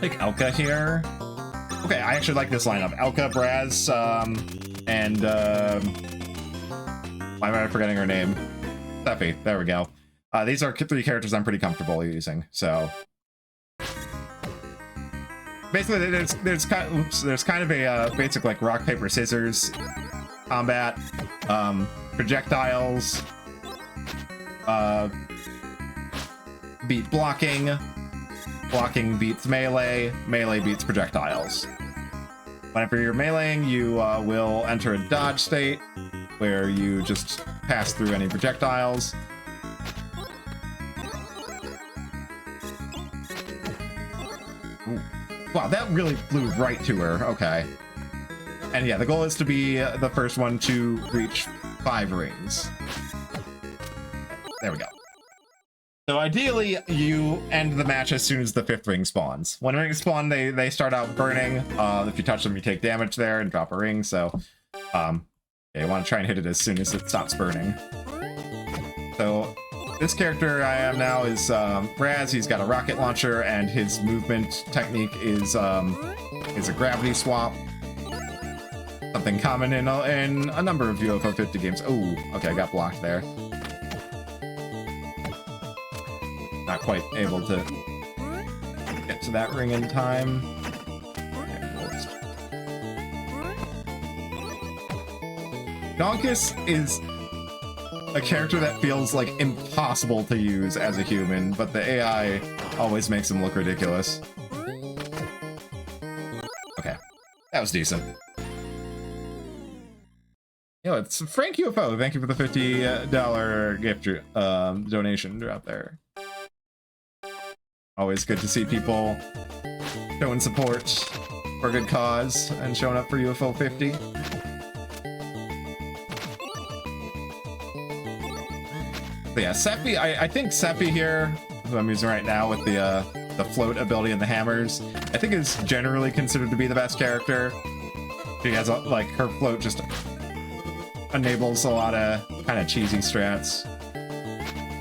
Like Elka here. Okay, I actually like this lineup. Elka, Braz, and why am I forgetting her name? Steffi, there we go. These are 3 characters I'm pretty comfortable using, so... Basically, there's kind of a basic, like, rock, paper, scissors combat, projectiles, beat blocking, blocking beats melee, melee beats projectiles. Whenever you're meleeing, you will enter a dodge state, where you just pass through any projectiles. Ooh. Wow, that really flew right to her. Okay. And yeah, the goal is to be the first one to reach 5 rings. There we go. So ideally, you end the match as soon as the 5th ring spawns. When rings spawn, they start out burning. If you touch them, you take damage there and drop a ring. So, yeah, you want to try and hit it as soon as it stops burning. So, this character I am now is Raz. He's got a rocket launcher, and his movement technique is a gravity swap. Something common in a number of UFO 50 games. Oh, okay, I got blocked there. Not quite able to get to that ring in time. Donkus is a character that feels like impossible to use as a human, but the AI always makes him look ridiculous. Okay, that was decent. Yo, it's Frank UFO. Thank you for the $50 gift donation drop there. Always good to see people showing support for a good cause and showing up for UFO 50. So yeah, Seppi, I think Seppi here, who I'm using right now with the float ability and the hammers, I think is generally considered to be the best character. She has like her float just enables a lot of kind of cheesy strats.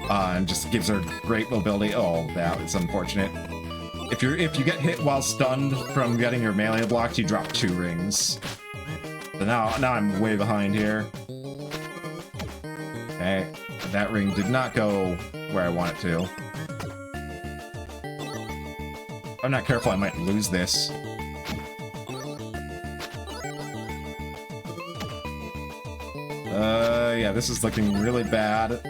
And just gives her great mobility. Oh, that was unfortunate. If you get hit while stunned from getting your melee blocked, you drop 2 rings. So now I'm way behind here. Okay, that ring did not go where I want it to. If I'm not careful, I might lose this. Yeah, this is looking really bad.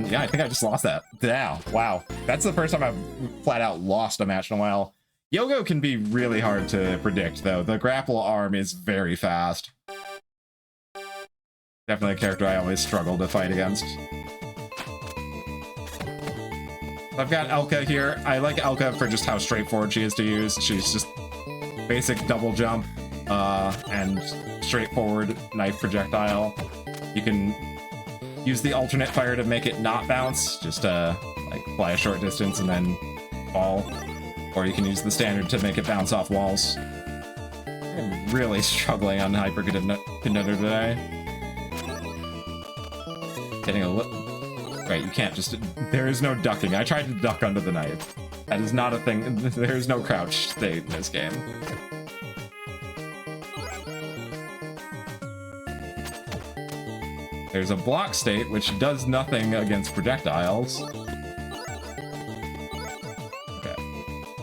Yeah, I think I just lost that. Yeah, wow. That's the first time I've flat out lost a match in a while. Yogo can be really hard to predict, though. The grapple arm is very fast. Definitely a character I always struggle to fight against. I've got Elka here. I like Elka for just how straightforward she is to use. She's just basic double jump and straightforward knife projectile. You can use the alternate fire to make it not bounce, just like fly a short distance and then fall. Or you can use the standard to make it bounce off walls. I'm really struggling on Hyper Contender today. Getting a little... Right, you can't just... There is no ducking. I tried to duck under the knife. That is not a thing. There is no crouch state in this game. There's a block state, which does nothing against projectiles. Okay,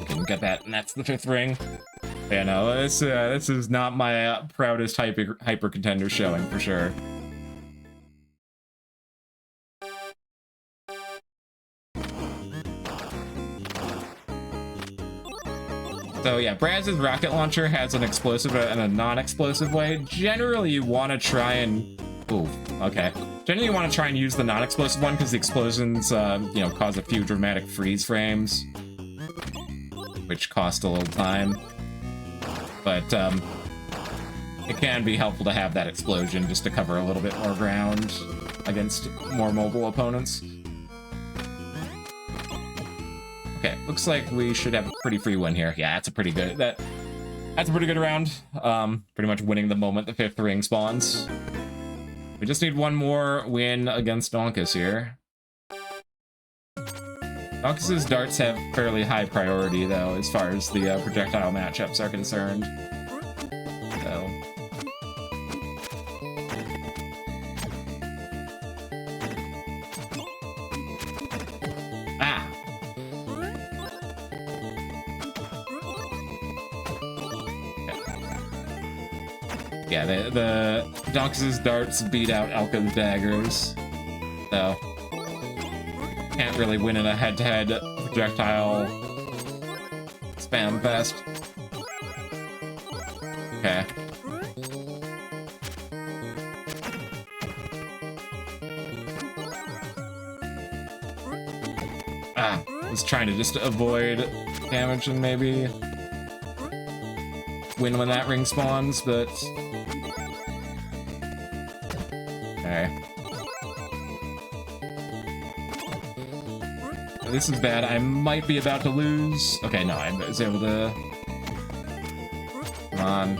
we can get that, and that's the 5th ring. Yeah, no, this is not my proudest hyper contender showing for sure. So yeah, Braz's rocket launcher has an explosive and a non-explosive way. Generally, you want to try and... Ooh, okay. Generally, you want to try and use the non-explosive one because the explosions, you know, cause a few dramatic freeze frames, which cost a little time. But it can be helpful to have that explosion just to cover a little bit more ground against more mobile opponents. Okay, looks like we should have a pretty free win here. Yeah, that's a pretty good that's a pretty good round. Pretty much winning the moment the 5th ring spawns. We just need one more win against Donkus here. Donkus's darts have fairly high priority though, as far as the projectile matchups are concerned. So. Ah! Yeah, the Donkus' darts beat out Elka's daggers. So, can't really win in a head-to-head projectile spam fest. Okay. I was trying to just avoid damage and maybe win when that ring spawns, but... Okay. This is bad. I might be about to lose. Okay, no, I was able to... Come on.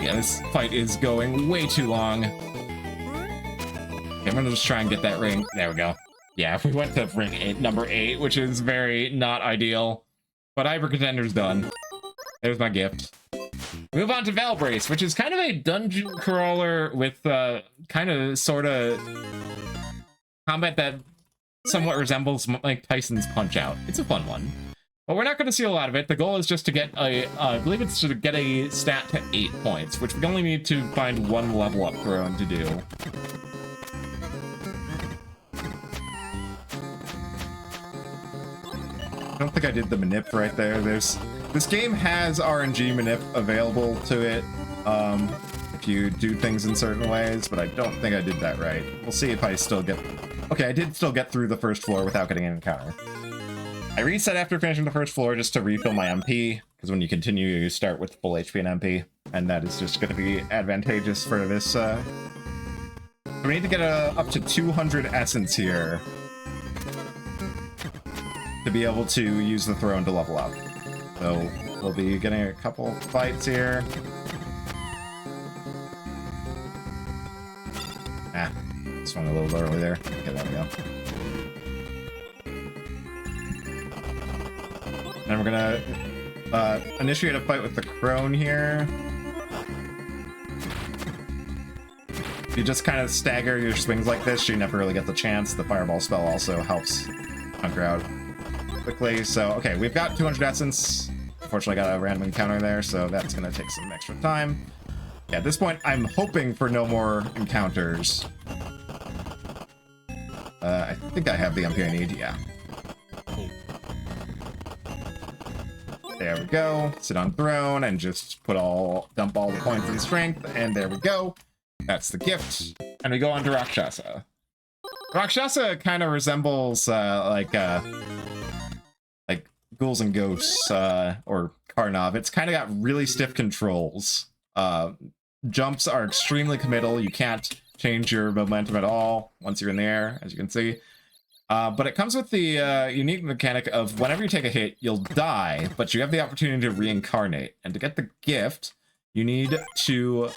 Yeah, this fight is going way too long. Okay, I'm gonna just try and get that ring. There we go. Yeah, we went to ring number 8, which is very not ideal. But Hyper Contender's done. There's my gift. Move on to Valbrace, which is kind of a dungeon crawler with kind of sort of combat that somewhat resembles like Tyson's Punch-Out. It's a fun one. But we're not going to see a lot of it. The goal is just to get a, I believe it's to get a stat to 8 points, which we only need to find 1 level up throne to do. I don't think I did the manip right there. This game has RNG manip available to it if you do things in certain ways, but I don't think I did that right. We'll see if I still get... Okay, I did still get through the first floor without getting an encounter. I reset after finishing the first floor just to refill my MP, because when you continue, you start with full HP and MP, and that is just going to be advantageous for this. So we need to get up to 200 essence here to be able to use the throne to level up. So we'll be getting a couple fights here. Ah, swung a little early there. Okay, there we go. Then we're gonna initiate a fight with the crone here. You just kind of stagger your swings like this, you never really get the chance. The fireball spell also helps hunker out quickly. So, okay, we've got 200 essence. Unfortunately, I got a random encounter there, so that's gonna take some extra time. Yeah, at this point, I'm hoping for no more encounters. I think I have the MP I need, yeah. There we go. Sit on throne and just dump all the points in strength, and there we go. That's the gift. And we go on to Rakshasa. Rakshasa kind of resembles like Ghouls and Ghosts or Karnov. It's kind of got really stiff controls. Jumps are extremely committal. You can't change your momentum at all once you're in the air, as you can see. But it comes with the unique mechanic of whenever you take a hit, you'll die, but you have the opportunity to reincarnate. And to get the gift, you need to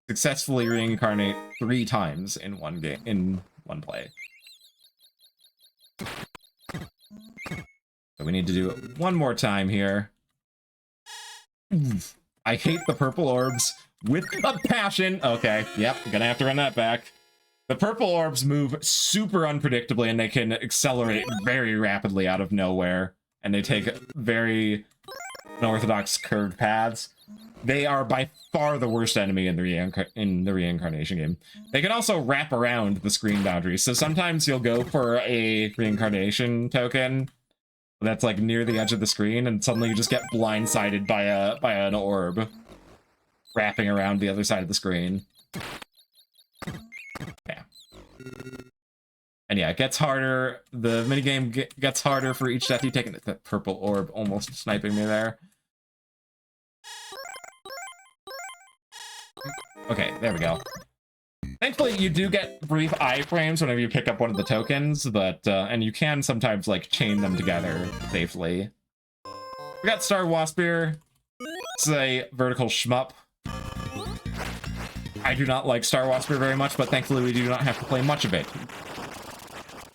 successfully reincarnate 3 times in one game, in one play. So we need to do it one more time here. I hate the purple orbs with a passion. Okay, yep, gonna have to run that back. The purple orbs move super unpredictably, and they can accelerate very rapidly out of nowhere, and they take very unorthodox curved paths. They are by far the worst enemy in the reincarnation game. They can also wrap around the screen boundaries, so sometimes you'll go for a reincarnation token that's like near the edge of the screen, and suddenly you just get blindsided by an orb wrapping around the other side of the screen. Yeah. And yeah, it gets harder. The minigame gets harder for each death you take. That purple orb almost sniping me there. Okay, there we go. Thankfully, you do get brief iframes whenever you pick up one of the tokens, but and you can sometimes like chain them together safely. We got Star Waspir. It's a vertical shmup. I do not like Star Waspir very much, but thankfully we do not have to play much of it.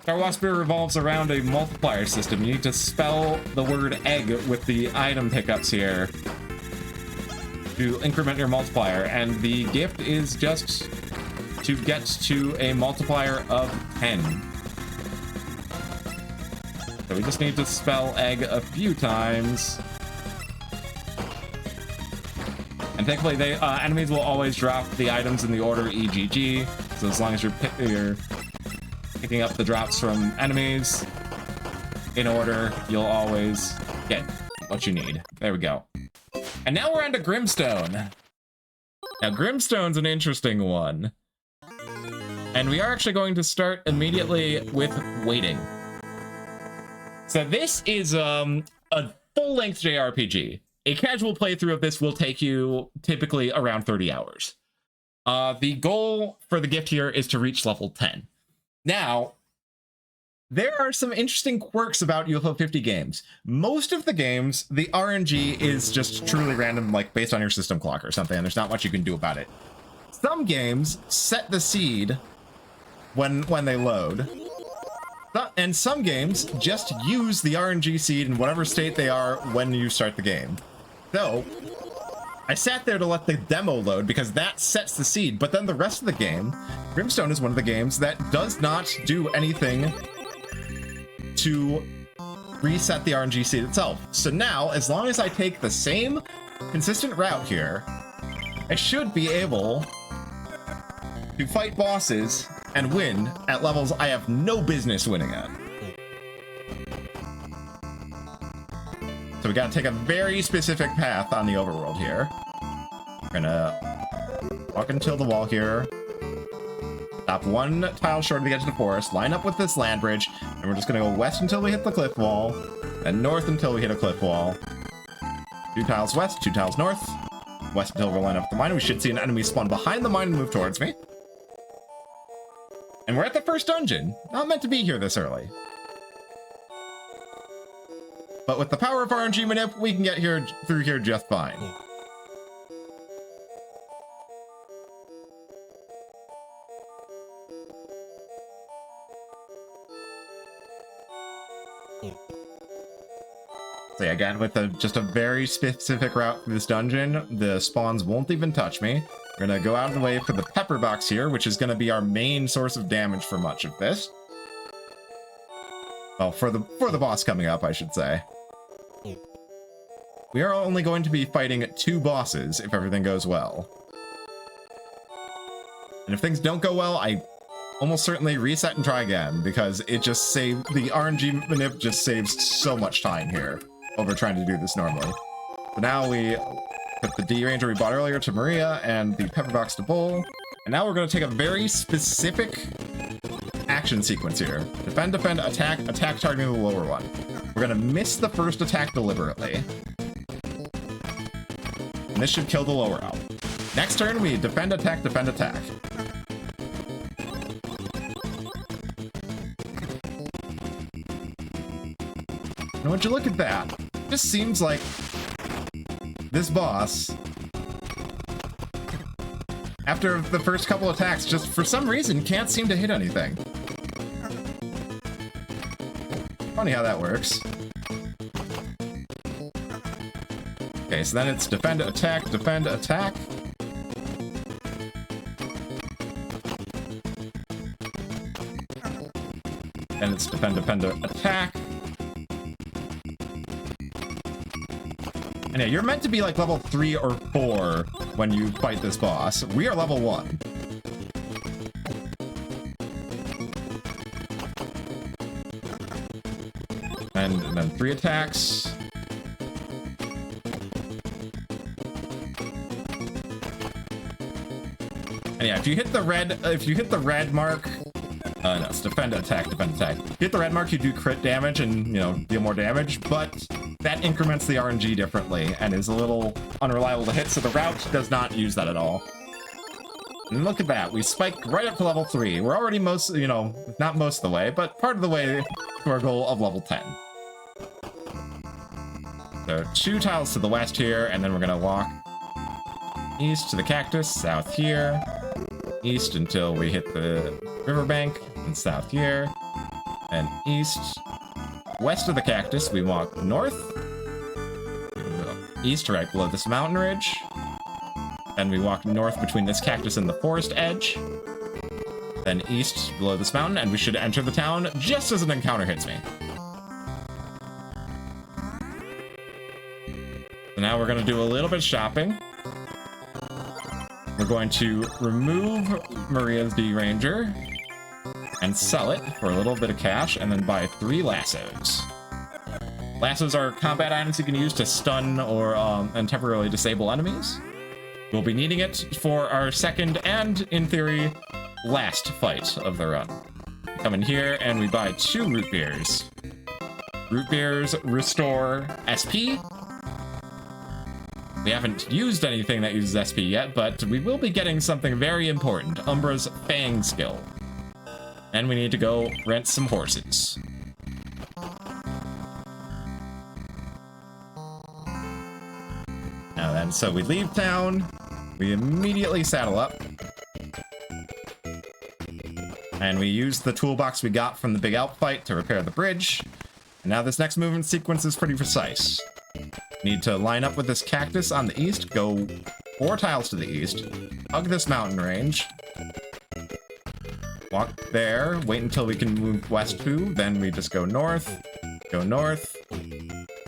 Star Waspir revolves around a multiplier system. You need to spell the word egg with the item pickups here to increment your multiplier, and the gift is just to get to a multiplier of 10. So we just need to spell egg a few times. And thankfully, they enemies will always drop the items in the order EGG. So as long as you're picking up the drops from enemies in order, you'll always get what you need. There we go. And now we're on to Grimstone. Now, Grimstone's an interesting one. And we are actually going to start immediately with waiting. So this is a full-length JRPG. A casual playthrough of this will take you typically around 30 hours. The goal for the gift here is to reach level 10. Now, there are some interesting quirks about UFO 50 games. Most of the games, the RNG is just truly random, like based on your system clock or something, and there's not much you can do about it. Some games set the seed when they load. And some games just use the RNG seed in whatever state they are when you start the game. So, I sat there to let the demo load because that sets the seed, but then the rest of the game, Grimstone is one of the games that does not do anything to reset the RNG seed itself. So now, as long as I take the same consistent route here, I should be able to fight bosses and win at levels I have no business winning at. So we gotta take a very specific path on the overworld here. We're gonna walk until the wall here. Stop one tile short of the edge of the forest, line up with this land bridge, and we're just gonna go west until we hit the cliff wall, and north until we hit a cliff wall. 2 tiles west, 2 tiles north. West until we line up with the mine. We should see an enemy spawn behind the mine and move towards me. And we're at the first dungeon. Not meant to be here this early. But with the power of RNG manip, we can get here through here just fine. So yeah, again, with just a very specific route through this dungeon, the spawns won't even touch me. We're gonna go out of the way for the pepper box here, which is gonna be our main source of damage for much of this. Well, for the boss coming up, I should say. We are only going to be fighting 2 bosses if everything goes well. And if things don't go well, I almost certainly reset and try again, because it just saved, the RNG manip just saves so much time here over trying to do this normally. So now we put the D-Ranger we bought earlier to Maria and the pepper box to Bull. And now we're going to take a very specific action sequence here. Defend, defend, attack, attack targeting the lower one. We're going to miss the first attack deliberately. And this should kill the lower owl. Next turn, we defend, attack, defend, attack. And would you look at that? It just seems like this boss, after the first couple attacks, just for some reason can't seem to hit anything. Funny how that works. Okay, so then it's defend, attack, defend, attack. And it's defend, defend, attack. And yeah, you're meant to be like level 3 or 4 when you fight this boss. We are level 1. And then 3 attacks. And yeah, if you hit the red mark, no, it's defend, attack, defend, attack. If you hit the red mark, you do crit damage and, you know, deal more damage, but that increments the RNG differently and is a little unreliable to hit, so the route does not use that at all. And look at that, we spiked right up to level 3. We're already most, you know, not most of the way, but part of the way to our goal of level 10. So 2 tiles to the west here, and then we're gonna walk east to the cactus, south here, east until we hit the riverbank, and south here, and east. West of the cactus, we walk north, east right below this mountain ridge, and we walk north between this cactus and the forest edge, then east below this mountain, and we should enter the town just as an encounter hits me. So now we're going to do a little bit of shopping. we're going to remove Maria's D-Ranger and sell it for a little bit of cash, and then buy 3 lassos. Lassos are combat items you can use to stun or and temporarily disable enemies. We'll be needing it for our second and, in theory, last fight of the run. We come in here and we buy 2 root beers. Root beers restore SP. We haven't used anything that uses SP yet, but we will be getting something very important, Umbra's Fang skill. And we need to go rent some horses. Now then, so we leave town, we immediately saddle up, and we use the toolbox we got from the big elk fight to repair the bridge. And now this next movement sequence is pretty precise. Need to line up with this cactus on the east, go 4 tiles to the east, hug this mountain range, walk there, wait until we can move west 2, then we just go north,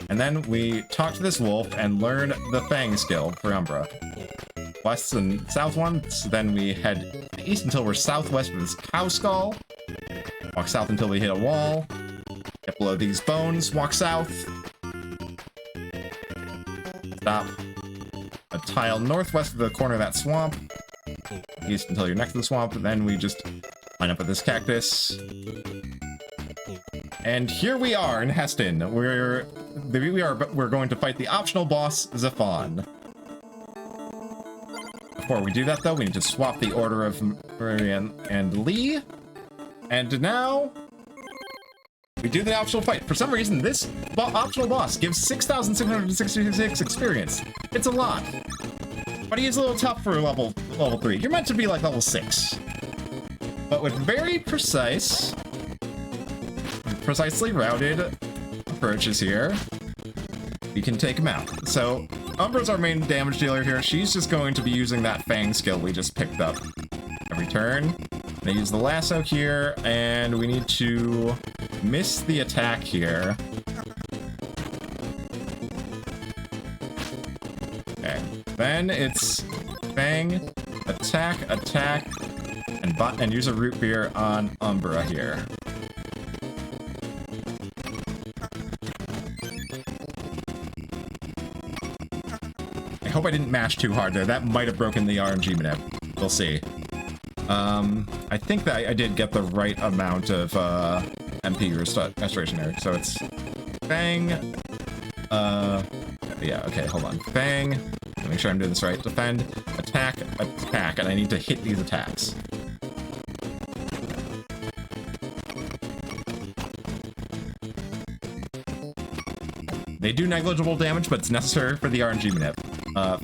and then we talk to this wolf and learn the Fang skill for Umbra. West and south once, then we head east until we're southwest of this cow skull, walk south until we hit a wall, get below these bones, walk south, stop a tile northwest of the corner of that swamp, east until you're next to the swamp, and then we just line up with this cactus. And here we are in Heston. We're going to fight the optional boss, Zephon. Before we do that, though, we need to swap the order of Marian and Lee. And now we do the optional fight. For some reason, this optional boss gives 6,666 experience. It's a lot. But he is a little tough for level 3. You're meant to be like level 6. But with very precisely routed approaches here, we can take him out. So Umbra's our main damage dealer here. She's just going to be using that Fang skill we just picked up every turn. They use the lasso here, and we need to miss the attack here. Okay, then it's Fang, attack, and use a root beer on Umbra here. I hope I didn't mash too hard there. That might have broken the RNG manip. We'll see. I think that I did get the right amount of MP restoration there. So it's Fang. Yeah, okay, hold on. Fang. Make sure I'm doing this right. Defend, attack, and I need to hit these attacks. They do negligible damage, but it's necessary for the RNG manip.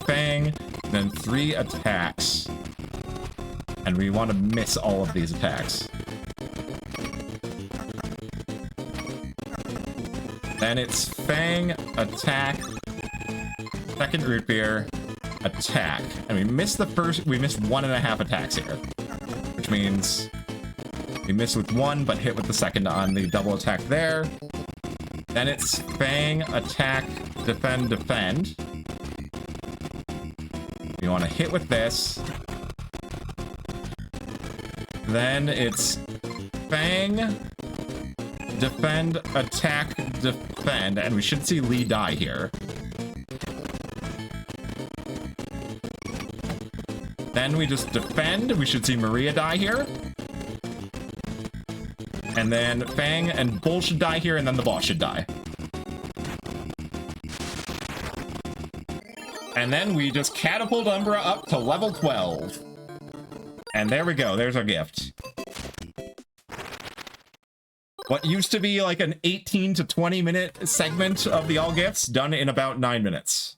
Fang, then 3 attacks. And we want to miss all of these attacks. Then it's Fang, attack, second root beer, attack. And we missed 1.5 attacks here. Which means we missed with 1, but hit with the second on the double attack there. Then it's Fang, attack, defend. You want to hit with this. Then it's Fang, defend, attack, defend, and we should see Lee die here. Then we just defend, we should see Maria die here. And then Fang and Bull should die here, and then the boss should die. And then we just catapult Umbra up to level 12. And there we go, there's our gift. What used to be like an 18 to 20 minute segment of the all gifts, done in about 9 minutes.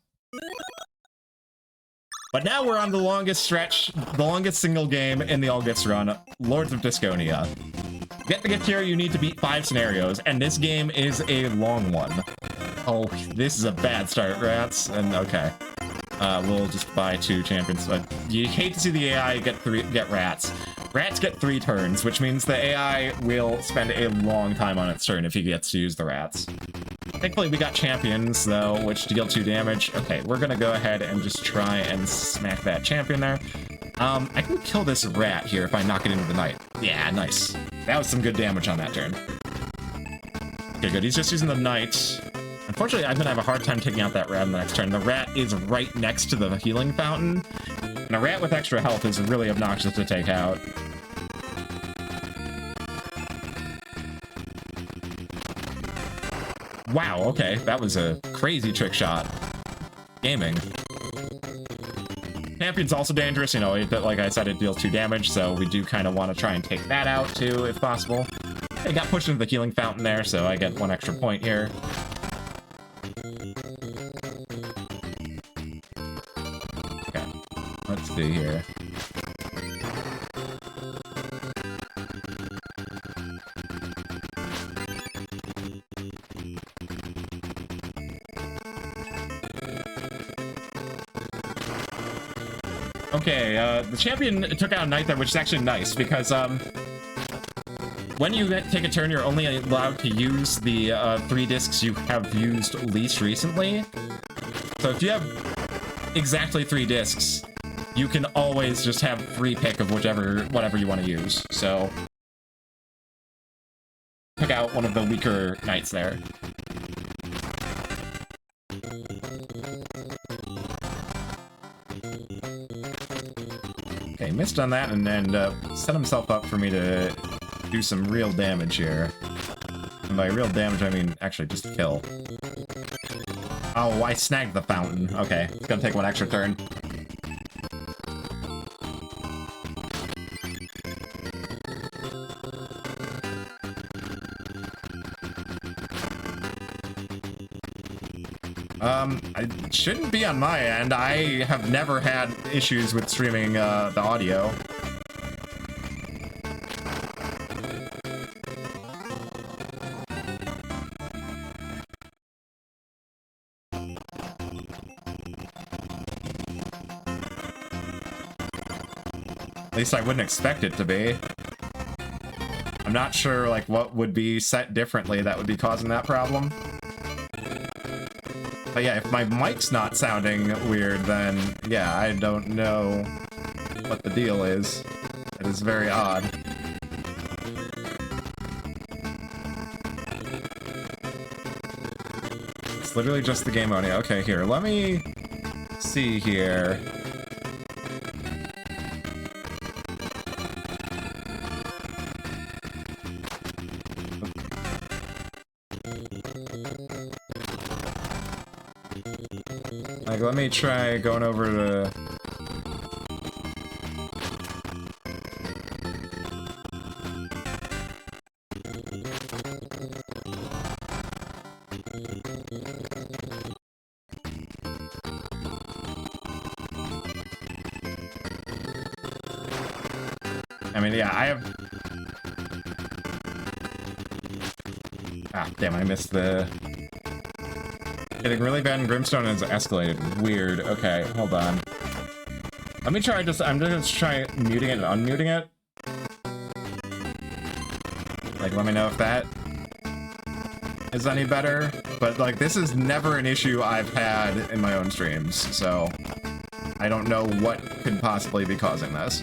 But now we're on the longest stretch, the longest single game in the all gifts run, Lords of Disconia. Get to get here, you need to beat 5 scenarios, and this game is a long one. Oh, this is a bad start, rats, and okay. We'll just buy 2 champions. You hate to see the AI get rats. Rats get 3 turns, which means the AI will spend a long time on its turn if he gets to use the rats. Thankfully, we got champions, though, which deal 2 damage. Okay, we're gonna go ahead and just try and smack that champion there. I can kill this rat here if I knock it into the knight. Yeah, nice. That was some good damage on that turn. Okay, good. He's just using the knight. Unfortunately, I'm gonna have a hard time taking out that rat on the next turn. The rat is right next to the healing fountain, and a rat with extra health is really obnoxious to take out. Wow, okay. That was a crazy trick shot. Gaming. Champion's also dangerous, you know, like I said, it deals 2 damage, so we do kind of want to try and take that out, too, if possible. I got pushed into the healing fountain there, so I get 1 extra point here. Okay, let's see here. Okay, the champion took out a knight there, which is actually nice, because, when you take a turn, you're only allowed to use the 3 discs you have used least recently. So if you have exactly 3 discs, you can always just have free pick of whatever you want to use. So took out one of the weaker knights there. Okay, missed on that and then set himself up for me to do some real damage here. And by real damage, I mean actually just kill. Oh, I snagged the fountain. Okay, it's gonna take 1 extra turn. It shouldn't be on my end. I have never had issues with streaming the audio. At least I wouldn't expect it to be. I'm not sure, like, what would be set differently that would be causing that problem. But yeah, if my mic's not sounding weird, then yeah, I don't know what the deal is. It is very odd. It's literally just the game audio. Okay, here, let me see here. Like, let me try going over to... I mean, yeah, I have... Ah, damn, I missed the... Getting really bad in Grimstone has escalated. Weird. Okay, hold on. Let me try I'm just gonna try muting it and unmuting it. Like, let me know if that is any better. But, like, this is never an issue I've had in my own streams, so I don't know what could possibly be causing this.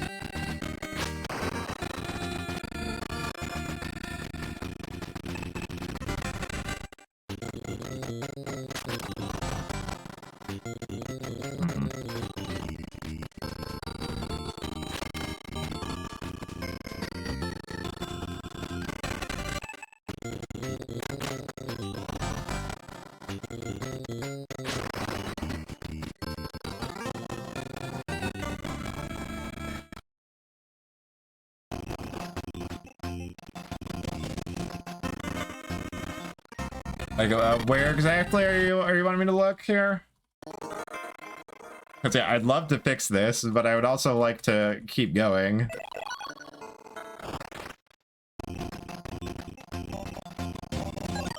Like, where exactly are you wanting me to look here? Because yeah, I'd love to fix this, but I would also like to keep going.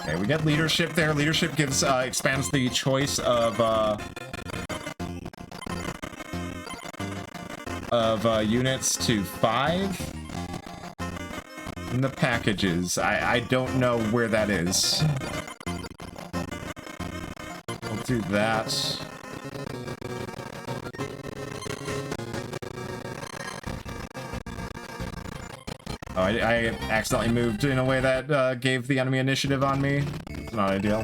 Okay, we get leadership there. Leadership gives expands the choice of units to 5 in the packages. I don't know where that is. Do that. Oh, I accidentally moved in a way that gave the enemy initiative on me. It's not ideal.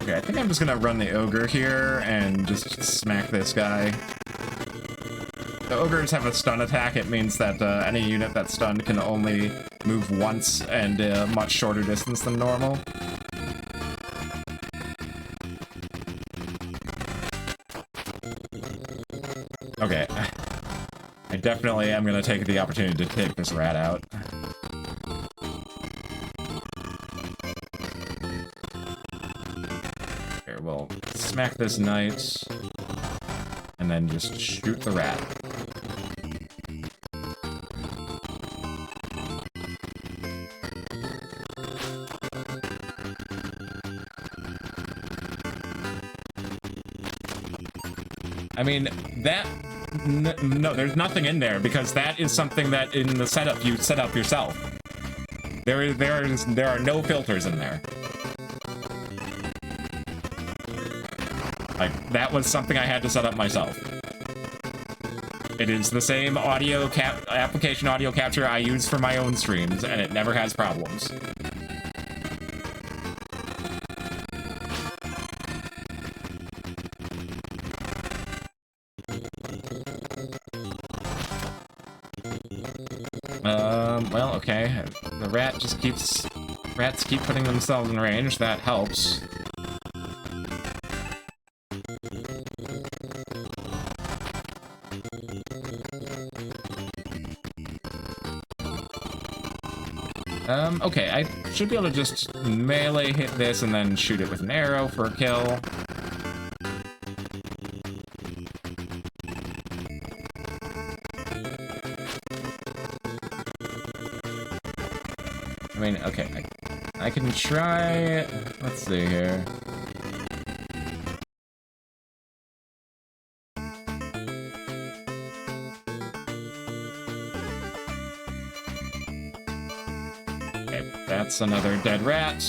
Okay, I think I'm just gonna run the ogre here and just smack this guy. The ogres have a stun attack. It means that any unit that's stunned can only move once and a much shorter distance than normal. Okay. I definitely am gonna take the opportunity to take this rat out. Here, we'll smack this knight, and then just shoot the rat. I mean, that... No, there's nothing in there, because that is something that in the setup you set up yourself. There are no filters in there. Like, that was something I had to set up myself. It is the same application audio capture I use for my own streams, and it never has problems. Well, okay. The rat just keeps... Rats keep putting themselves in range. That helps. Okay, I should be able to just melee hit this and then shoot it with an arrow for a kill. I mean, okay, I can try... Let's see here. Okay, that's another dead rat.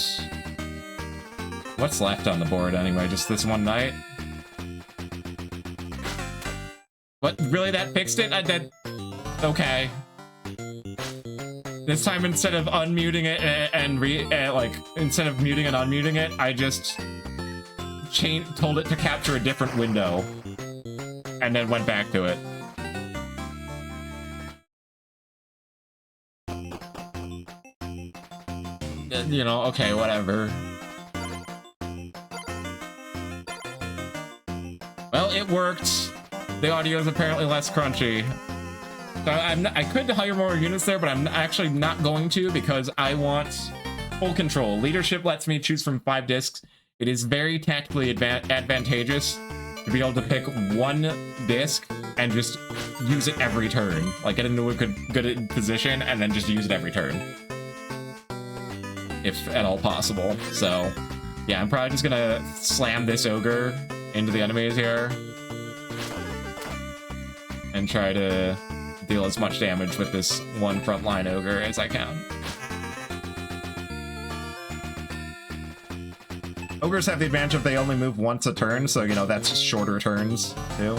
What's left on the board anyway? Just this one knight? What? Really? That fixed it? Okay. This time, instead of unmuting it and instead of muting and unmuting it, I just told it to capture a different window, and then went back to it. You know, okay, whatever. Well, it worked. The audio is apparently less crunchy. So I could hire more units there, but I'm actually not going to because I want full control. Leadership lets me choose from 5 discs. It is very tactically advantageous to be able to pick one disc and just use it every turn. Like, get into a good position and then just use it every turn. If at all possible. So, yeah, I'm probably just gonna slam this ogre into the enemies here. And try to deal as much damage with this one frontline ogre as I can. Ogres have the advantage of they only move once a turn, so, you know, that's just shorter turns, too.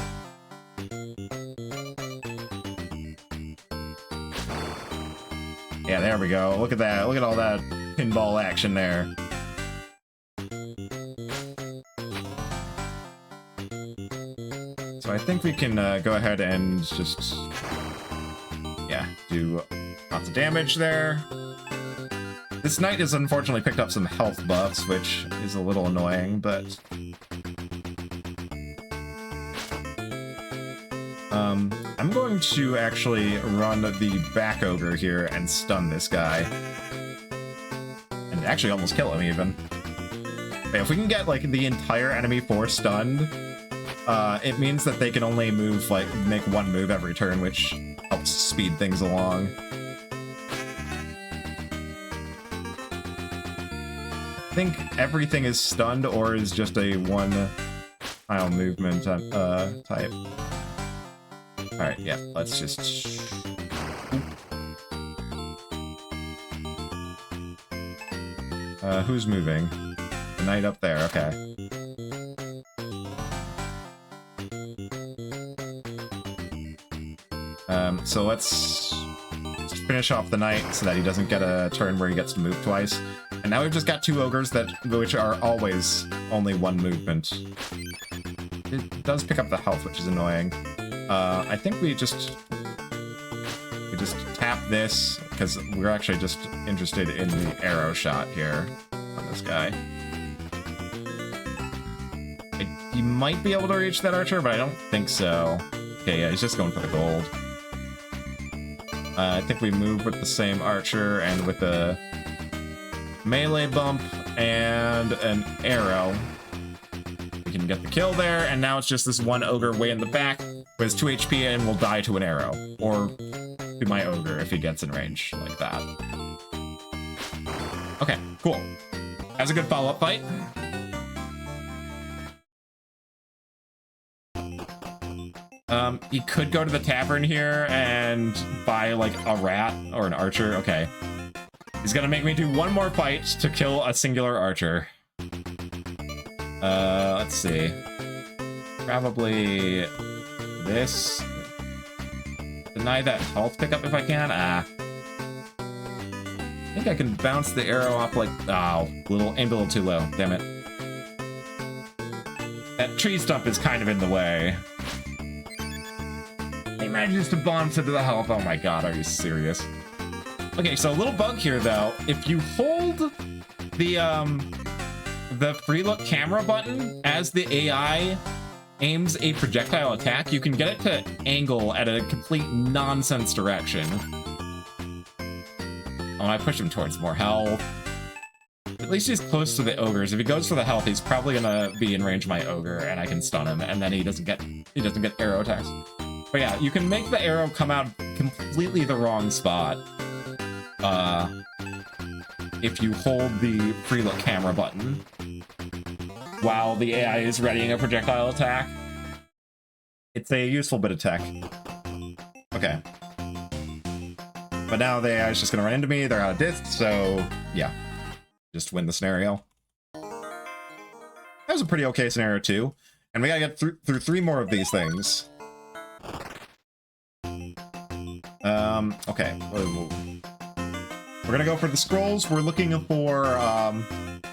Yeah, there we go. Look at that. Look at all that pinball action there. So I think we can go ahead and just... yeah, do lots of damage there. This knight has unfortunately picked up some health buffs, which is a little annoying, but... I'm going to actually run the back ogre here and stun this guy. And actually almost kill him, even. Okay, if we can get, like, the entire enemy force stunned, it means that they can only move, like, make one move every turn, which helps speed things along. I think everything is stunned or is just a one-tile movement type. Alright, yeah, let's just... who's moving? The knight up there, okay. So let's finish off the knight so that he doesn't get a turn where he gets to move twice. And now we've just got 2 ogres which are always only 1 movement. It does pick up the health, which is annoying. I think we just tap this because we're actually just interested in the arrow shot here on this guy. He might be able to reach that archer, but I don't think so. Okay, yeah, he's just going for the gold. I think we move with the same archer and with a melee bump and an arrow. We can get the kill there, and now it's just this 1 ogre way in the back who has 2 HP and will die to an arrow. Or to my ogre if he gets in range like that. Okay, cool. That was a good follow-up fight. He could go to the tavern here and buy, like, a rat or an archer. Okay. He's gonna make me do 1 more fight to kill a singular archer. Let's see. Probably this. Deny that health pickup if I can. I think I can bounce the arrow off like... Oh, aimed a little too low. Damn it. That tree stump is kind of in the way. He manages to bounce into the health. Oh my god, are you serious? Okay, so a little bug here though. If you hold the free look camera button as the AI aims a projectile attack, you can get it to angle at a complete nonsense direction. Oh, I push him towards more health. At least he's close to the ogres. If he goes for the health, he's probably gonna be in range of my ogre, and I can stun him, and then he doesn't get arrow attacks. But yeah, you can make the arrow come out completely the wrong spot. If you hold the free look camera button while the AI is readying a projectile attack. It's a useful bit of tech. Okay. But now the AI is just gonna run into me, they're out of disc, so yeah. Just win the scenario. That was a pretty okay scenario too. And we gotta get through 3 more of these things. Okay. We're gonna go for the scrolls. We're looking for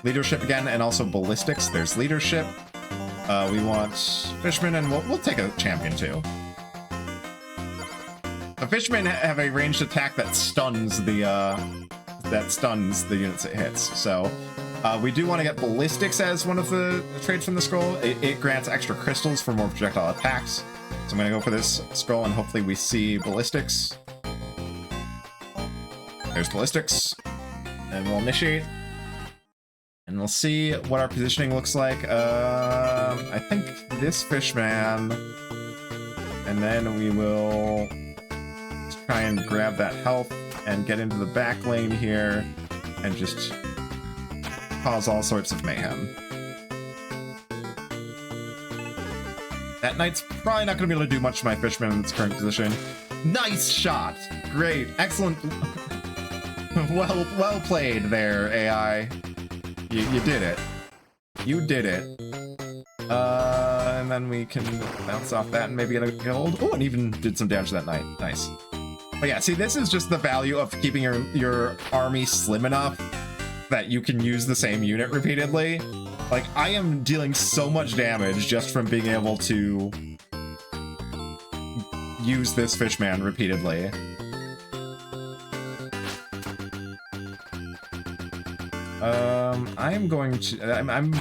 leadership again, and also ballistics. There's leadership. We want fishermen, and we'll take a champion too. The fishermen have a ranged attack that stuns the units it hits. So we do want to get ballistics as one of the traits from the scroll. It grants extra crystals for more projectile attacks. So I'm gonna go for this scroll, and hopefully we see ballistics. There's ballistics, and we'll initiate, and we'll see what our positioning looks like. I think this fishman, and then we will try and grab that health and get into the back lane here and just cause all sorts of mayhem. That knight's probably not going to be able to do much to my fishman in its current position. Nice shot! Great, excellent. Well played there, AI. You did it. You did it. And then we can bounce off that and maybe get a gold. Oh, and even did some damage to that knight. Nice. But yeah, see, this is just the value of keeping your army slim enough that you can use the same unit repeatedly. Like, I am dealing so much damage just from being able to use this fishman repeatedly. I am going to... I'm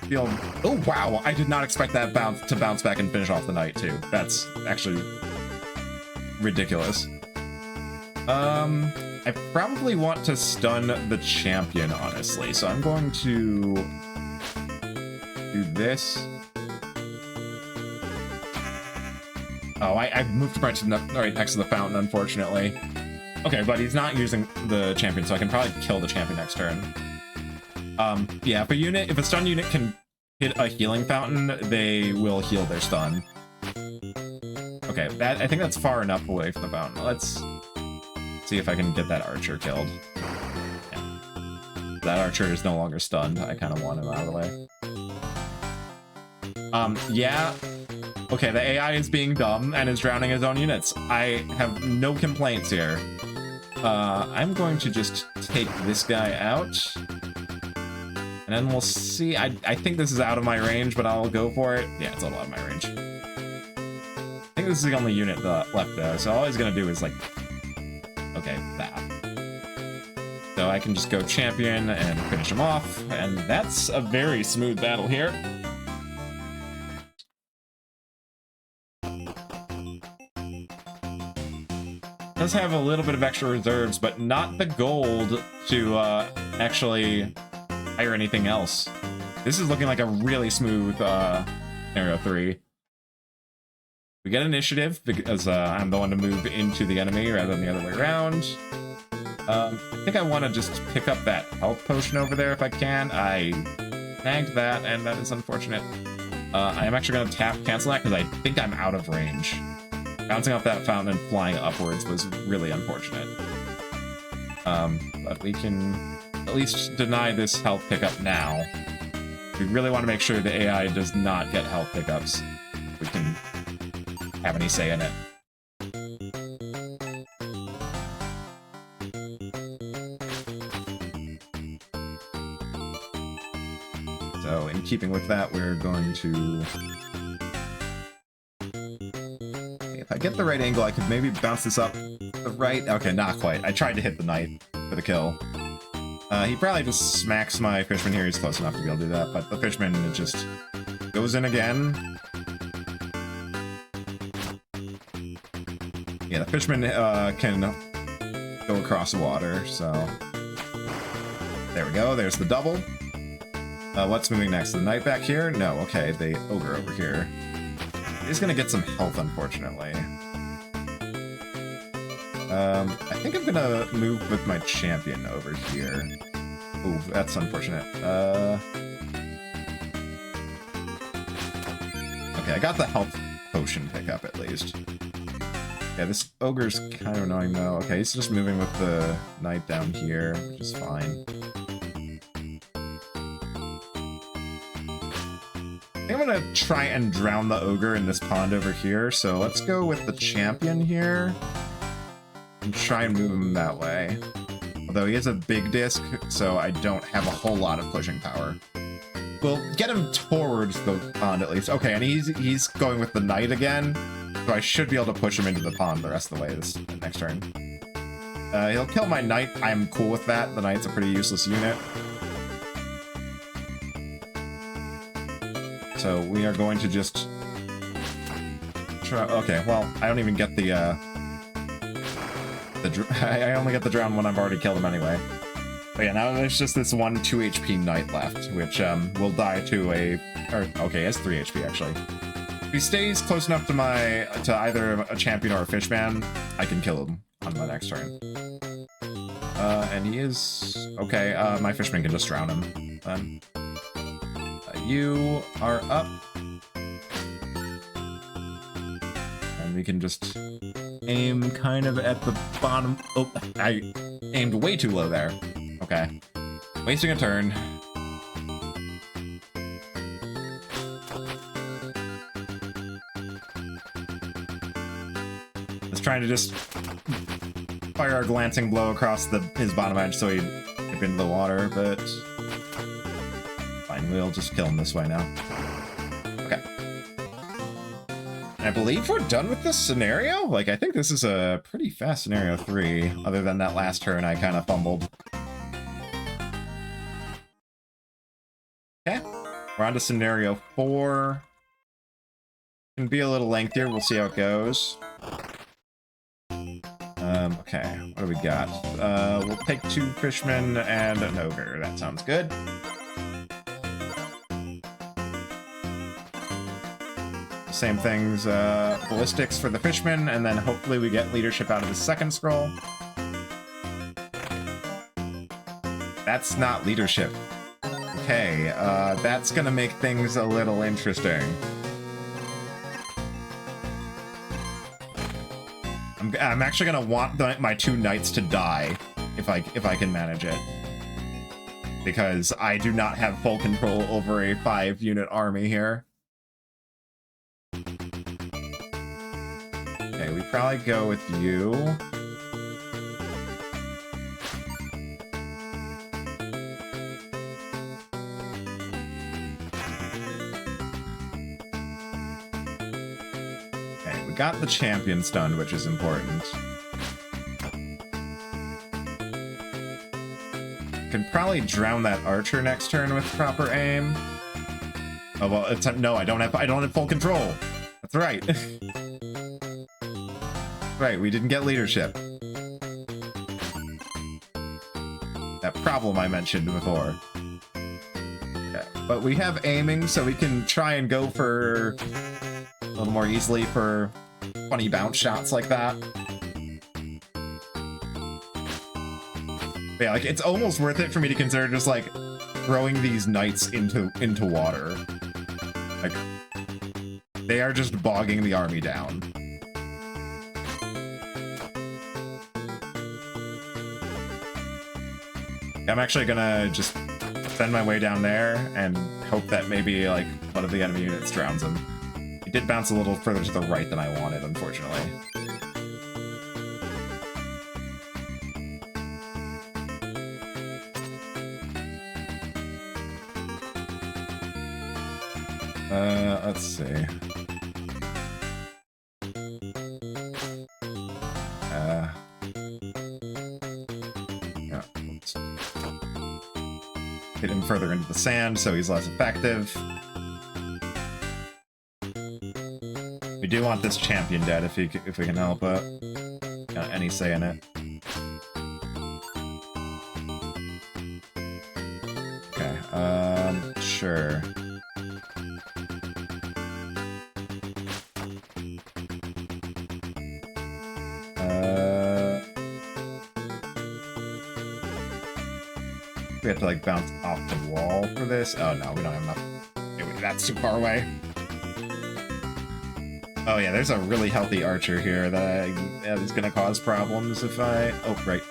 feeling... Oh, wow! I did not expect that to bounce back and finish off the knight, too. That's actually ridiculous. I probably want to stun the champion, honestly, so I'm going to do this. Oh, I moved right next to the fountain, unfortunately. Okay, but he's not using the champion, so I can probably kill the champion next turn. Yeah, if a stun unit can hit a healing fountain, they will heal their stun. Okay, I think that's far enough away from the fountain. Let's see if I can get that archer killed. Yeah. That archer is no longer stunned. I kind of want him out of the way. Yeah. Okay, the AI is being dumb and is drowning his own units. I have no complaints here. I'm going to just take this guy out. And then we'll see. I think this is out of my range, but I'll go for it. Yeah, it's all out of my range. I think this is the only unit left, though. So all he's going to do is, like... Okay, that. So I can just go champion and finish him off. And that's a very smooth battle here. Does have a little bit of extra reserves, but not the gold to actually hire anything else. This is looking like a really smooth scenario 3. We get initiative because I'm the one to move into the enemy rather than the other way around. I think I want to just pick up that health potion over there if I can. I snagged that, and that is unfortunate. I am actually going to cancel that because I think I'm out of range. Bouncing off that fountain and flying upwards was really unfortunate. But we can at least deny this health pickup now. We really want to make sure the AI does not get health pickups. We can have any say in it. So, in keeping with that, we're going to... If I get the right angle, I could maybe bounce this up the right... Okay, not quite. I tried to hit the knight for the kill. He probably just smacks my fishman here. He's close enough to be able to do that, but the fishman just goes in again. Yeah, the fishman can go across the water, so... There we go, there's the double. What's moving next? The knight back here? No, okay, the ogre over here. He's gonna get some health, unfortunately. I think I'm gonna move with my champion over here. Ooh, that's unfortunate. Okay, I got the health potion pickup at least. Yeah, this ogre's kind of annoying though. Okay, he's just moving with the knight down here, which is fine. I think I'm gonna try and drown the ogre in this pond over here, so let's go with the champion here and try and move him that way. Although he has a big disc, so I don't have a whole lot of pushing power. We'll get him towards the pond at least. Okay, and he's going with the knight again, so I should be able to push him into the pond the rest of the way this next turn. He'll kill my knight. I'm cool with that. The knight's a pretty useless unit. So we are going to just try. Okay, well, I don't even get the I only get the drown when I've already killed him anyway. But yeah, now there's just this 1 2 HP knight left, which will die to a... okay, he has 3 HP actually. If he stays close enough to either a champion or a fishman, I can kill him on my next turn. And he is... Okay, my fishman can just drown him then. You are up. And we can just aim kind of at the bottom. Oh, I aimed way too low there. Okay. Wasting a turn. Just trying to just fire a glancing blow across his bottom edge so he'd dip into the water, but... Fine, we'll just kill him this way now. Okay. I believe we're done with this scenario? Like, I think this is a pretty fast scenario 3, other than that last turn I kind of fumbled. Okay, we're on to scenario 4. Can be a little lengthier, we'll see how it goes. Okay, what do we got? We'll take 2 fishmen and an ogre, that sounds good. Same things, ballistics for the fishmen, and then hopefully we get leadership out of the second scroll. That's not leadership. Okay, that's gonna make things a little interesting. I'm actually gonna want my 2 knights to die if I can manage it. because I do not have full control over a 5-unit army here. Okay, we probably go with you. Okay, we got the champion stunned, which is important. Could probably drown that archer next turn with proper aim. Oh well, it's no, I don't have full control. That's right. Right, we didn't get leadership. That problem I mentioned before. Okay, but we have aiming, so we can try and go for a little more easily for funny bounce shots like that. But yeah, like it's almost worth it for me to consider just like throwing these knights into water. Like they are just bogging the army down. I'm actually gonna just send my way down there and hope that maybe like one of the enemy units drowns him. He did bounce a little further to the right than I wanted, unfortunately. Let's see. Yeah. Hit him further into the sand, so he's less effective. We do want this champion dead if we can help it. Got any say in it. Okay, sure. We have to like bounce off the wall for this. Oh no, we don't have enough. Okay, that's too far away. Oh yeah, there's a really healthy archer here that is gonna cause problems if I... Oh, right.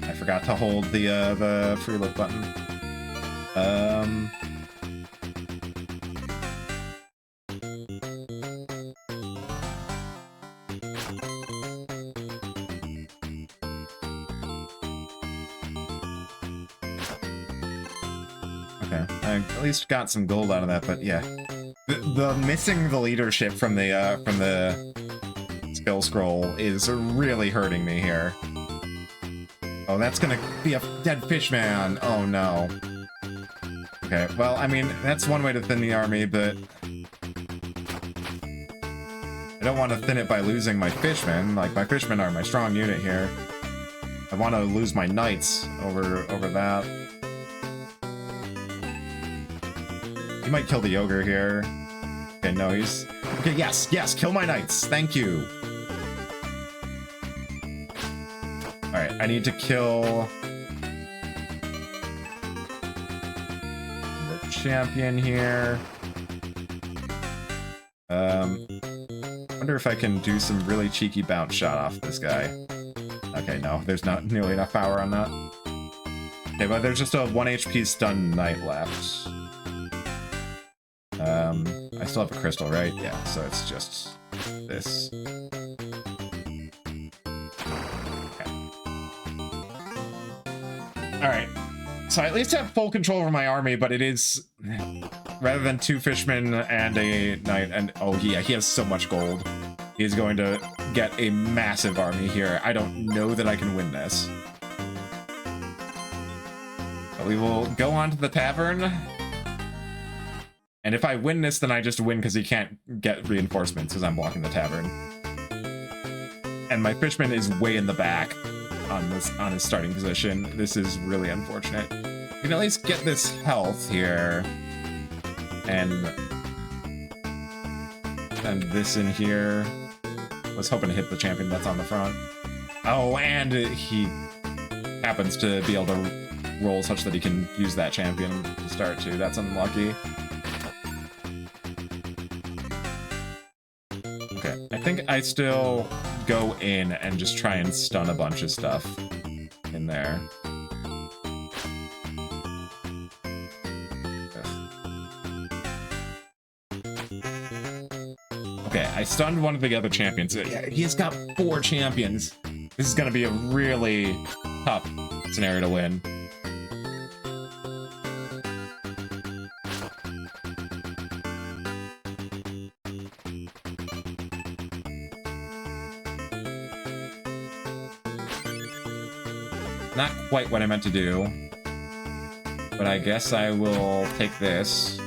I forgot to hold the free look button. Okay, I at least got some gold out of that, but yeah. The missing the leadership from the skill scroll is really hurting me here. Oh, that's gonna be a dead fish man. Oh no. Okay, well, I mean, that's one way to thin the army, but I don't want to thin it by losing my fishmen. Like, my fishmen are my strong unit here. I want to lose my knights over that. He might kill the ogre here. Okay, no, he's... Okay, yes, kill my knights. Thank you. Alright, I need to kill... the champion here. Wonder if I can do some really cheeky bounce shot off this guy. Okay, no, there's not nearly enough power on that. Okay, but there's just a 1 HP stun knight left. I still have a crystal, right? Yeah, so it's just this. Okay. Alright. So I at least have full control over my army, but it is... rather than 2 fishmen and a knight, and... oh, yeah, he has so much gold. He's going to get a massive army here. I don't know that I can win this. But we will go on to the tavern. And if I win this, then I just win because he can't get reinforcements because I'm blocking the tavern. And my fishman is way in the back on his starting position. This is really unfortunate. We can at least get this health here. And this in here. I was hoping to hit the champion that's on the front. Oh, and he happens to be able to roll such that he can use that champion to start too. That's unlucky. Okay, I think I still go in and just try and stun a bunch of stuff. there. Okay, I stunned one of the other champions. Yeah, he's got 4 champions. This is gonna be a really tough scenario to win. Not quite what I meant to do, but I guess I will take this.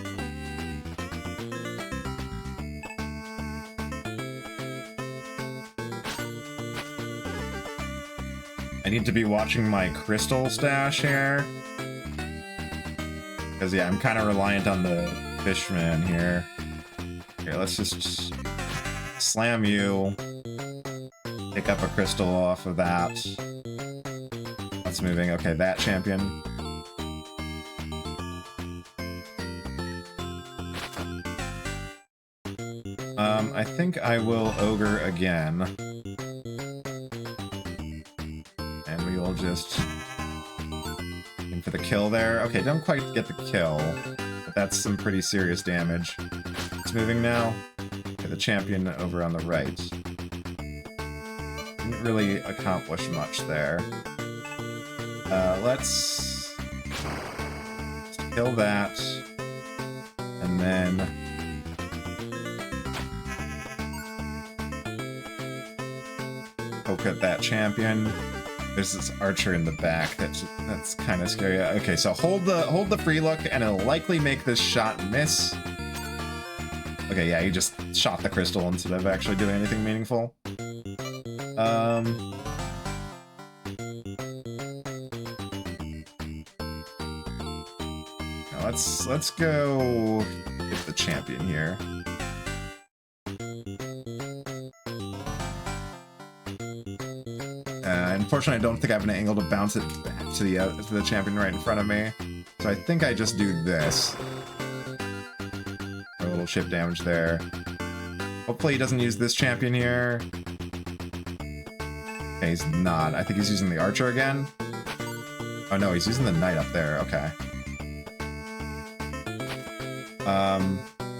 I need to be watching my crystal stash here. Because, yeah, I'm kind of reliant on the fishman here. Here, let's just slam you. Pick up a crystal off of that. That's moving. Okay, that champion. I think I will ogre again. And we will just aim for the kill there. Okay, don't quite get the kill, but that's some pretty serious damage. It's moving now. Okay, the champion over on the right. Didn't really accomplish much there. Let's kill that, and then poke at that champion. There's this archer in the back that's kind of scary. Okay, so hold the free look, and it'll likely make this shot miss. Okay, yeah, you just shot the crystal instead of actually doing anything meaningful. Let's go get the champion here. Unfortunately, I don't think I have an angle to bounce it back to the champion right in front of me. So I think I just do this. A little chip damage there. Hopefully he doesn't use this champion here. Okay, he's not. I think he's using the archer again. Oh no, he's using the knight up there. Okay.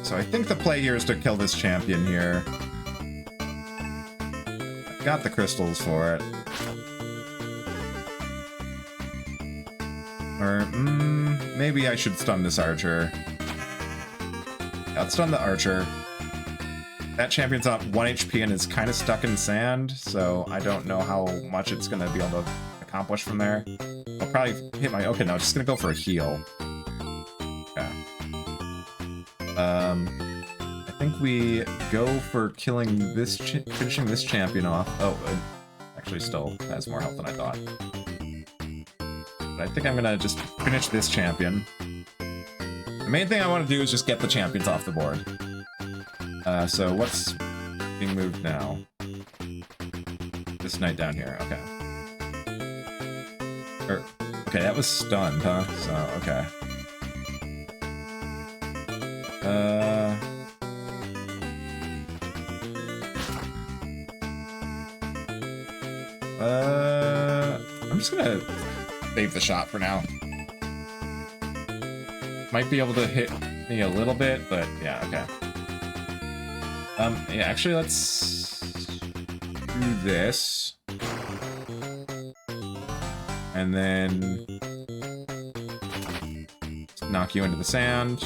So I think the play here is to kill this champion here. I've got the crystals for it. Or, maybe I should stun this archer. Yeah, let's stun the archer. That champion's on 1 HP and is kind of stuck in sand, so I don't know how much it's going to be able to accomplish from there. I'll probably hit my... Okay, no, I'm just going to go for a heal. Yeah. I think we go for killing this... finishing this champion off. Oh, it actually still has more health than I thought. But I think I'm gonna just finish this champion. The main thing I want to do is just get the champions off the board. So what's being moved now? This knight down here, okay. Okay, that was stunned, huh? So, okay. I'm just gonna save the shot for now. Might be able to hit me a little bit, but yeah, okay. Yeah, actually, let's do this. And then knock you into the sand.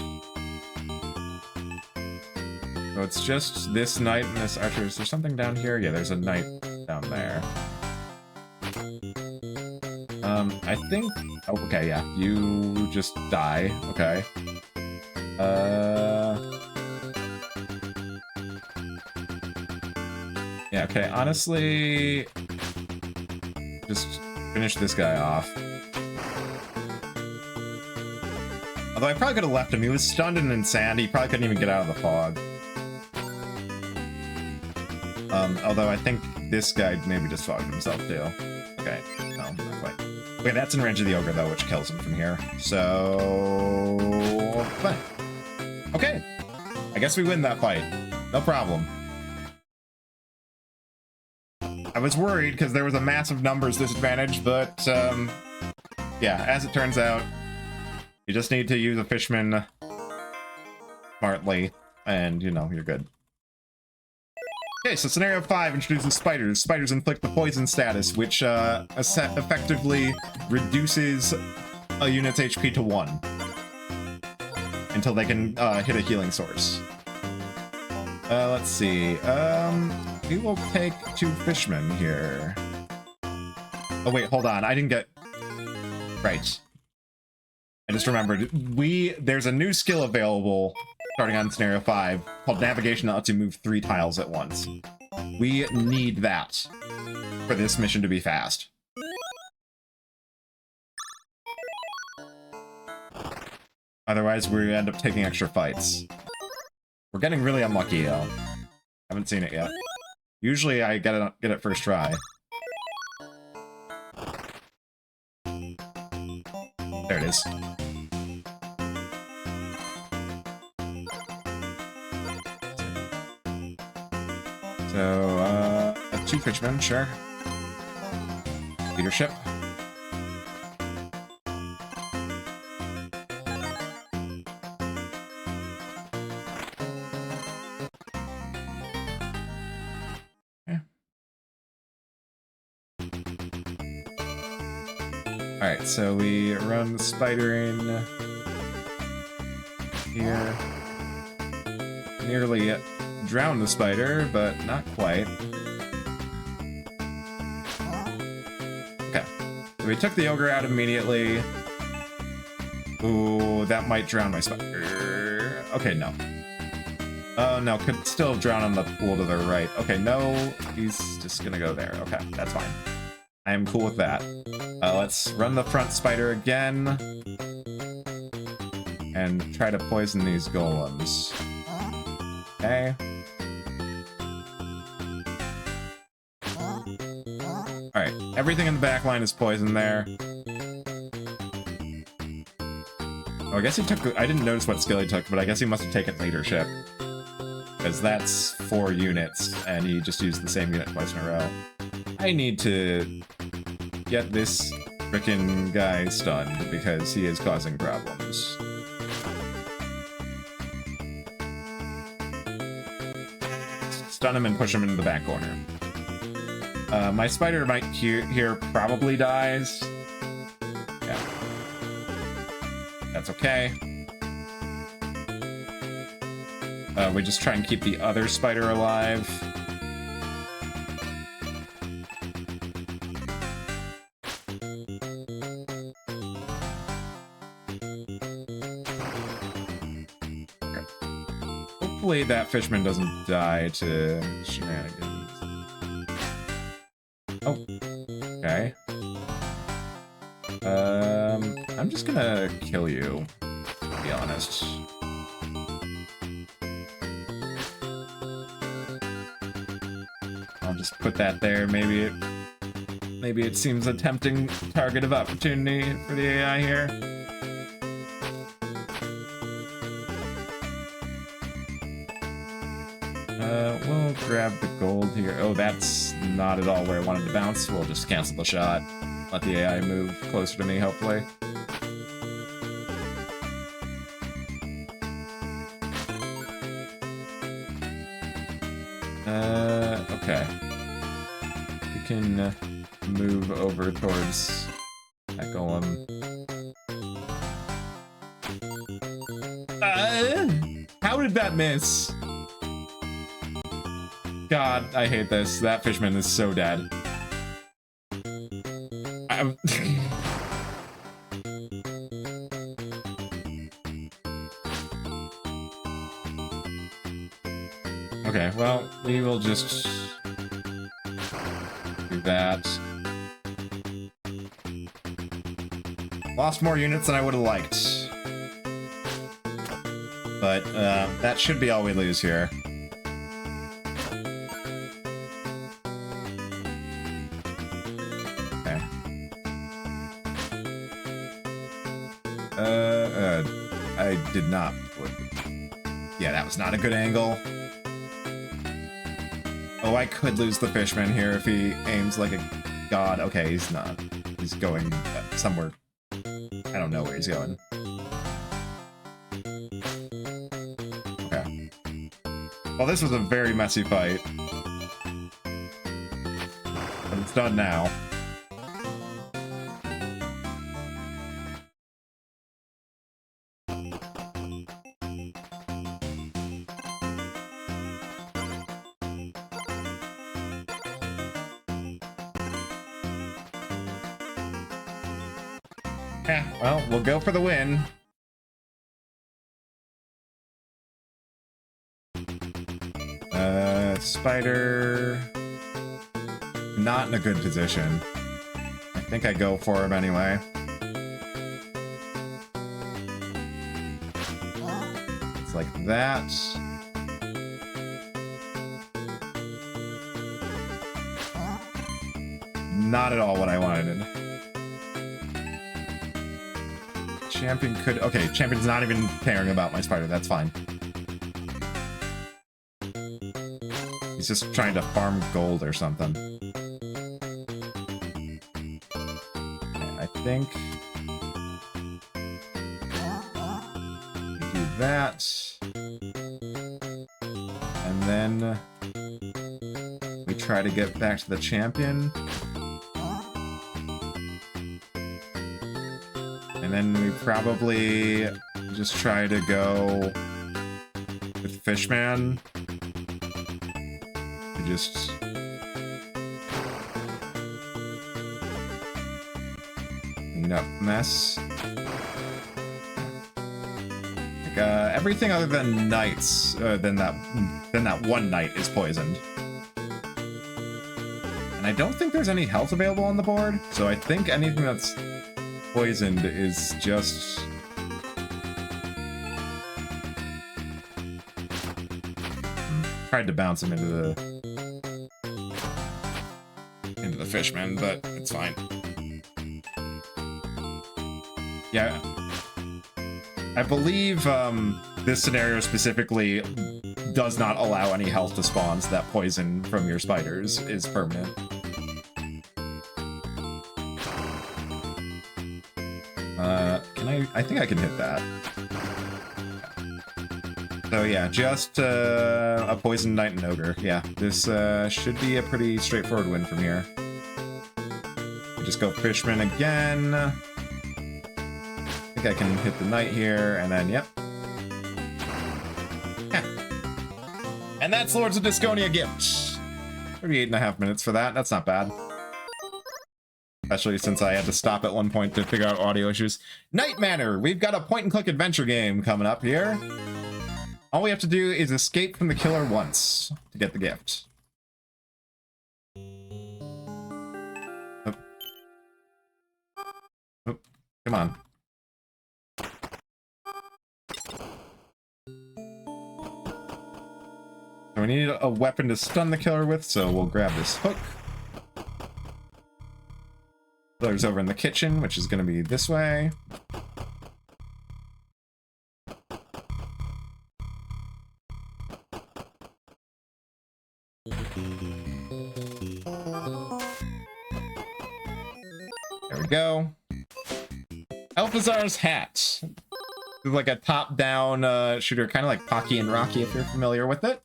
So it's just this knight and this archer. Is there something down here? Yeah, there's a knight down there. I think... Oh, okay, yeah. You just die. Okay. Yeah, okay, honestly... Just finish this guy off. Although I probably could have left him. He was stunned and in sand. He probably couldn't even get out of the fog. Although I think this guy maybe just fogged himself too. Okay, no, not quite. Okay, that's in range of the ogre though, which kills him from here. So... Fine. Okay. I guess we win that fight. No problem. I I was worried because there was a massive numbers disadvantage, but yeah, as it turns out, you just need to use a fishman smartly, and you know, you're good. Okay, so scenario 5 introduces spiders. Spiders inflict the poison status, which effectively reduces a unit's HP to 1 until they can hit a healing source. Let's see. We will take 2 fishmen here. Oh wait, hold on. I didn't get... Right. I just remembered. There's a new skill available starting on scenario 5 called navigation that lets you move 3 tiles at once. We need that for this mission to be fast. Otherwise, we end up taking extra fights. We're getting really unlucky, though. Haven't seen it yet. Usually, I get it first try. There it is. So, 2 fishermen, sure. Leadership. Okay. Alright, so we run the spider in here. Nearly drown the spider, but not quite. Okay. So we took the ogre out immediately. Ooh, that might drown my spider. Okay, no. Oh, no, could still drown on the pool to the right. Okay, no, he's just gonna go there. Okay, that's fine. I am cool with that. Let's run the front spider again. And try to poison these golems. Okay. Alright, everything in the back line is poisoned there. Oh, I guess he took... I didn't notice what skill he took, but I guess he must have taken leadership. Because that's 4 units, and he just used the same unit twice in a row. I need to get this frickin' guy stunned, because he is causing problems. Stun him and push him into the back corner. My spider might here probably dies. Yeah. That's okay. We just try and keep the other spider alive. Okay. Hopefully that fishman doesn't die to shenanigans. Oh, okay. I'm just gonna kill you, to be honest. I'll just put that there. Maybe it seems a tempting target of opportunity for the AI here. We'll grab the gold here. Oh, that's not at all where I wanted to bounce. We'll just cancel the shot. Let the AI move closer to me, hopefully. Okay. We can move over towards that golem. How did that miss? God, I hate this. That fishman is so dead. Okay, well, we will just do that. Lost more units than I would have liked. But, that should be all we lose here. Okay. I did not... Yeah, that was not a good angle. Oh, I could lose the fishman here if he aims like a god. Okay, he's not. He's going somewhere. I don't know where he's going. Okay. Well, this was a very messy fight. But it's done now. Yeah, well, we'll go for the win. Spider... Not in a good position. I think I go for him anyway. It's like that. Not at all what I wanted. Champion could... Okay, Champion's not even caring about my spider. That's fine. He's just trying to farm gold or something. Okay, I think... do that. And then... we try to get back to the champion. And then we probably just try to go with Fishman. We just... clean up mess. Like, everything other than knights, than that one knight is poisoned. And I don't think there's any health available on the board, so I think anything that's poisoned is just... tried to bounce him into the fishman, but it's fine. Yeah, I believe this scenario specifically does not allow any health to spawn, so that poison from your spiders is permanent. I think I can hit that. So yeah, just a poison knight and ogre. Yeah, this should be a pretty straightforward win from here. We just go fishman again. I think I can hit the knight here, and then yep. Yeah. And that's Lords of Disconia gift. 38.5 minutes for that. That's not bad. Especially since I had to stop at one point to figure out audio issues. Night Manor! We've got a point-and-click adventure game coming up here. All we have to do is escape from the killer once to get the gift. Oh. Oh. Come on. So we need a weapon to stun the killer with, so we'll grab this hook. Killer's over in the kitchen, which is going to be this way. There we go. Alphazar's hat. It's like a top-down shooter, kind of like Pocky and Rocky, if you're familiar with it.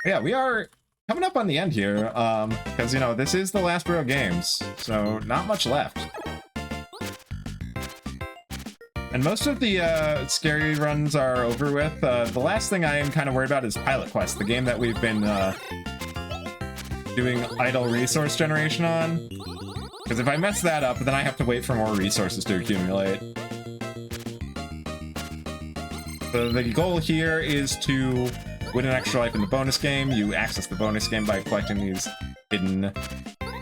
But yeah, we are coming up on the end here, because, you know, this is the last row of games, so not much left. And most of the scary runs are over with. The last thing I am kind of worried about is Pilot Quest, the game that we've been doing idle resource generation on. Because if I mess that up, then I have to wait for more resources to accumulate. So the goal here is to win an extra life in the bonus game. You access the bonus game by collecting these hidden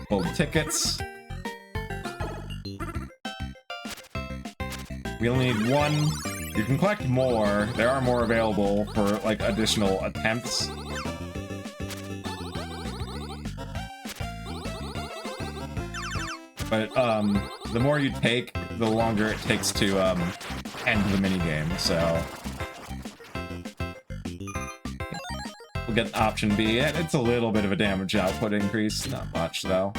gold tickets. We only need one. You can collect more. There are more available for, like, additional attempts. But, the more you take, the longer it takes to, end the minigame, so... We'll get option B, and it's a little bit of a damage output increase. Not much, though.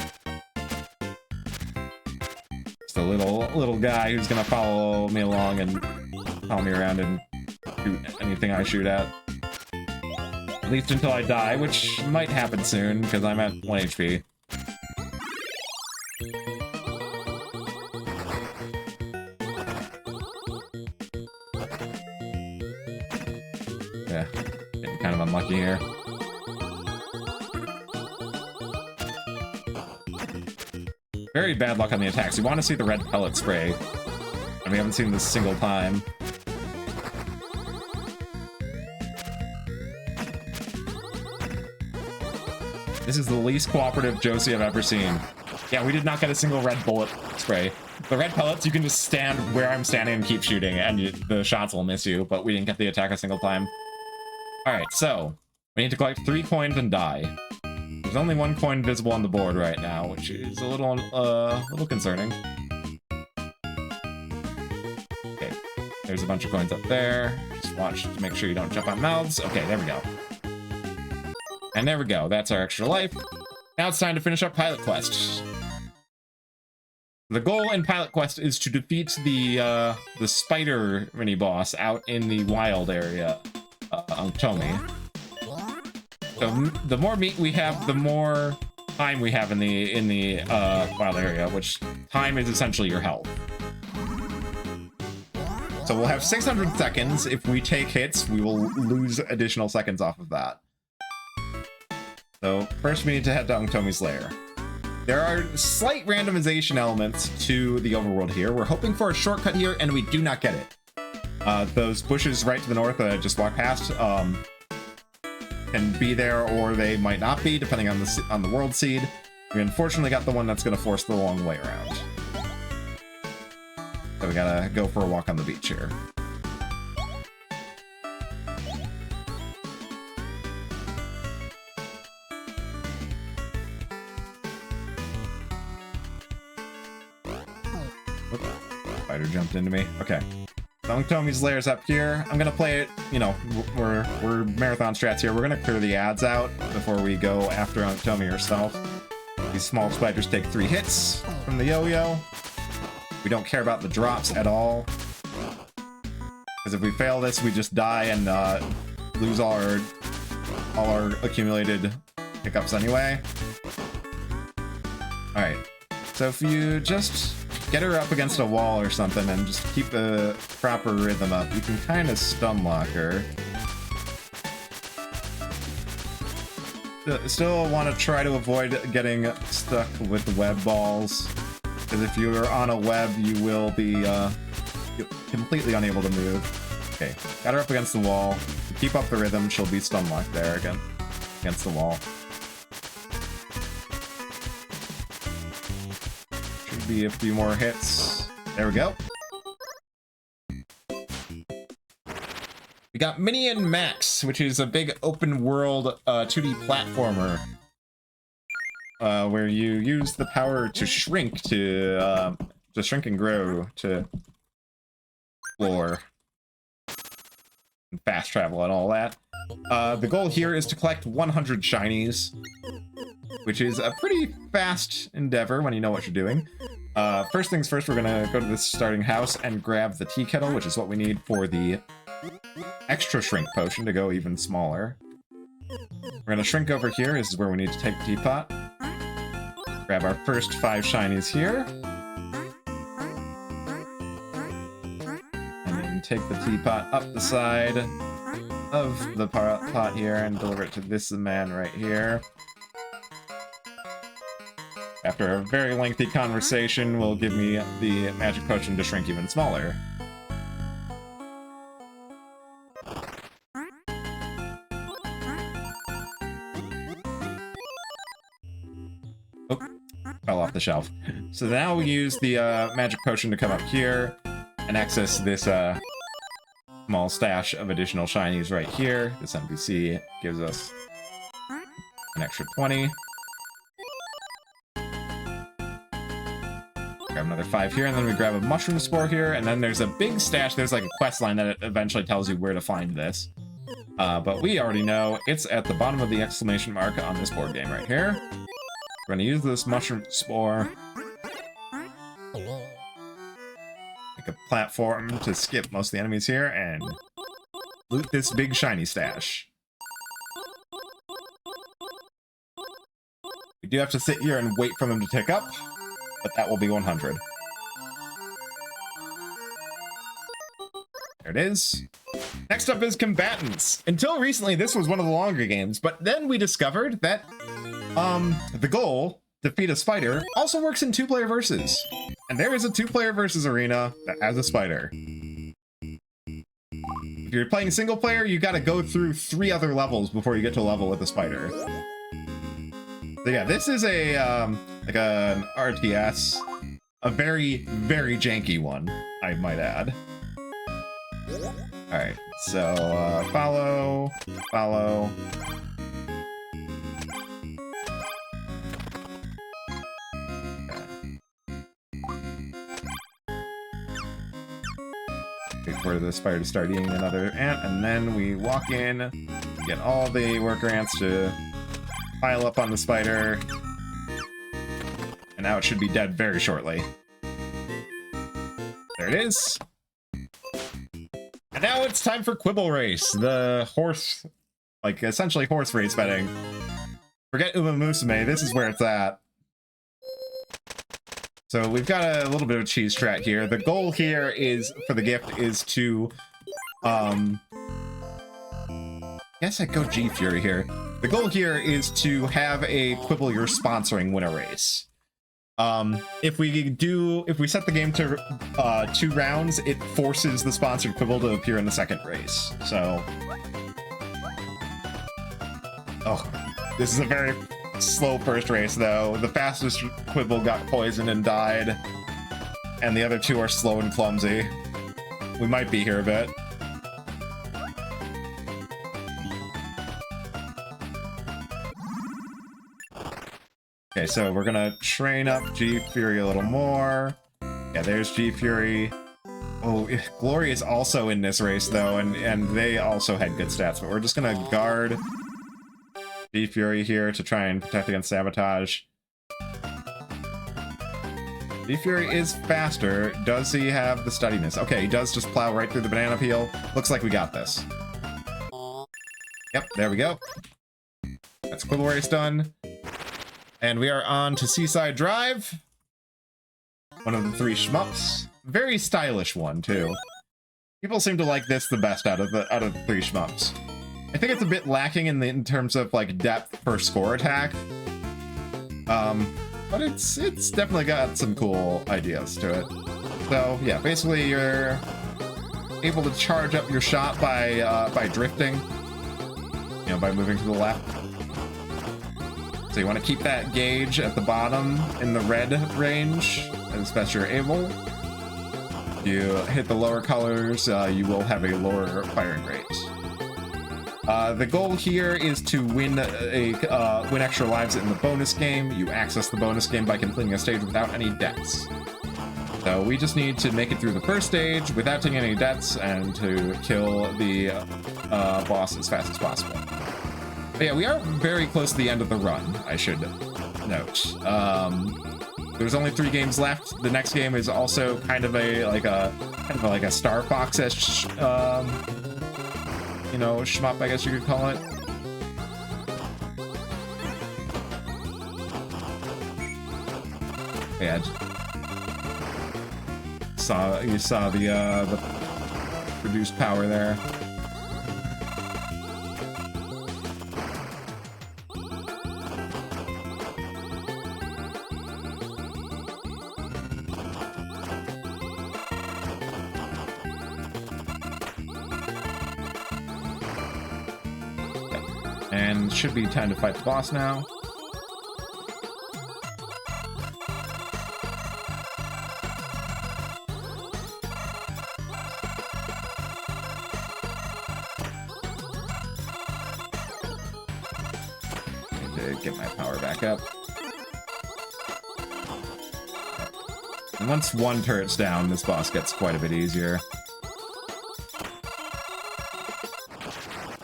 Just a little guy who's gonna follow me along and follow me around and shoot anything I shoot at. At least until I die, which might happen soon, because I'm at 1 HP. Yeah, getting kind of unlucky here. Very bad luck on the attacks. You want to see the red pellet spray, and we haven't seen this a single time. This is the least cooperative Josie I've ever seen. Yeah, we did not get a single red bullet spray. The red pellets, you can just stand where I'm standing and keep shooting, and the shots will miss you, but we didn't get the attack a single time. Alright, so we need to collect 3 coins and die. There's only 1 coin visible on the board right now, which is a little concerning. Okay, there's a bunch of coins up there. Just watch to make sure you don't jump on mouths. Okay, there we go. And there we go. That's our extra life. Now it's time to finish up Pilot Quest. The goal in Pilot Quest is to defeat the spider mini-boss out in the wild area, Tomi. So the more meat we have, the more time we have in the wild area, which time is essentially your health. So we'll have 600 seconds. If we take hits, we will lose additional seconds off of that. So first we need to head to Tomi's lair. There are slight randomization elements to the overworld here. We're hoping for a shortcut here, and we do not get it. Those bushes right to the north that I just walked past can be there, or they might not be, depending on the world seed. We unfortunately got the one that's going to force the long way around. So we gotta go for a walk on the beach here. Spider jumped into me. Okay. So Tomi's lair's up here. I'm gonna play it, you know, we're marathon strats here. We're gonna clear the ads out before we go after Tomi herself. These small spiders take 3 hits from the yo-yo. We don't care about the drops at all. Because if we fail this, we just die and lose all our accumulated pickups anyway. Alright. So if you just get her up against a wall or something and just keep the proper rhythm up, you can kind of stun lock her. Still want to try to avoid getting stuck with web balls, because if you're on a web, you will be completely unable to move. Okay, got her up against the wall. Keep up the rhythm, she'll be stun locked there again, against the wall. Be a few more hits. There we go. We got Mini and Max, which is a big open world 2D platformer where you use the power to shrink and grow to explore and fast travel and all that. The goal here is to collect 100 shinies, which is a pretty fast endeavor when you know what you're doing. First things first, we're gonna go to the starting house and grab the tea kettle, which is what we need for the extra shrink potion to go even smaller. We're gonna shrink over here. This is where we need to take the teapot. Grab our first 5 shinies here. And then take the teapot up the side of the pot here and deliver it to this man right here. After a very lengthy conversation, will give me the magic potion to shrink even smaller. Oh, fell off the shelf. So now we use the magic potion to come up here and access this small stash of additional shinies right here. This NPC gives us an extra 20. Grab another 5 here, and then we grab a mushroom spore here, and then there's a big stash. There's like a quest line that eventually tells you where to find this. But we already know it's at the bottom of the exclamation mark on this board game right here. We're gonna use this mushroom spore. Make a platform to skip most of the enemies here and loot this big shiny stash. We do have to sit here and wait for them to tick up, but that will be 100. There it is. Next up is combatants. Until recently, this was one of the longer games, but then we discovered that the goal, defeat a spider, also works in two-player versus. And there is a two-player versus arena that has a spider. If you're playing single player, you gotta go through 3 other levels before you get to a level with a spider. So yeah, this is a like an RTS, a very, very janky one, I might add. All right, so follow. Wait for the spider to start eating another ant, and then we walk in, get all the worker ants to pile up on the spider, and now it should be dead very shortly. There it is. And now it's time for Quibble Race, the horse, like essentially horse race betting. Forget Uma Musume, this is where it's at. So we've got a little bit of a cheese strat here. The goal here is, for the gift, is to, I guess I'd go G Fury here. The goal here is to have a Quibble you're sponsoring win a race. If we set the game to 2 rounds, it forces the sponsored Quibble to appear in the second race. So, this is a very slow first race though. The fastest Quibble got poisoned and died, and the other 2 are slow and clumsy. We might be here a bit. Okay, so we're gonna train up G Fury a little more. Yeah, there's G Fury. Oh, Glory is also in this race though, and they also had good stats, but we're just gonna guard G Fury here to try and protect against sabotage. G Fury is faster. Does he have the steadiness? Okay, he does just plow right through the banana peel. Looks like we got this. Yep, there we go. That's Quibble Race done. And we are on to Seaside Drive. One of the 3 shmups. Very stylish one, too. People seem to like this the best out of the 3 shmups. I think it's a bit lacking in terms of like depth for score attack. But it's definitely got some cool ideas to it. So yeah, basically you're able to charge up your shot by drifting. You know, by moving to the left. So you want to keep that gauge at the bottom in the red range as best you're able. If you hit the lower colors, you will have a lower firing rate. The goal here is to win win extra lives in the bonus game. You access the bonus game by completing a stage without any deaths. So we just need to make it through the first stage without taking any deaths and to kill the boss as fast as possible. But yeah, we are very close to the end of the run, I should note. There's only 3 games left. The next game is also kind of like a Star Fox-ish, you know, shmup, I guess you could call it. Yeah, you saw the reduced power there. And should be time to fight the boss now. Need to get my power back up. And once one turret's down, this boss gets quite a bit easier.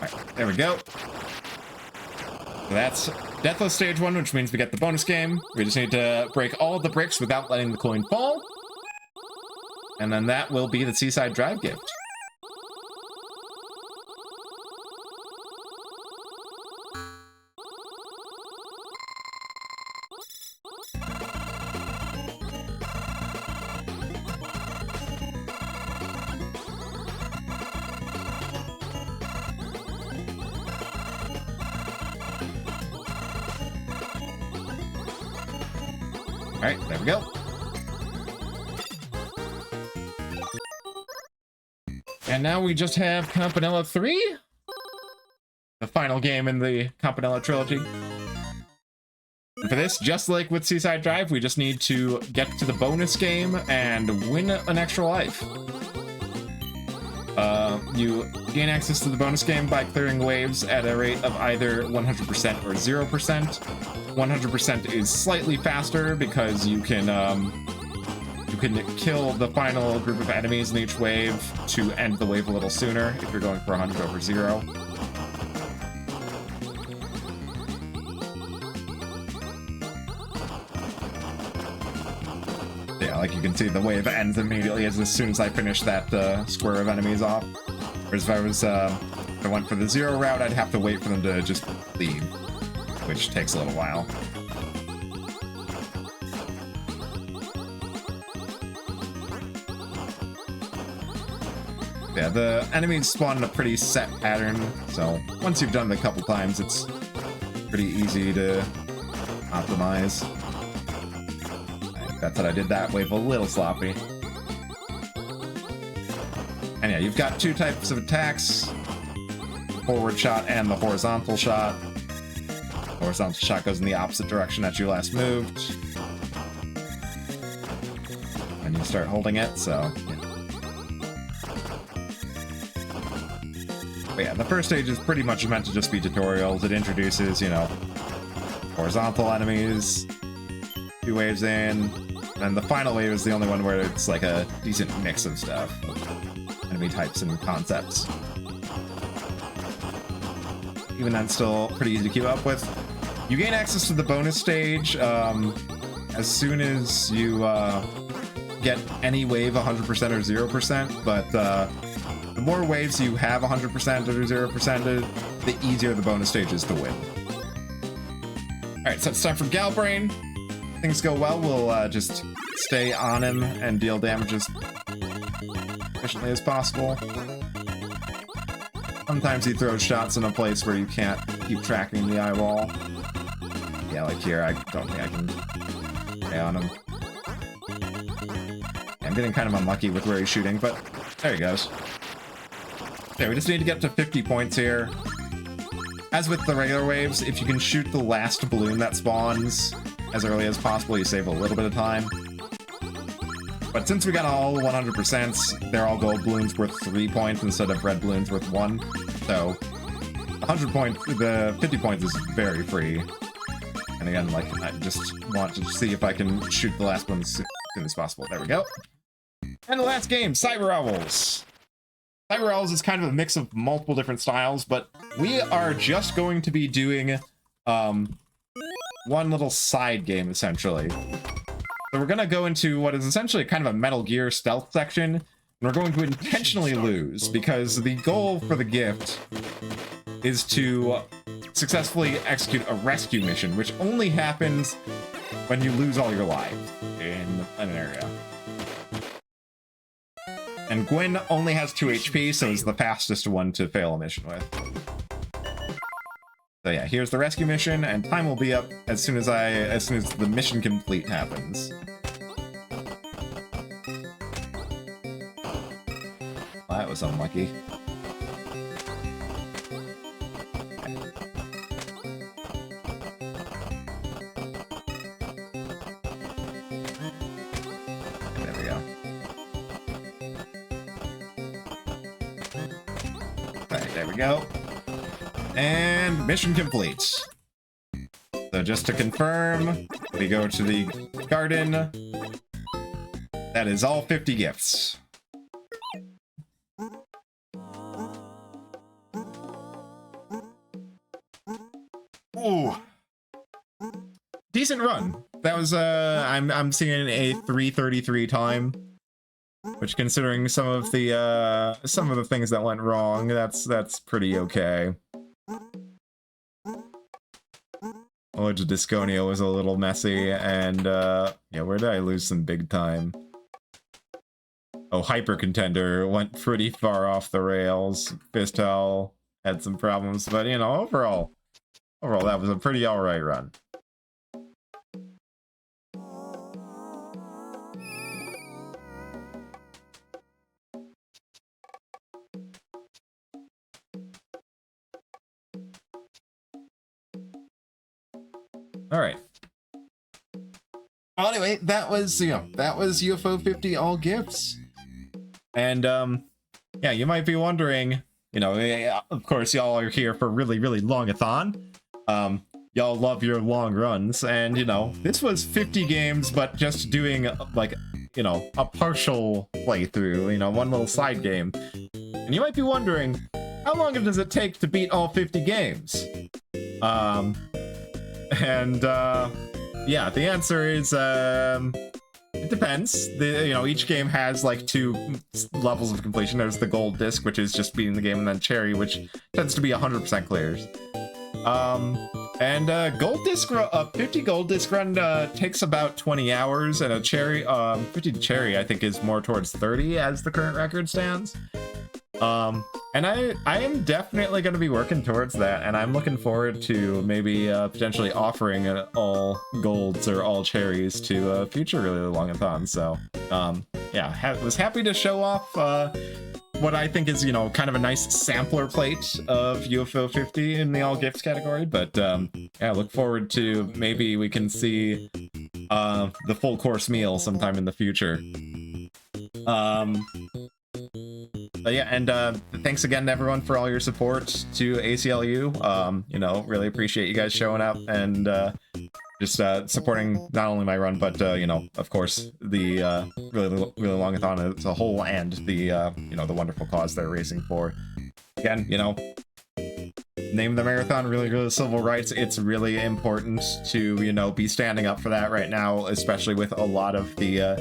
Alright. There we go. That's Deathless Stage 1, which means we get the bonus game. We just need to break all of the bricks without letting the coin fall. And then that will be the Seaside Drive gift. Alright, there we go. And now we just have Campanella 3? The final game in the Campanella trilogy. And for this, just like with Seaside Drive, we just need to get to the bonus game and win an extra life. You gain access to the bonus game by clearing waves at a rate of either 100% or 0%. 100% is slightly faster because you can kill the final group of enemies in each wave to end the wave a little sooner if you're going for 100 over 0. Yeah, like you can see the wave ends immediately as soon as I finish that square of enemies off. Whereas if I went for the 0 route, I'd have to wait for them to just leave, which takes a little while. Yeah, the enemies spawn in a pretty set pattern, so once you've done it a couple times, it's pretty easy to optimize. That's what I did that wave a little sloppy. And yeah, you've got two types of attacks. The forward shot and the horizontal shot. The horizontal shot goes in the opposite direction that you last moved. And you start holding it, so yeah. But yeah, the first stage is pretty much meant to just be tutorials. It introduces, you know, horizontal enemies, 2 waves in, and the final wave is the only one where it's like a decent mix of stuff. Enemy types and concepts. Even then, still pretty easy to keep up with. You gain access to the bonus stage as soon as you get any wave 100% or 0%, but the more waves you have 100% or 0%, the easier the bonus stage is to win. Alright, so it's time for Galbrain. If things go well, we'll just stay on him and deal damage as efficiently as possible. Sometimes he throws shots in a place where you can't keep tracking the eyeball. Yeah, like here, I don't think I can stay on him. I'm getting kind of unlucky with where he's shooting, but there he goes. Okay, we just need to get to 50 points here. As with the regular waves, if you can shoot the last balloon that spawns as early as possible, you save a little bit of time. But since we got all 100%, they're all gold balloons worth 3 points instead of red balloons worth 1. So, 100 points, the 50 points is very free. And again, like, I just want to see if I can shoot the last one as soon as possible. There we go. And the last game, Cyber Owls. Cyber Owls is kind of a mix of multiple different styles, but we are just going to be doing one little side game, essentially. So we're going to go into what is essentially kind of a Metal Gear stealth section, and we're going to intentionally lose, because the goal for the gift is to successfully execute a rescue mission, which only happens when you lose all your lives in an area. And Gwen only has 2 HP, so is the fastest one to fail a mission with. So yeah, here's the rescue mission, and time will be up as soon as the mission complete happens. Well, that was unlucky. There we go. Alright, there we go. And mission complete. So just to confirm, we go to the garden. That is all 50 gifts. Ooh. Decent run. That was I'm seeing a 3:33 time, which, considering some of the things that went wrong, that's pretty okay. Ode to Disconia was a little messy, and yeah, where did I lose some big time? Oh, Hyper Contender went pretty far off the rails. Fistel had some problems, but you know, overall that was a pretty alright run. Alright. Well, anyway, that was, you know, that was UFO 50 all gifts. And, yeah, you might be wondering, you know, of course, y'all are here for really, really long-a-thon. Y'all love your long runs, and, you know, this was 50 games, but just doing, like, you know, a partial playthrough, you know, one little side game. And you might be wondering, how long does it take to beat all 50 games? Yeah, the answer is, it depends. You know, each game has like 2 levels of completion. There's the gold disc, which is just beating the game, and then cherry, which tends to be 100% clears. Gold disc, 50 gold disc run takes about 20 hours, and a cherry, 50 cherry, I think, is more towards 30 as the current record stands. And I am definitely going to be working towards that, and I'm looking forward to maybe potentially offering all golds or all cherries to a future really long-a-thon. So, yeah, was happy to show off what I think is, you know, kind of a nice sampler plate of UFO 50 in the all gifts category. But yeah, look forward to maybe we can see the full course meal sometime in the future. But yeah, and thanks again to everyone for all your support to ACLU. You know, really appreciate you guys showing up and just supporting not only my run, but you know, of course, the really long-a-thon as a whole, and the you know, the wonderful cause they're racing for. Again, you know, name the marathon really civil rights. It's really important to, you know, be standing up for that right now, especially with a lot of the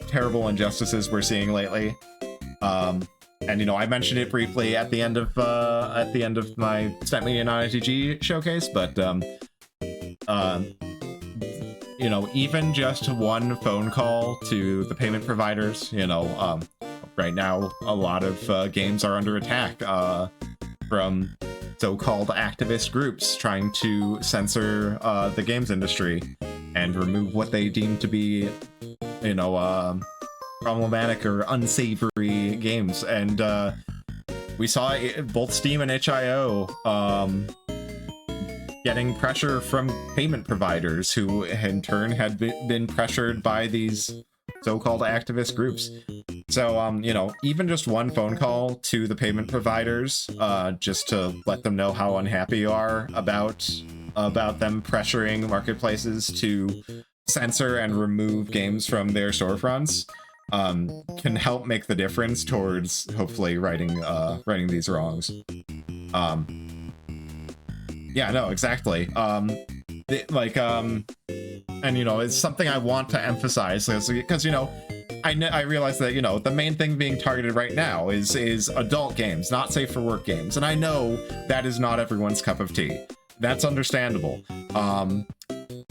terrible injustices we're seeing lately. And you know, I mentioned it briefly at the end of my Snap Media non-ITG showcase, but you know, even just one phone call to the payment providers, you know, right now a lot of games are under attack from so-called activist groups trying to censor the games industry and remove what they deem to be, you know, problematic or unsavory games. And we saw both Steam and itch.io getting pressure from payment providers, who in turn had been pressured by these so-called activist groups. So, you know, even just one phone call to the payment providers, just to let them know how unhappy you are about them pressuring marketplaces to censor and remove games from their storefronts, can help make the difference towards hopefully righting these wrongs. Yeah, no, exactly. And you know, it's something I want to emphasize, because you know, I realize that, you know, the main thing being targeted right now is adult games, not safe for work games, and I know that is not everyone's cup of tea. That's understandable.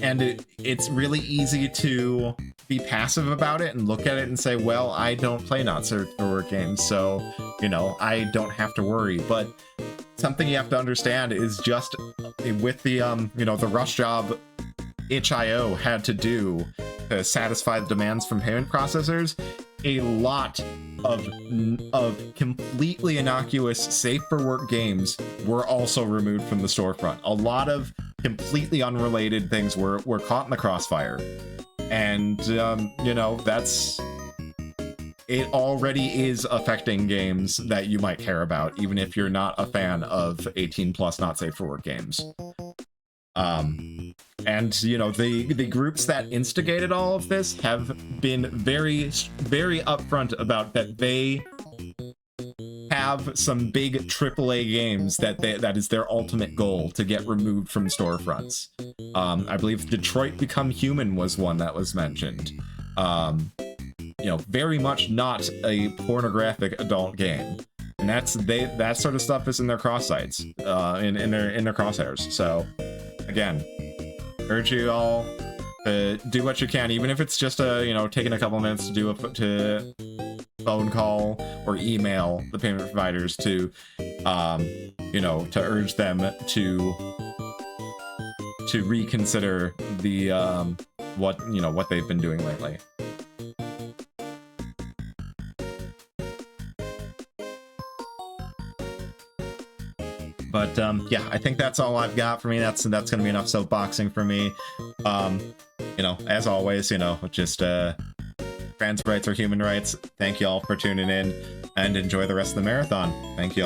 And it's really easy to be passive about it and look at it and say, well, I don't play not safe for work games, so, you know, I don't have to worry. But something you have to understand is just with the, you know, the rush job itch.io had to do to satisfy the demands from payment processors, a lot of completely innocuous safe for work games were also removed from the storefront. A lot of completely unrelated things were caught in the crossfire. And, you know, it already is affecting games that you might care about, even if you're not a fan of 18 plus not safe for work games. And, you know, the groups that instigated all of this have been very, very upfront about that they have some big AAA games that is their ultimate goal to get removed from storefronts. I believe Detroit Become Human was one that was mentioned. You know, very much not a pornographic adult game, and that sort of stuff is in their cross sights, in their crosshairs. So again, urge you all to do what you can, even if it's just taking a couple minutes to do to phone call or email the payment providers to to urge them to reconsider the what they've been doing lately. But yeah, I think that's all I've got for me. That's gonna be enough soapboxing for me. As always, just trans rights are human rights. Thank you all for tuning in, and enjoy the rest of the marathon. Thank you all.